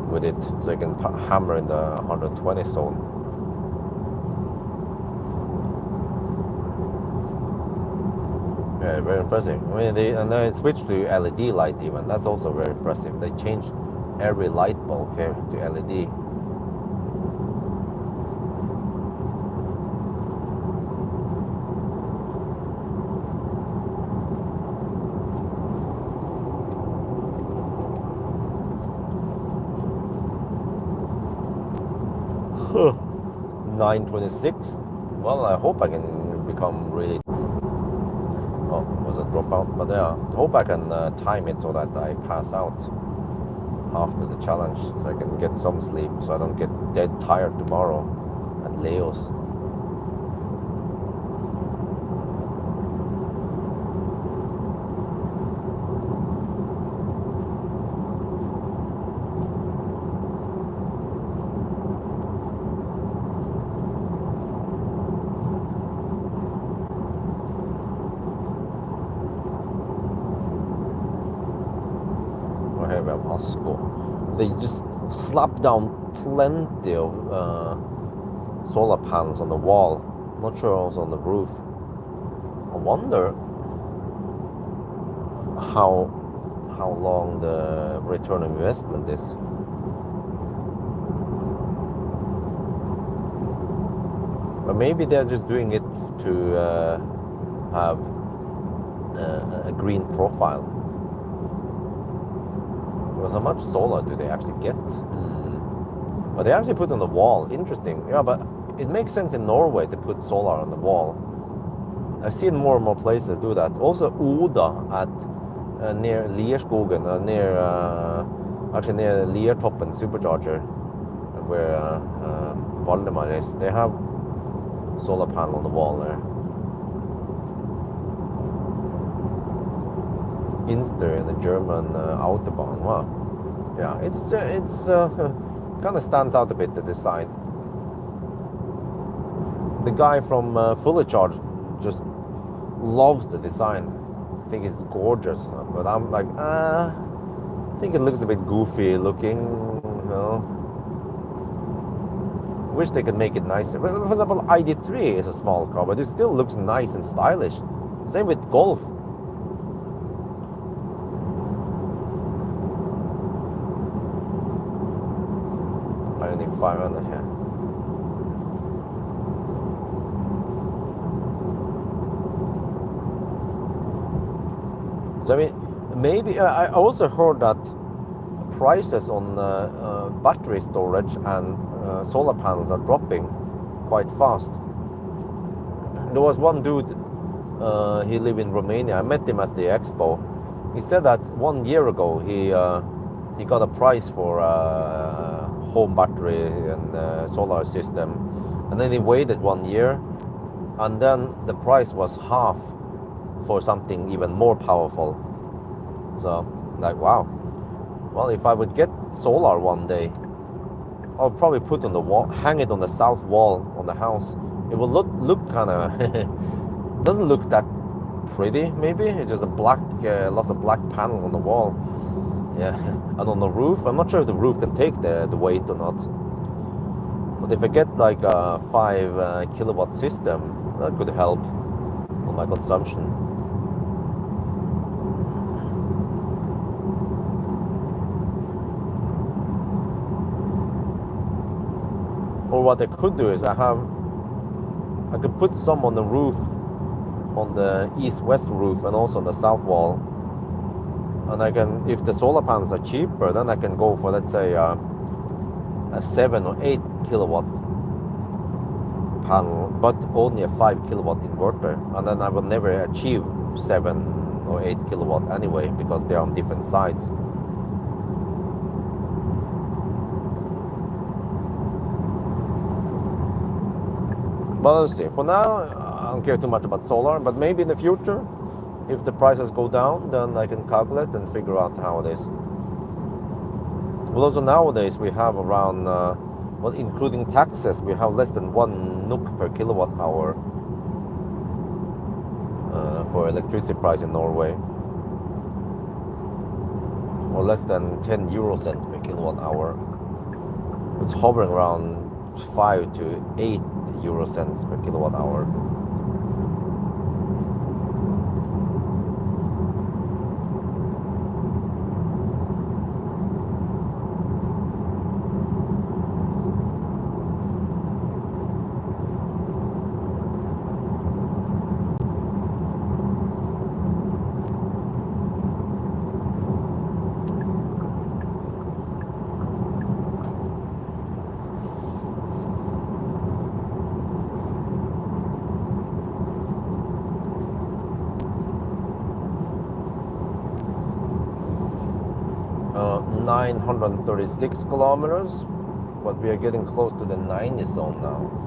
with it, so I can hammer in the 120 zone. Yeah, very impressive. I mean, and then it switched to LED light even. That's also very impressive. They changed every light bulb here to LED. Huh. 9:26. Well, I hope I can become really. Oh, was a dropout, but yeah, I hope I can time it so that I pass out after the challenge, so I can get some sleep, so I don't get dead tired tomorrow at Leo's. They just slapped down plenty of solar panels on the wall. Not sure also on the roof. I wonder how long the return on investment is. Or maybe they're just doing it to have a green profile. How much solar do they actually get? But they actually put on the wall. Interesting. Yeah, but it makes sense in Norway to put solar on the wall. I've seen more and more places do that. Also Oda at near Lierskogen, near Liertoppen supercharger, where Valdemar is. They have solar panel on the wall there. Inster in the German Autobahn. Wow. Yeah, it's kind of stands out a bit, the design. The guy from Fully Charged just loves the design. I think it's gorgeous, but I'm like, I think it looks a bit goofy looking, you know. Wish they could make it nicer. For example, ID3 is a small car, but it still looks nice and stylish. Same with Golf. I need 500 here. So I mean, maybe I also heard that prices on battery storage and solar panels are dropping quite fast. There was one dude, he lived in Romania. I met him at the expo. He said that 1 year ago he got a price for home battery and solar system, and then he waited 1 year, and then the price was half for something even more powerful. So like, wow. Well, if I would get solar one day, I'll probably put on the wall, hang it on the south wall on the house. It will look kind of doesn't look that pretty. Maybe it's just a black, lots of black panels on the wall. Yeah, and on the roof, I'm not sure if the roof can take the weight or not. But if I get like a 5 kilowatt system, that could help on my consumption. Or what I could do is I could put some on the roof, on the east-west roof, and also on the south wall. And I can, if the solar panels are cheaper, then I can go for, let's say, a 7 or 8 kilowatt panel, but only a 5 kilowatt inverter. And then I will never achieve 7 or 8 kilowatt anyway, because they're on different sides. But let's see. For now, I don't care too much about solar, but maybe in the future, if the prices go down, then I can calculate and figure out how it is. Well, also nowadays we have around, well, including taxes, we have less than 1 NOK per kilowatt hour for electricity price in Norway, or less than 10 euro cents per kilowatt hour. It's hovering around 5 to 8 euro cents per kilowatt hour. Uh, 936 kilometers, but we are getting close to the 90 zone now.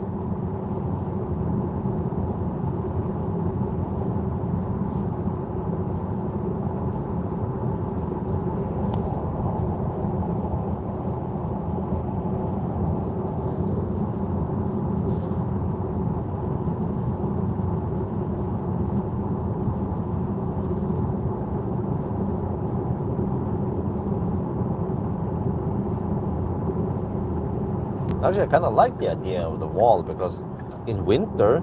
Actually, I kind of like the idea of the wall, because in winter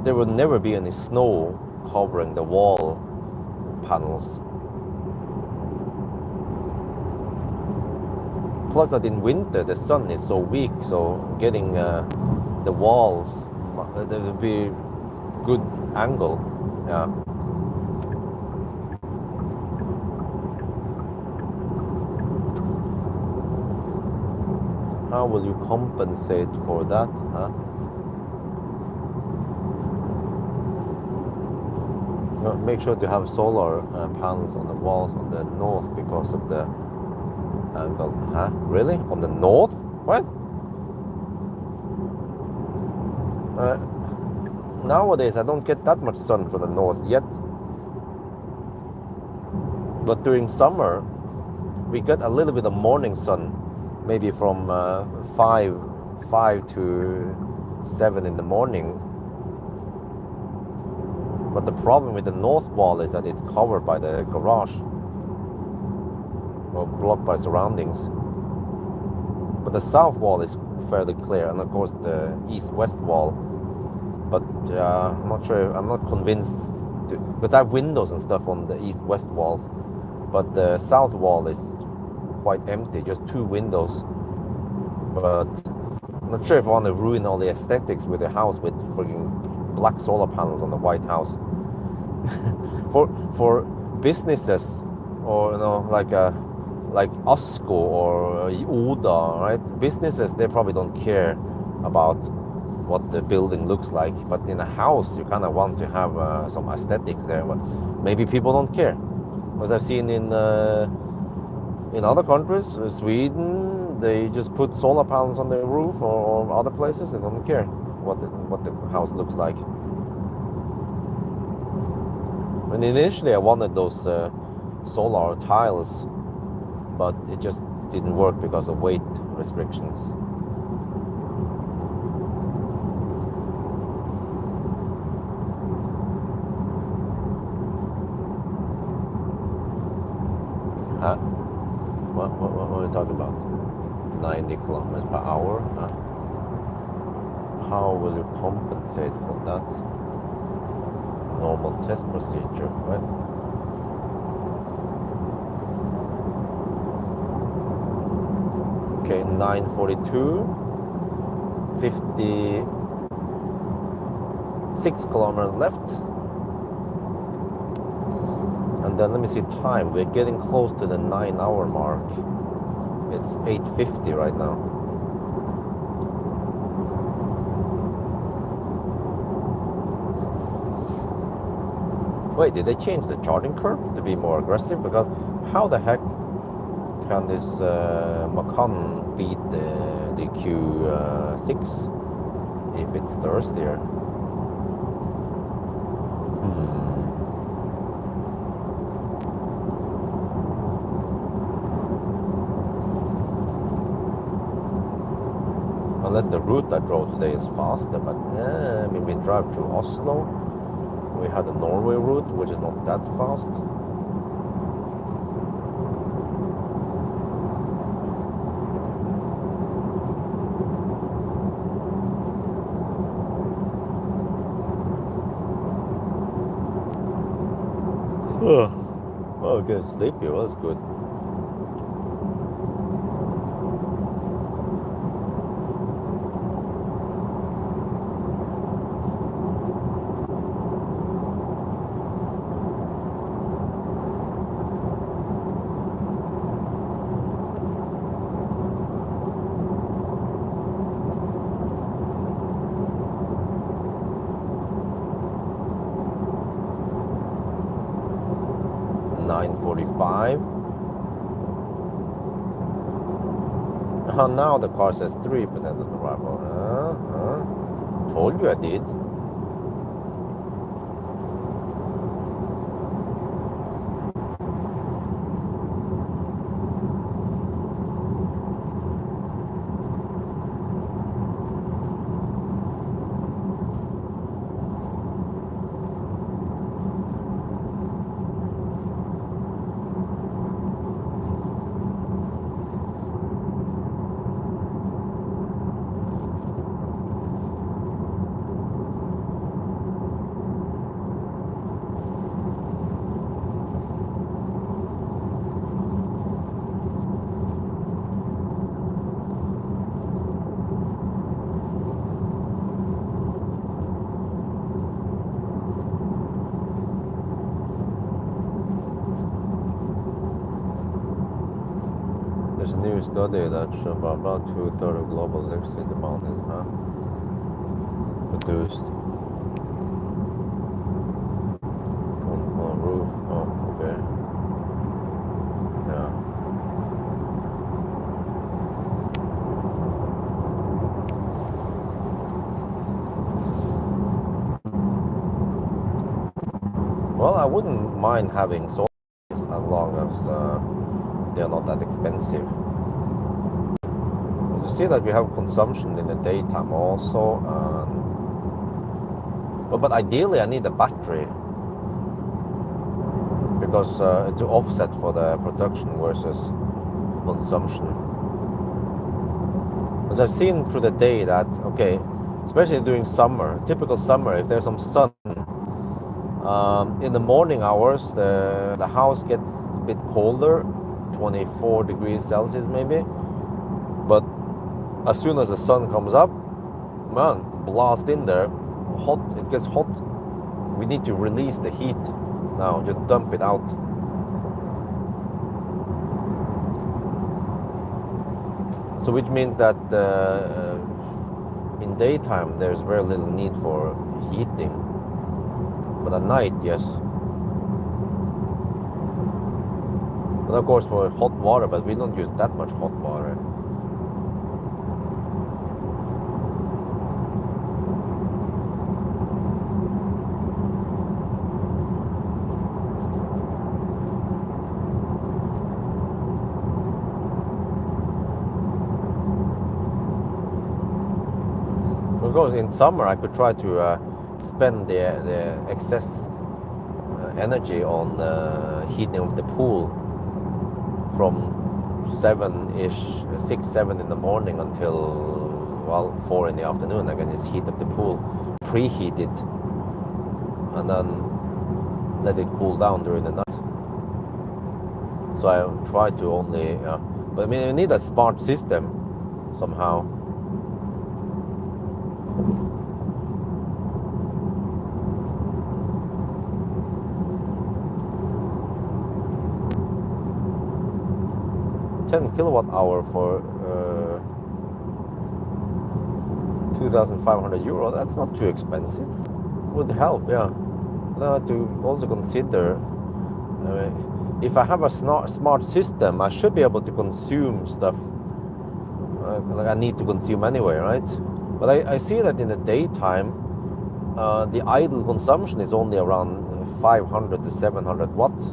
there will never be any snow covering the wall panels. Plus that in winter the sun is so weak, so getting the walls, there will be good angle. Yeah. How will you compensate for that, huh? Well, make sure to have solar panels on the walls on the north because of the angle. Huh? Really? On the north? What? Nowadays I don't get that much sun from the north yet. But during summer we get a little bit of morning sun, maybe from 5 to 7 in the morning. But the problem with the north wall is that it's covered by the garage, or blocked by surroundings. But the south wall is fairly clear, and of course the east-west wall. But I'm not sure, I'm not convinced, because I have windows and stuff on the east-west walls, but the south wall is quite empty, just 2 windows. But I'm not sure if I want to ruin all the aesthetics with the house with freaking black solar panels on the white house. for businesses, or like Asko or Oda, right? Businesses, they probably don't care about what the building looks like, but in a house you kind of want to have some aesthetics there. But maybe people don't care, because I've seen in other countries, Sweden, they just put solar panels on their roof, or other places, they don't care what the house looks like. And initially I wanted those solar tiles, but it just didn't work because of weight restrictions. What are we talking about? 90 kilometers per hour? How will you compensate for that? normal test procedure, right? Okay, 9:42, 56 kilometers left. And then let me see time. We're getting close to the 9-hour mark. It's 8:50 right now. Wait, did they change the charging curve to be more aggressive? Because how the heck can this Macan beat the Q6 if it's thirstier? Unless the route I drove today is faster, but I mean, we drive through Oslo. We had the Norway route, which is not that fast. Oh, good. Sleepy was good. Now the car says 3% of the arrival. Told you I did. There's a new study that shows about 2/3 of global electricity demand is produced on roof. Oh, okay. Yeah. Well, I wouldn't mind having solar as long as they're not that expensive. You see that we have consumption in the daytime also, but ideally I need a battery because to offset for the production versus consumption. As I've seen through the day that, okay, especially during summer, typical summer, if there's some sun, in the morning hours the house gets a bit colder, 24 degrees Celsius maybe, but as soon as the sun comes up, man, blast in there, hot, it gets hot. We need to release the heat now, just dump it out. So which means that in daytime there's very little need for heating, but at night, yes. And of course for hot water, but we don't use that much hot water. Because in summer I could try to spend the excess energy on heating up the pool from 6, 7 in the morning until, well, 4 in the afternoon. I can just heat up the pool, preheat it, and then let it cool down during the night. So I try to only, but I mean, you need a smart system somehow. €10 for 2,500 euro. That's not too expensive. Would help, yeah. Then I have to also consider, if I have a smart system, I should be able to consume stuff like I need to consume anyway, right? But I see that in the daytime, the idle consumption is only around 500 to 700 watts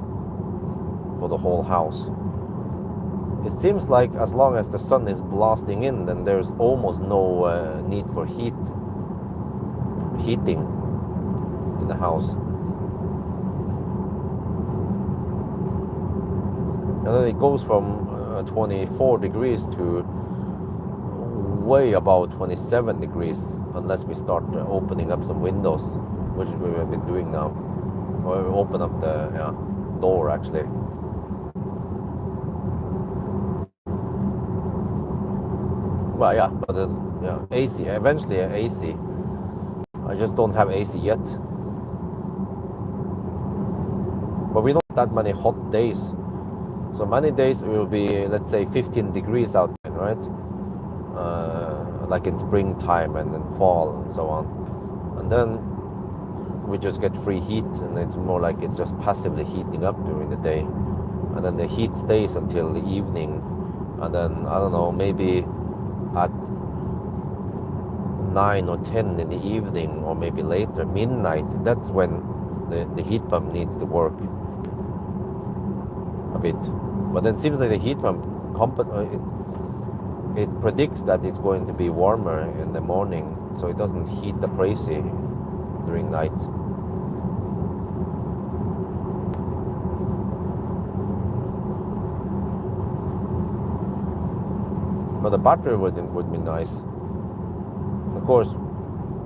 for the whole house. It seems like as long as the sun is blasting in, then there's almost no need for heating in the house. And then it goes from 24 degrees to way above 27 degrees unless we start opening up some windows, which we have been doing now. Or we open up the door actually. Well, yeah, but AC, eventually AC. I just don't have AC yet. But we don't have that many hot days. So many days it will be, let's say, 15 degrees outside, right? Like in springtime and then fall and so on. And then we just get free heat, and it's more like it's just passively heating up during the day. And then the heat stays until the evening. And then, I don't know, maybe at 9 or 10 in the evening, or maybe later, midnight, that's when the heat pump needs to work a bit. But then it seems like the heat pump, it predicts that it's going to be warmer in the morning, so it doesn't heat up crazy during night. But the battery would be nice. Of course,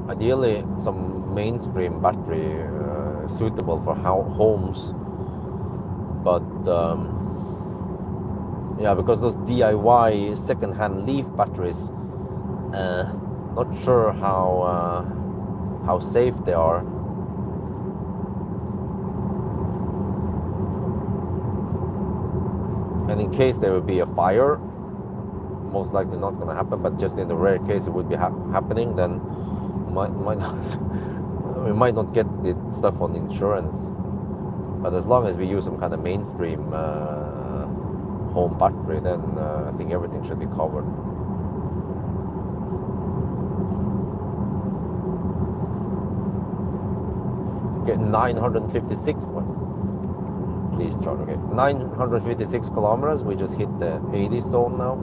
ideally some mainstream battery suitable for homes. But yeah, because those DIY second-hand Leaf batteries, not sure how safe they are. And in case there would be a fire, most likely not going to happen, but just in the rare case it would be happening, then we might not get the stuff on insurance. But as long as we use some kind of mainstream home battery, then I think everything should be covered. Okay, 956. Please charge. Okay, 956 kilometers. We just hit the 80 zone now.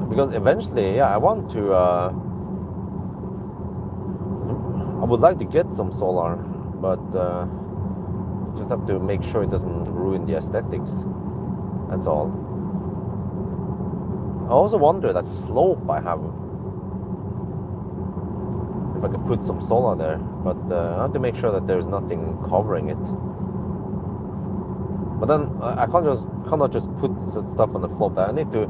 Because eventually, yeah, I want to. I would like to get some solar, but just have to make sure it doesn't ruin the aesthetics. That's all. I also wonder that slope I have, if I could put some solar there, but I have to make sure that there's nothing covering it. But then I cannot just put stuff on the slope. I need to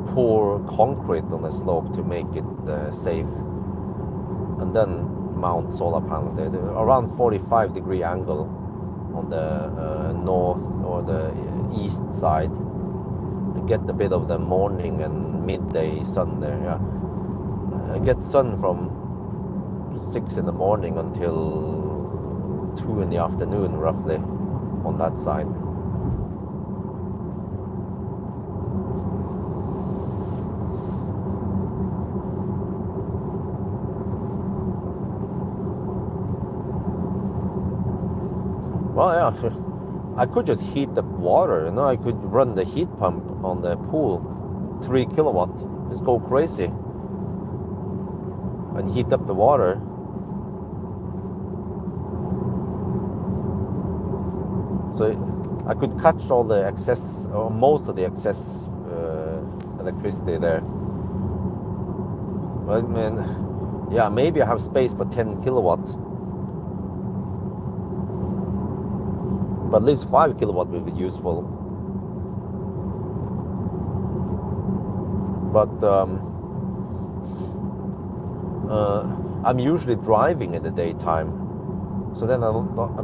pour concrete on the slope to make it safe, and then mount solar panels there. Around 45-degree angle on the north or the east side. Get a bit of the morning and midday sun there. Yeah, I get sun from 6 in the morning until 2 in the afternoon, roughly, on that side. Well, yeah, I could just heat the water, I could run the heat pump on the pool, 3 kilowatt, just go crazy and heat up the water. So I could catch all the excess, or most of the excess electricity there. I mean, yeah, maybe I have space for 10 kilowatts, but at least 5 kilowatt will be useful. But I'm usually driving in the daytime, so then I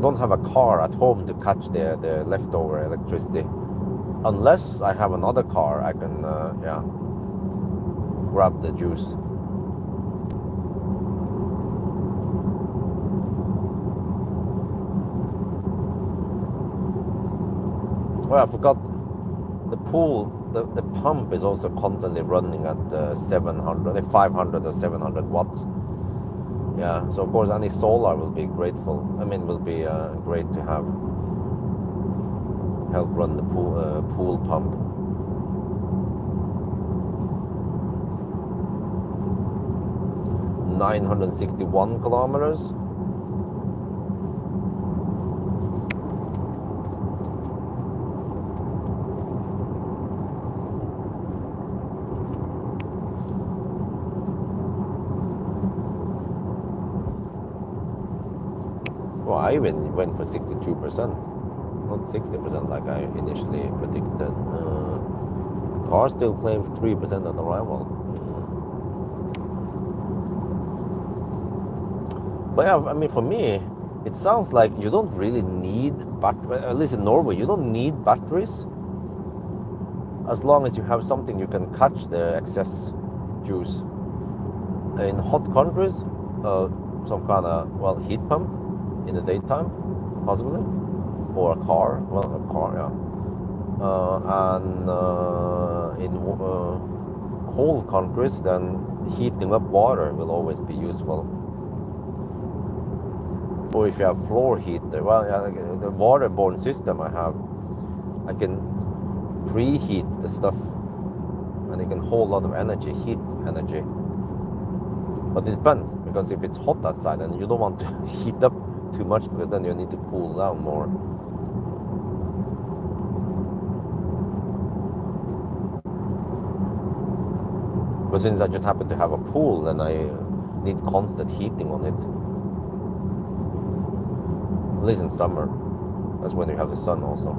don't have a car at home to catch the leftover electricity. Unless I have another car, I can yeah, grab the juice. Well, I forgot the pool. The pump is also constantly running at 700, 500 or 700 watts. Yeah, so of course any solar will be grateful. I mean, will be great to have help run the pool pump. $961 kilometers. Well, I even went for 62%, not 60% like I initially predicted. Car still claims 3% on arrival. But yeah, I mean, for me, it sounds like you don't really need batteries. At least in Norway, you don't need batteries, as long as you have something you can catch the excess juice. In hot countries, some kind of, well, heat pump in the daytime, possibly, or a car. Well, a car, yeah. And in cold countries, then heating up water will always be useful. Or if you have floor heater, well, yeah, the waterborne system I have, I can preheat the stuff, and it can hold a lot of energy, heat energy. But it depends, because if it's hot outside, then you don't want to heat up too much, because then you need to cool down more. But since I just happen to have a pool, then I need constant heating on it. At least in summer. That's when you have the sun also.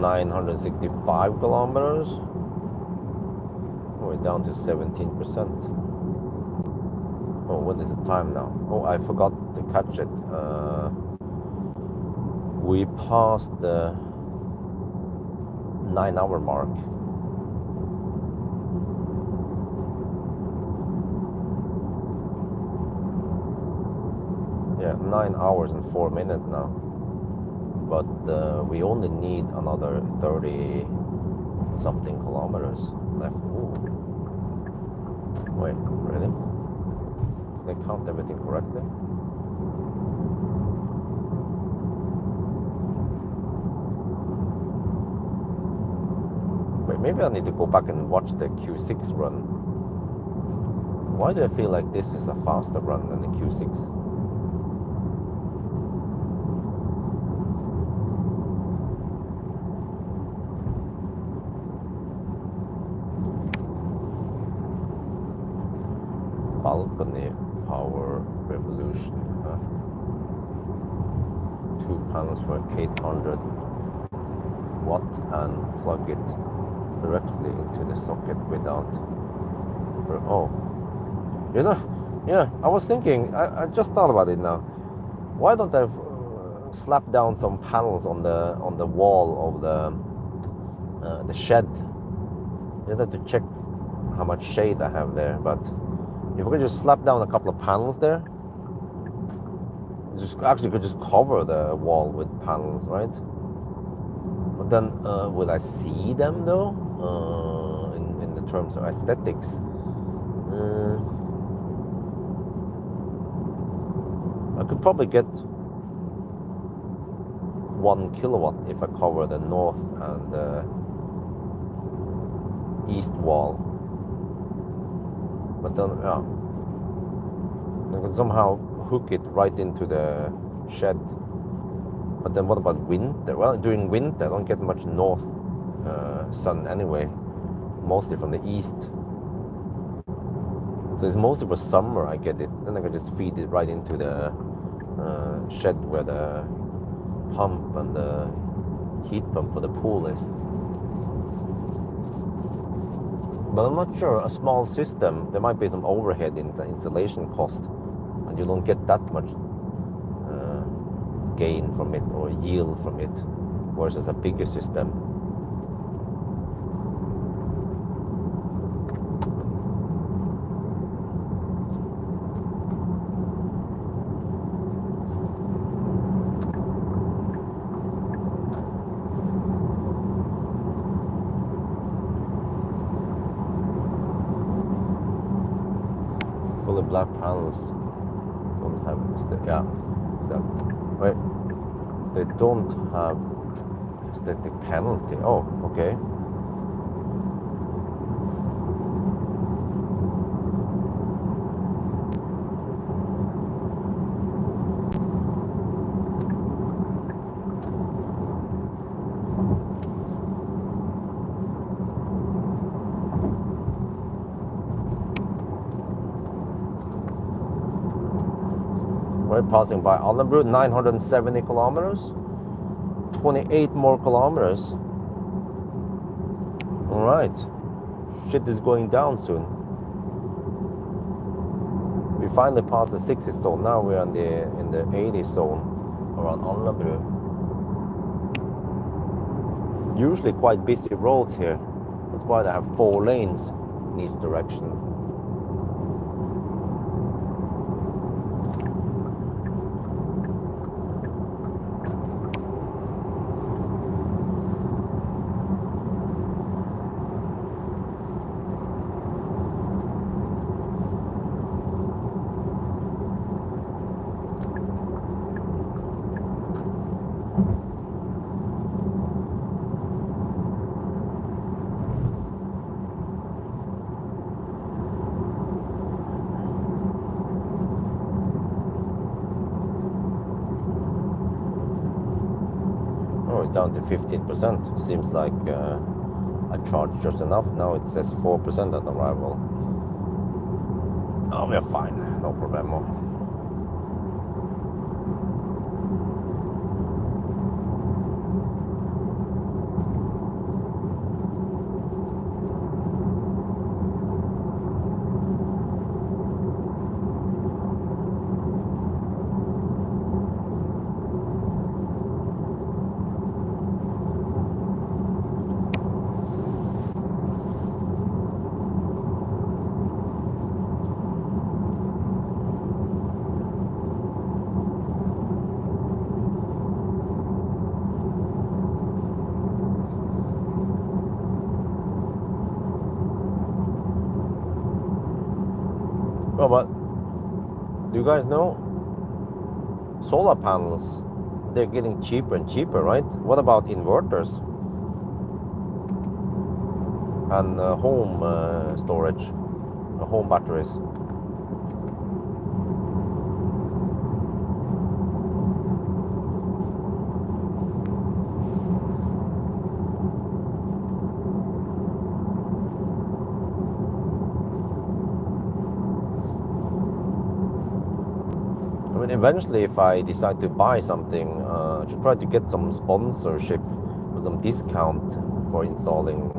$965 kilometers. We're down to 17%. Oh, what is the time now? Oh, I forgot to catch it. We passed the 9-hour mark. Yeah, 9 hours and 4 minutes now. But we only need another 30 something kilometers left. Ooh. Wait, really? Did they count everything correctly? Wait, maybe I need to go back and watch the Q6 run. Why do I feel like this is a faster run than the Q6? Balcony power revolution, huh? 2 panels for 800 watt and plug it directly into the socket without. Oh, you know, yeah. I was thinking. I just thought about it now. Why don't I slap down some panels on the wall of the shed? Just have to check how much shade I have there. But if I could just slap down a couple of panels there, just actually could just cover the wall with panels, right? But then, will I see them though? In the terms of aesthetics, I could probably get 1 kilowatt if I cover the north and the east wall. But then, yeah, I could somehow hook it right into the shed. But then what about winter? Well, during winter I don't get much north sun anyway, mostly from the east. So it's mostly for summer I get it. Then I can just feed it right into the shed where the pump and the heat pump for the pool is. But I'm not sure, a small system, there might be some overhead in the installation cost, and you don't get that much gain from it or yield from it, versus a bigger system. Fully black panels don't have yeah. Wait, they don't have aesthetic penalty. Oh, okay. We're passing by Allenbru, 970 kilometers, 28 more kilometers. All right, shit is going down soon. We finally passed the 60 zone. Now we're in the 80 zone around Allenbru. Usually quite busy roads here. That's why they have 4 lanes in each direction. Down to 15%. Seems like I charged just enough. Now it says 4% at arrival. Oh, we're fine. No problemo. Oh, but do you guys know solar panels? They're getting cheaper and cheaper, right? What about inverters and home storage, home batteries? I mean, eventually, if I decide to buy something, I should try to get some sponsorship or some discount for installing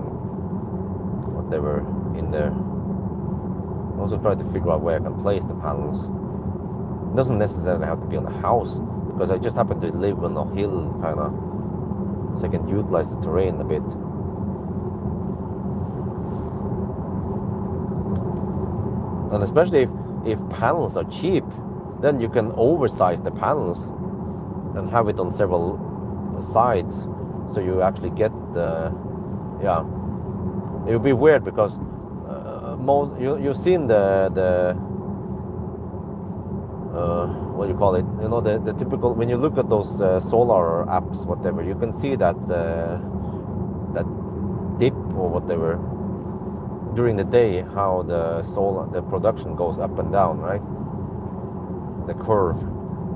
whatever in there. Also try to figure out where I can place the panels. It doesn't necessarily have to be on a house, because I just happen to live on a hill, kind of, so I can utilize the terrain a bit. And especially if panels are cheap, then you can oversize the panels and have it on several sides, so you actually get yeah. It would be weird because you've seen the what do you call it? You know, the typical, when you look at those solar apps, whatever, you can see that that dip or whatever during the day, how the production goes up and down, right? The curve.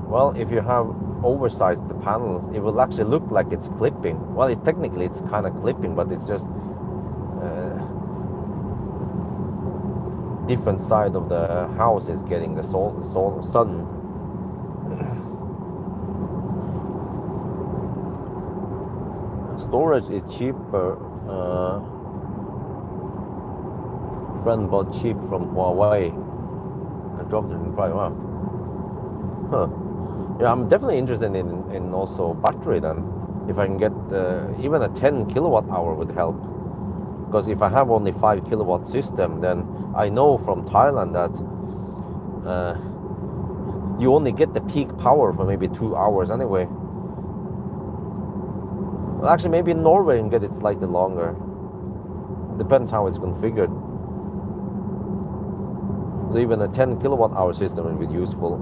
Well, if you have oversized the panels, it will actually look like it's clipping. Well, it's technically it's kind of clipping, but it's just different side of the house is getting the sun. Storage is cheaper. Friend bought cheap from Huawei. I dropped it in price. Wow. Huh. Yeah, I'm definitely interested in also battery then. If I can get even a 10 kilowatt hour would help. Because if I have only 5 kilowatt system, then I know from Thailand that you only get the peak power for maybe 2 hours anyway. Well, actually, maybe in Norway you can get it slightly longer. Depends how it's configured. So even a 10 kilowatt hour system would be useful.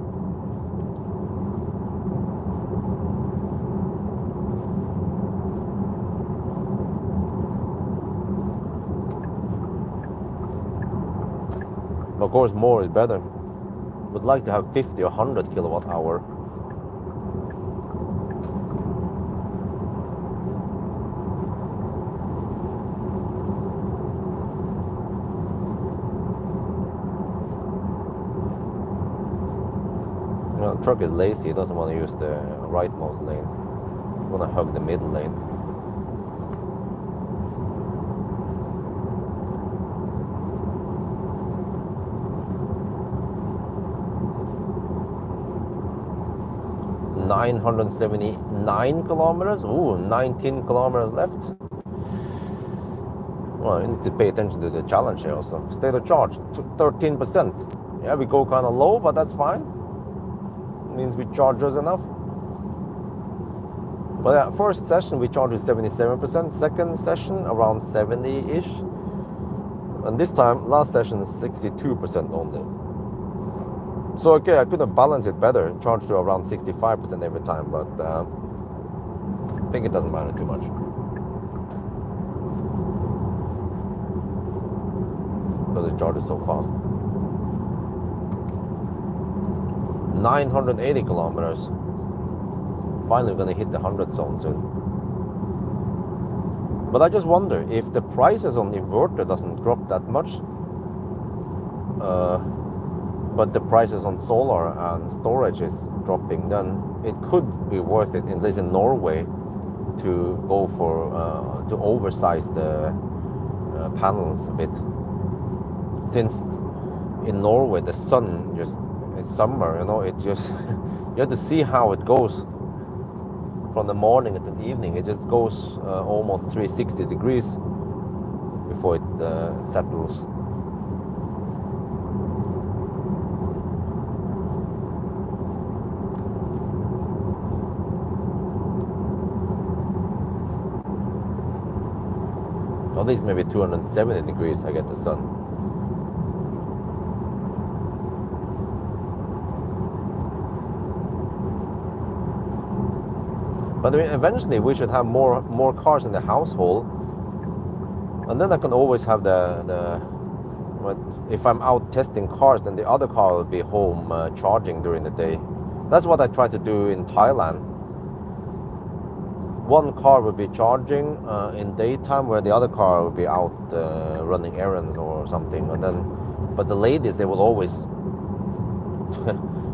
Of course, more is better. Would like to have 50 or 100 kilowatt hour. Well, the truck is lazy. It doesn't want to use the rightmost lane. It want to hug the middle lane. $979 kilometers. Ooh, 19 kilometers left. Well, you need to pay attention to the challenge here also. State of charge, 13%. Yeah, we go kind of low, but that's fine. It means we charge us enough. But yeah, first session we charged 77%. Second session around 70-ish. And this time, last session, 62% only. So okay, I could have balanced it better, charged to around 65% every time, but I think it doesn't matter too much. Because it charges so fast. 980 kilometers. Finally, we're gonna hit the 100 zone soon. But I just wonder if the prices on inverter doesn't drop that much. But the prices on solar and storage is dropping, then it could be worth it, at least in Norway, to go for to oversize the panels a bit. Since in Norway the sun just, it's summer, you know, it just you have to see how it goes from the morning to the evening. It just goes almost 360 degrees before it settles. At least maybe 270 degrees I get the sun. But I mean, eventually we should have more cars in the household, and then I can always have if I'm out testing cars, then the other car will be home charging during the day. That's what I try to do in Thailand. One car will be charging in daytime, where the other car will be out running errands or something. And then, but the ladies, they will always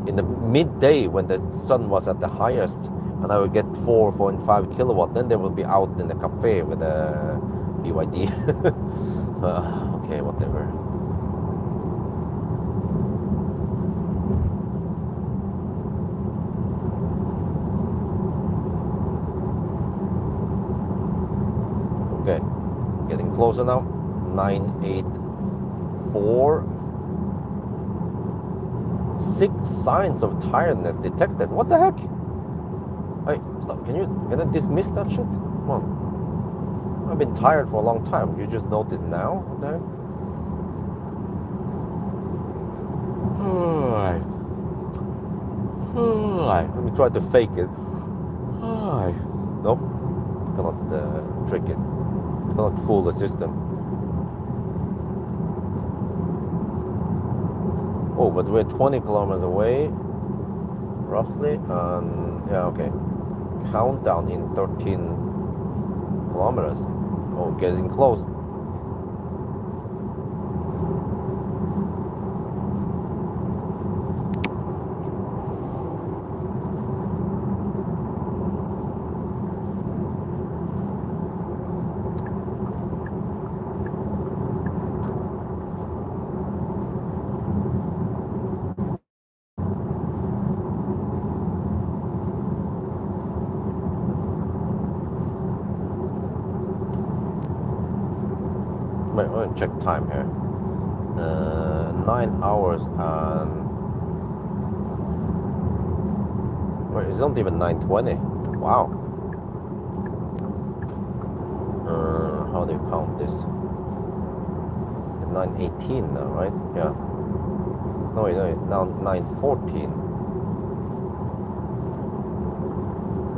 in the midday when the sun was at the highest, and I would get 4.5 kilowatt. Then they will be out in the cafe with a BYD. Okay, whatever. Okay, getting closer now. 984. 6 signs of tiredness detected. What the heck? Hey, stop. Can you dismiss that shit? Come on. I've been tired for a long time. You just noticed now? What the heck? Let me try to fake it. Nope. Cannot trick it. Cannot fool the system. Oh, but we're 20 kilometers away, roughly, and yeah, okay. Countdown in 13 kilometers. Oh, getting close. Wait, I'm gonna check time here. 9 hours and wait, it's not even 9:20. Wow. How do you count this? It's 9:18 now, right? Yeah. No, wait, now 9:14.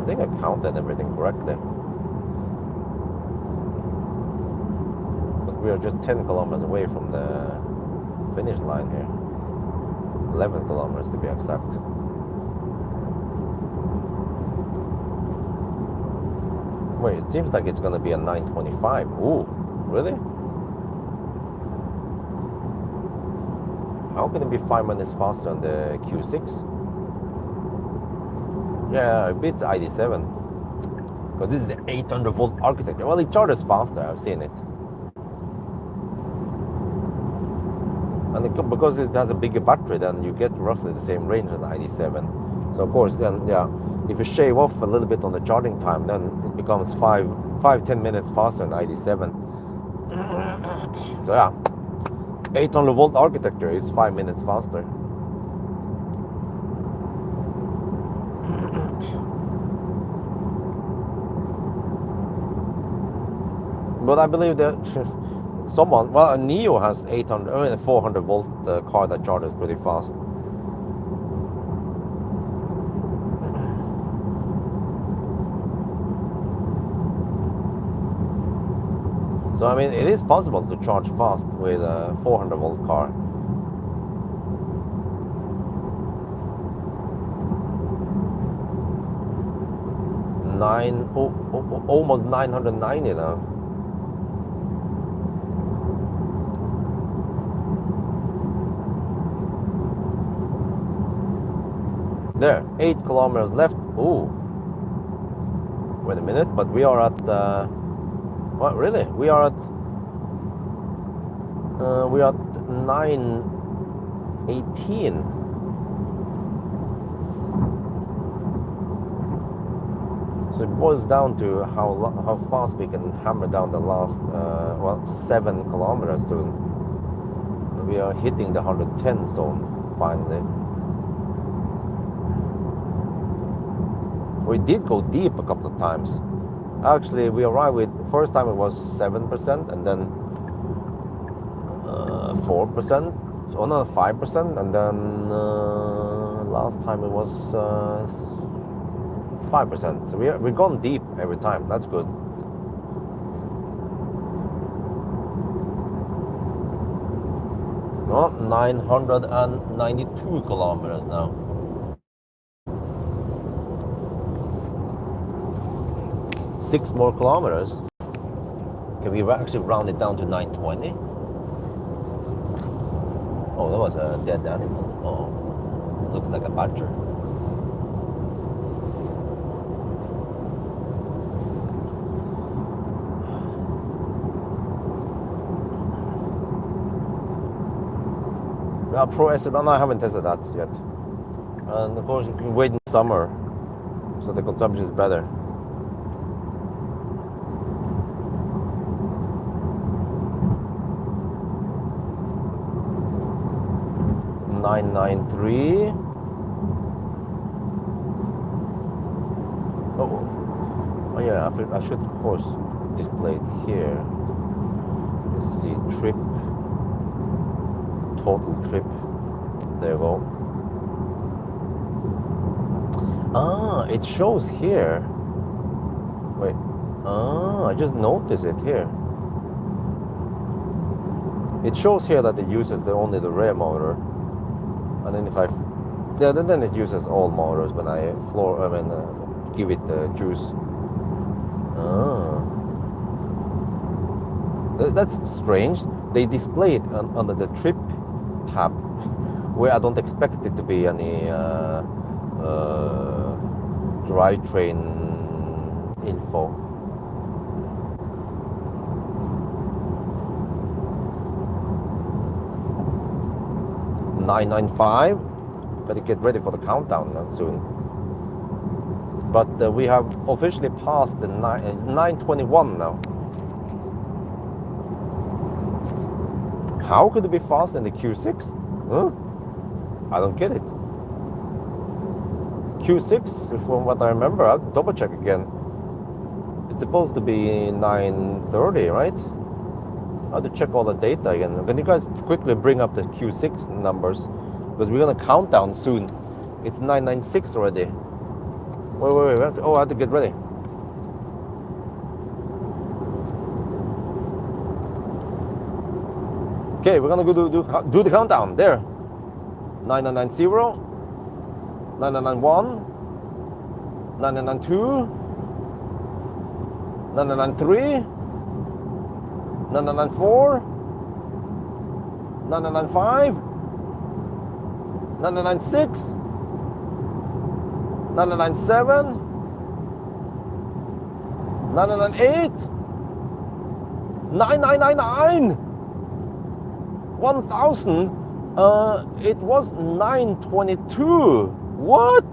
I think I counted everything correctly. We are just 10 kilometers away from the finish line here. 11 kilometers to be exact. Wait, it seems like it's gonna be a 9:25. Ooh, really? How can it be 5 minutes faster on the Q6? Yeah, it beats ID7. Because this is the 800 volt architecture. Well, it charges faster, I've seen it. And because it has a bigger battery, then you get roughly the same range as the ID7. So of course, then yeah, if you shave off a little bit on the charging time, then it becomes 5-10 minutes faster than ID7. So yeah, 800 volt architecture is 5 minutes faster. But I believe that someone, well, a Neo has 400 volt car that charges pretty fast. So I mean, it is possible to charge fast with a 400 volt car. Almost 990 now. There, 8 kilometers left. Ooh. Wait a minute, but we are at what, really? We are at 9:18. So it boils down to how fast we can hammer down the last 7 kilometers soon. We are hitting the 110 zone finally. We did go deep a couple of times. Actually, we arrived with, first time it was 7% and then 4%, so another 5%, and then last time it was 5%. So we've gone deep every time. That's good. Well, 992 kilometers now. Six more kilometers. Can we actually round it down to 920? Oh, that was a dead animal. Oh. looks like a badger. Pro Acetone, I haven't tested that yet. And of course, you can wait in summer, so the consumption is better. $993. Oh yeah, I should of course display it here. Let's see, trip, total trip. There you go. Ah, it shows here. Wait. Ah, I just noticed it here. It shows here that it uses only the rear motor, and then then it uses all motors when I give it the juice. Ah, that's strange. They display it under the trip tab, where I don't expect it to be any drivetrain info. $995. Better get ready for the countdown soon. But we have officially passed the it's 921 now. How could it be faster than the Q6? Huh? I don't get it. Q6, from what I remember, I'll double check again. It's supposed to be 930, right? I have to check all the data again. Can you guys quickly bring up the Q6 numbers? Because we're gonna count down soon. It's 996 already. Wait. I have to get ready. Okay, we're gonna go do the countdown. There. 9990, 9991, 9992, 9993, 994, 995, 996, 997, 998, 9999, 1000. It was 922. What?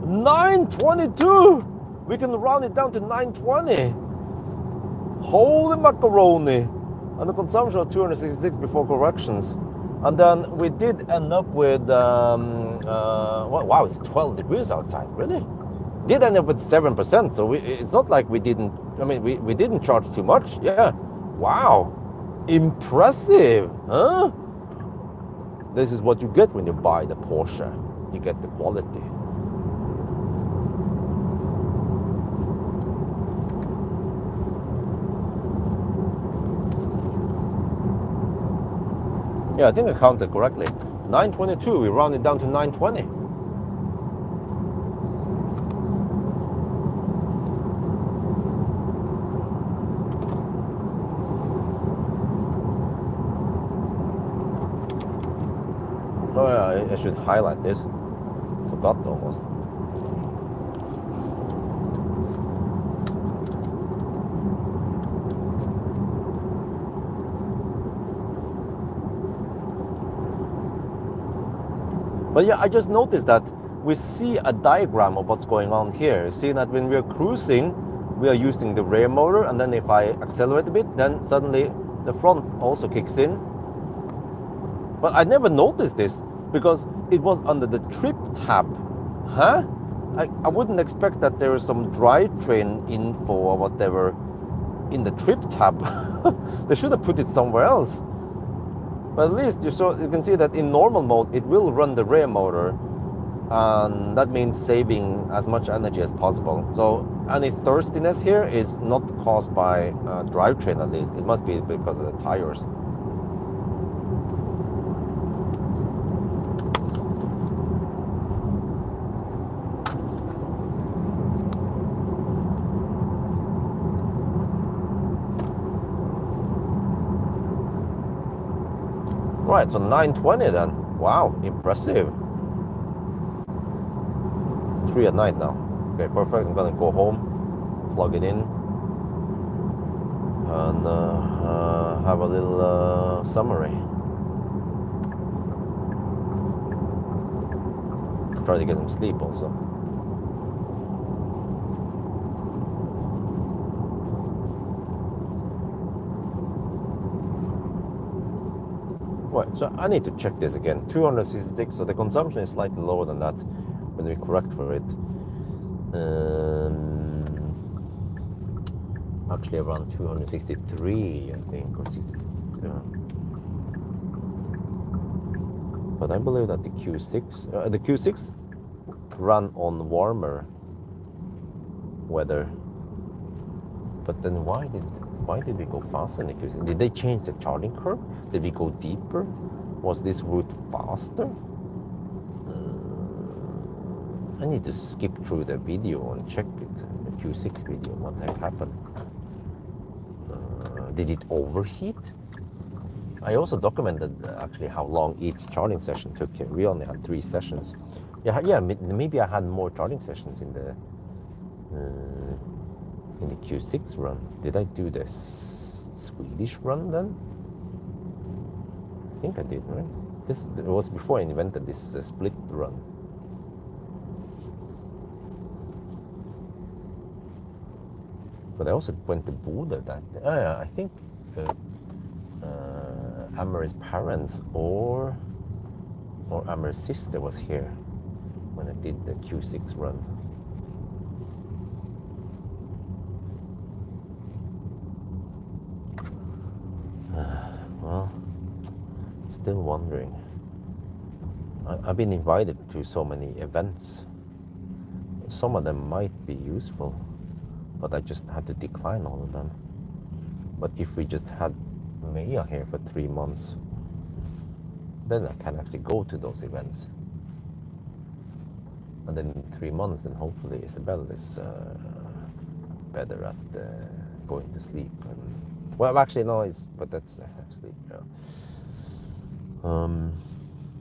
922. We can round it down to 920. Holy macaroni. And the consumption was 266 before corrections. And then we did end up with, wow, it's 12 degrees outside, really? Did end up with 7%, so it's not like we didn't, we didn't charge too much, yeah. Wow, impressive, huh? This is what you get when you buy the Porsche. You get the quality. Yeah, I think I counted correctly. 922, we rounded down to 920. Oh yeah, I should highlight this. Forgot almost. But yeah, I just noticed that we see a diagram of what's going on here. See that when we're cruising, we are using the rear motor, and then if I accelerate a bit, then suddenly the front also kicks in. But I never noticed this because it was under the trip tab. Huh? I wouldn't expect that there is some drivetrain info or whatever in the trip tab. They should have put it somewhere else. But at least you can see that in normal mode, it will run the rear motor, and that means saving as much energy as possible. So any thirstiness here is not caused by drivetrain, at least. It must be because of the tires. Right, so 920 then. Wow, impressive. 3 at night now. Okay, perfect. I'm gonna go home, plug it in, and have a little summary. Try to get some sleep also. Right, so I need to check this again. 266, so the consumption is slightly lower than that when we correct for it. Actually around 263, I think, or 60. Yeah. But I believe that the Q6 run on warmer weather. But then why did we go faster in the Q6? Did they change the charging curve? Did we go deeper? Was this route faster? I need to skip through the video and check it, the Q6 video, what the heck happened. Did it overheat? I also documented actually how long each charging session took. We only had 3 sessions. Yeah, maybe I had more charging sessions in the Q6 run. Did I do the Swedish run then? I think I did, right? It was before I invented this split run. But I also went to Bodø that day. Yeah, I think Amory's parents or Amory's sister was here when I did the Q6 run. Well, still wondering. I've been invited to so many events. Some of them might be useful, but I just had to decline all of them. But if we just had Maya here for 3 months, then I can actually go to those events. And then in 3 months, then hopefully Isabel is better at going to sleep. And, well, actually, no, but that's sleep. Yeah.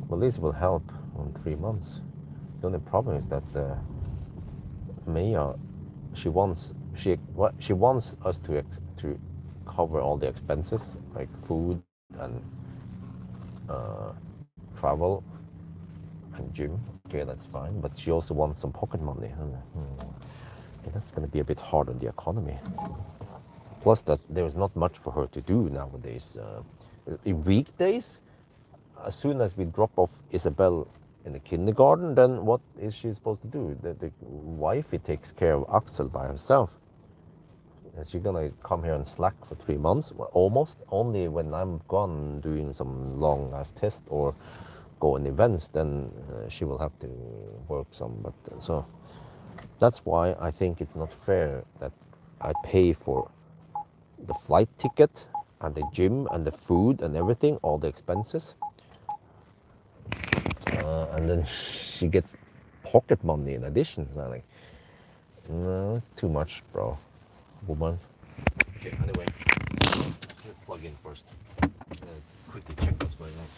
Well, this will help on 3 months. The only problem is that Maya, she wants us to cover all the expenses like food and travel and gym. Okay, that's fine. But she also wants some pocket money. That's going to be a bit hard on the economy. Plus, that there's not much for her to do nowadays. In weekdays, as soon as we drop off Isabel in the kindergarten, then what is she supposed to do? The wifey takes care of Axel by herself. Is she gonna come here and slack for 3 months? Well, almost. Only when I'm gone doing some long ass test or go on events, then she will have to work some. But so that's why I think it's not fair that I pay for the flight ticket and the gym and the food and everything, all the expenses. And then she gets pocket money in addition. So I'm like, no, it's too much, bro. Woman. Okay, anyway, let's plug in first. Quickly check what's going on.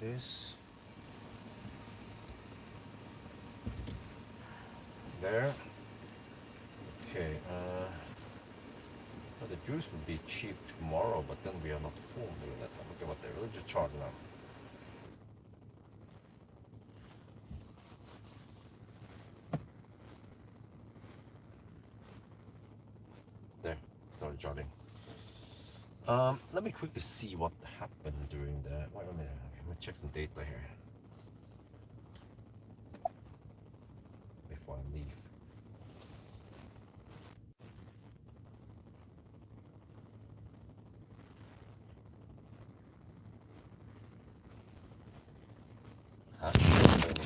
This there. Okay. Well, the juice will be cheap tomorrow, but then we are not home during that time. Okay, whatever. We'll just charge now. There, started charging. Let me quickly see what happened during the. Wait a minute. Let me check some data here. Before before I leave.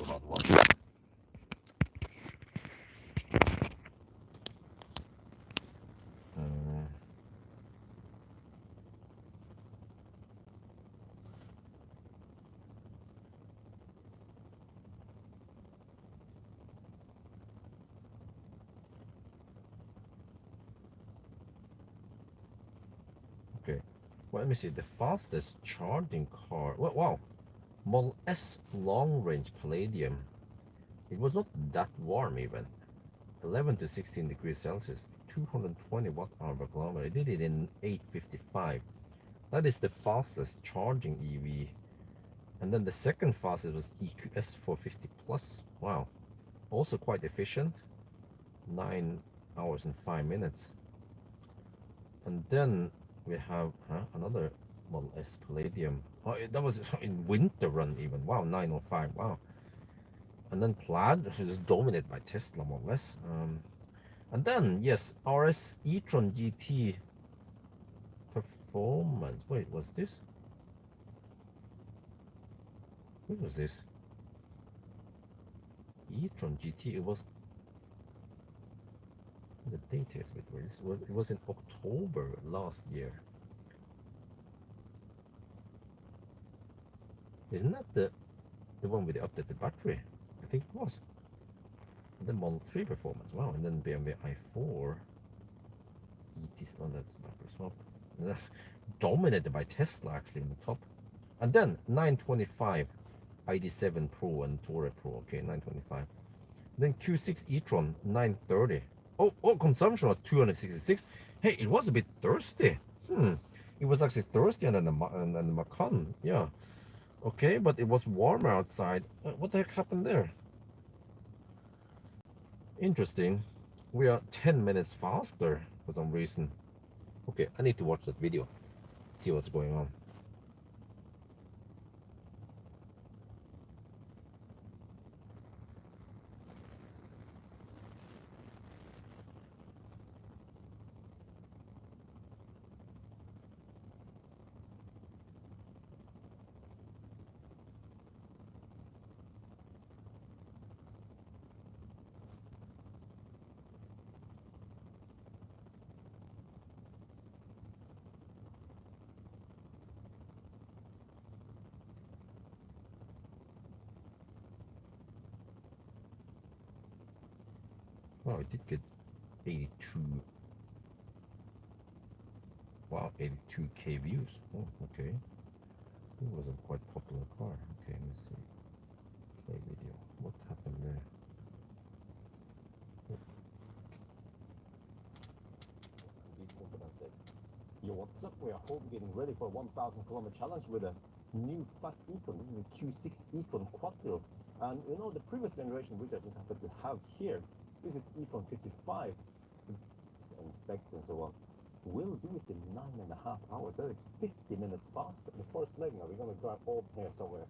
About what? Okay, well, let me see. The fastest charging car. Well, wow, Model S long range Palladium. It was not that warm even. 11 to 16 degrees Celsius, 220 watt-hour per kilometer. I did it in 8:55. That is the fastest charging EV. And then the second fastest was EQS 450 Plus. Wow, also quite efficient. 9 hours and 5 minutes. And then we have another Model S Palladium. Oh, that was in winter run even. Wow, 905. Wow. And then Plaid, which is dominated by Tesla Model S. And then, yes, RS e-tron GT Performance. Wait, what's this? What was this? E-tron GT. It was the date here is a bit weird. It was in October last year. Isn't that the one with the updated battery? I think it was. And then Model 3 Performance. Wow, and then BMW i4 ET. Oh, that's battery swap. Dominated by Tesla actually in the top. And then 925 ID7 Pro and Touareg Pro. Okay, 925. Then Q6 e-tron 930. Oh, consumption was 266. Hey, it was a bit thirsty. It was actually thirstier than the Macan. Yeah. Okay, but it was warmer outside. What the heck happened there? Interesting. We are 10 minutes faster for some reason. Okay, I need to watch that video. See what's going on. Wow, it did get 82. Wow, 82K views. Oh, okay. It was a quite popular car. Okay, let's see. Play video. What happened there? Yo, what's up? We are home getting ready for a 1,000-kilometer challenge with a new fat e-tron. This is a Q6 e-tron Quattro. And you know, the previous generation, which I just happen to have here, this is e-tron 55. And specs and so on. We'll do it in 9.5 hours. That is 50 minutes faster. The first leg now, we're going to drive over here somewhere.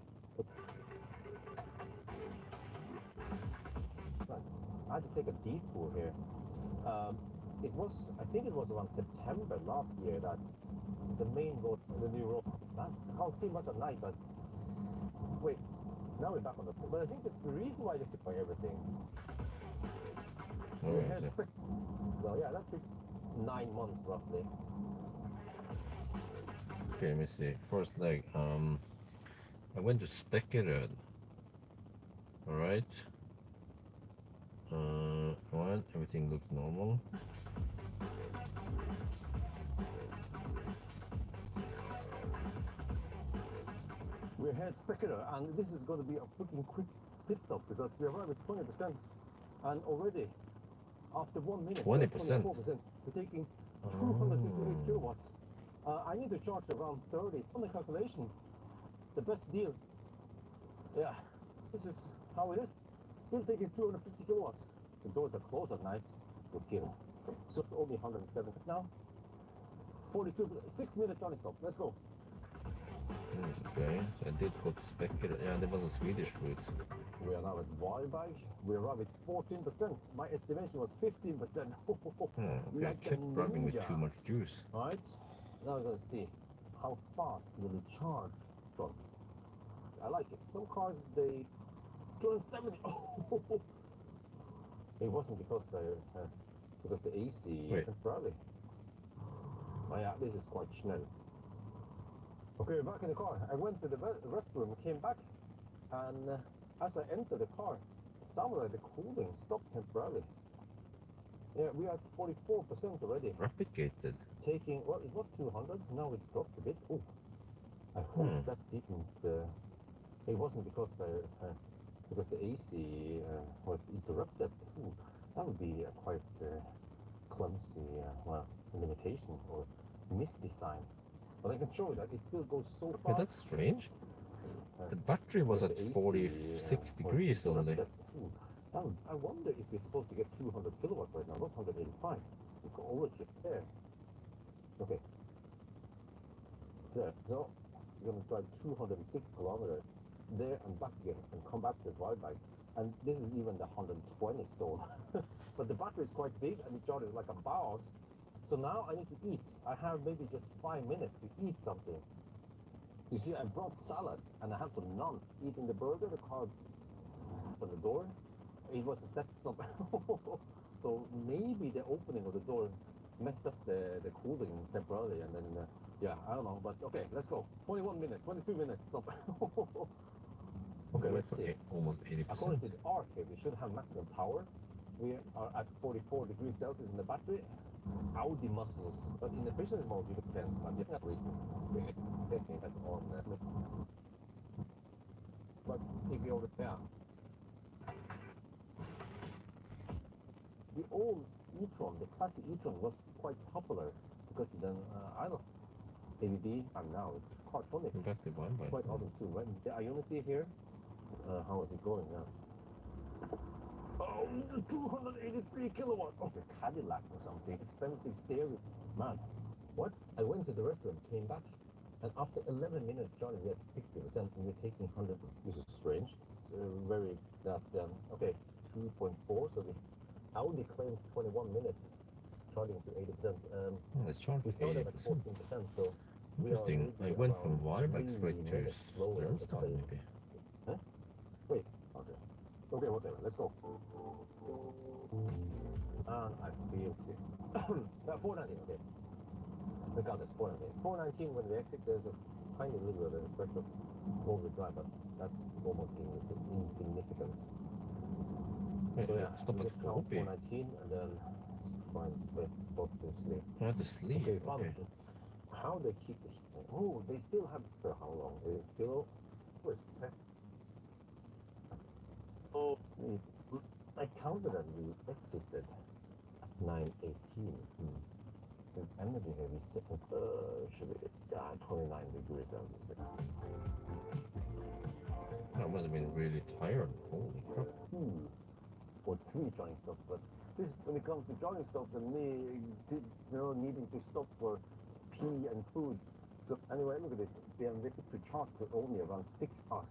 Right. I had to take a detour here. I think it was around September last year that the main road, the new road, I can't see much at night, but wait, now we're back on the road. But I think the reason why they took by everything. Well, yeah, that took 9 months roughly. Okay, let me see. First leg. I went to Speckeröd. Alright. Everything looks normal. We're here at Speckeröd, and this is going to be a freaking quick pit stop because we arrived at 20%, and already after 1 minute, 20%. We're taking 268 kilowatts. I need to charge around 30. On the calculation, the best deal. Yeah, this is how it is. Still taking 250 kilowatts. The doors are closed at night. We're kidding. So it's only 170 now. 42, 6 minutes charging stop. Let's go. Okay, so I did go to Speckeröd. Yeah, there was a Swedish route. We are now at Waalwijk. We arrived at 14%. My estimation was 15%. Okay, Like I kept driving with ninja. too much juice. Right? Now we're going to see how fast will it charge from. I like it. Some cars, they 270. It wasn't because the AC Wait. temporarily. Oh yeah, this is quite schnell. Okay, back in the car. I went to the restroom, came back, and as I entered the car, it sounded like the cooling stopped temporarily. Yeah, we are at 44% already. Replicated. Taking, well, it was 200, now it dropped a bit. Oh, I hope that didn't, it wasn't because the AC was interrupted. Ooh, that would be a quite clumsy well, limitation or misdesign. But I can show you that it still goes so fast. Yeah, that's strange. The battery was at 46 degrees only. I wonder if we're supposed to get 200 kilowatt right now, not 185. We can overcheck there. Okay. So we're going to drive 206 kilometers there and back again and come back to Waalwijk. And this is even the 120 zone. But the battery is quite big and it charges like a boss. So now I need to eat. I have maybe just 5 minutes to eat something. You see, I brought salad and I have to none. Eating the burger, the car on the door. It was a setup. So maybe the opening of the door messed up the cooling temporarily, and then yeah, I don't know, but okay, let's go. 21 minutes, 22 minutes. Stop. Okay, let's see. Almost 80%. According to the arc here, we should have maximum power. We are at 44 degrees Celsius in the battery. Audi muscles, but in efficiency mode you can but you have reason. We're getting that on. But if you already the old e-tron, the classic e-tron was quite popular because then I don't know, ABB and now it's Cartronic. Exactly, Quite awesome too. When the Ionity here, how is it going now? Oh, 283 kilowatt. Okay, Cadillac or something. Expensive stereo. Man, what? I went to the restaurant, came back, and after 11 minutes, Johnny, we had 50%, and we're taking 100. This is strange. Very that. Okay, 2.4. So the Audi claims 21 minutes, charging to 80%. It's charged We started at 80%. 14%, so Interesting. I went from Waalwijk straight to Zermstad, maybe. Huh? Wait. Okay. Okay, whatever. Let's go. And I feel sick. 419. Okay. Regardless, 419. 419. When we exit, there's a tiny little bit of a stretch of all-wheel drive, but that's almost insignificant. So yeah, Stop we at just count Kobe. 419 and then find a spot to sleep. I had to sleep. Okay, Okay. how they keep the heat? Oh, they still have for how long? Below where's that? Oh, sleep. I counted and we exited at 9:18. The energy here is should be 29 degrees Celsius. I must have been really tired. Holy crap. 2 or 3 jogging stops, but this when it comes to jogging stops and me, needing to stop for pee and food. So anyway, look at this. We have to charge for only around 6 hours.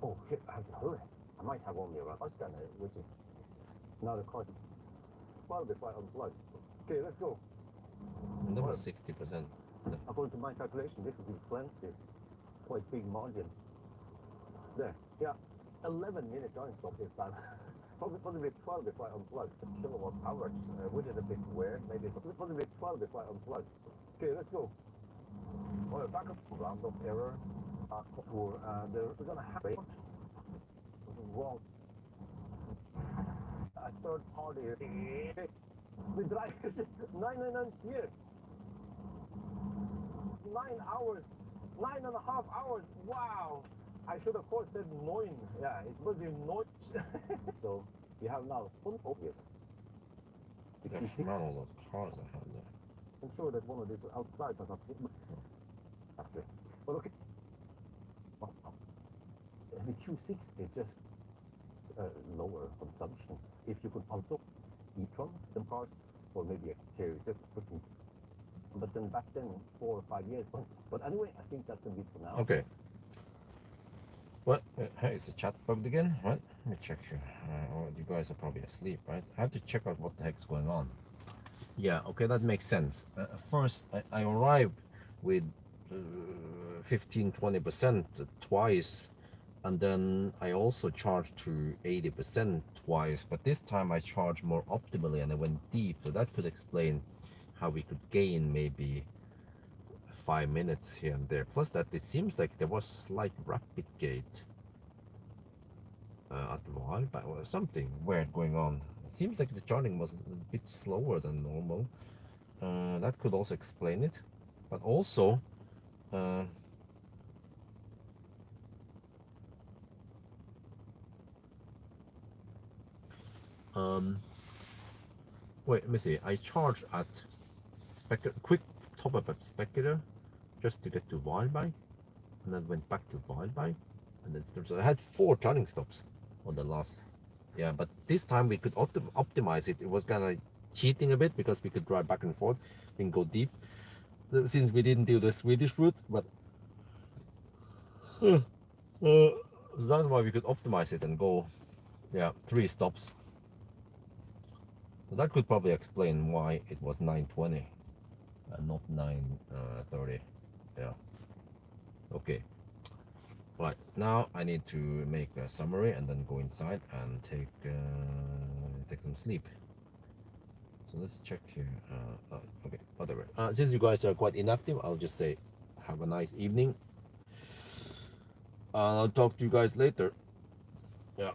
Oh shit! I have to hurry. I might have only around hour scanner, which is now the car. Well, before I unplug. Okay, let's go. And that was 60%. According to my calculation, this would be plenty. Quite big margin. There, yeah. 11-minute jogging stop this time. Possibly 12 before I unplug. The kilowatt hours, which is a bit weird. Maybe possibly 12 before I unplug. Okay, let's go. Well, back up round of error. We're gonna have it. Wrong. A third party. We drive 999 here. 9 hours. 9.5 hours. Wow. I should of course said 9. Yeah, it's supposed to be 9. So we have now full focus. You can smell all those cars I have there. I'm sure that one of these are outside, but not after. But okay. The Q6 is just lower consumption. If you could also e-tron, then cars, or maybe a Series 6, but then back then, 4 or 5 years. But anyway, I think that's a bit for now. Okay. Well, hey, is the chat bugged again? Right, let me check here. Oh, you guys are probably asleep, right? I have to check out what the heck's going on. Yeah, okay, that makes sense. First, I arrived with 15-20% twice, and then I also charged to 80% twice, but this time I charged more optimally and I went deep, so that could explain how we could gain maybe 5 minutes here and there. Plus that it seems like there was slight rapid gate at Pawel or something weird going on. It seems like the charging was a bit slower than normal. That could also explain it, but also wait, let me see. I charged at quick top up at Speculator just to get to Pawel, and then went back to Pawel, and then so I had 4 charging stops on the last. Yeah, but this time we could optimize it. It was kind of cheating a bit because we could drive back and forth and go deep, since we didn't do the Swedish route. But so that's why we could optimize it and go, yeah, 3 stops. So that could probably explain why it was 9:20 and not 9:30. Yeah. Okay. Right, now I need to make a summary and then go inside and take some sleep. So let's check here. Okay, whatever. Since you guys are quite inactive, I'll just say have a nice evening. I'll talk to you guys later. Yeah.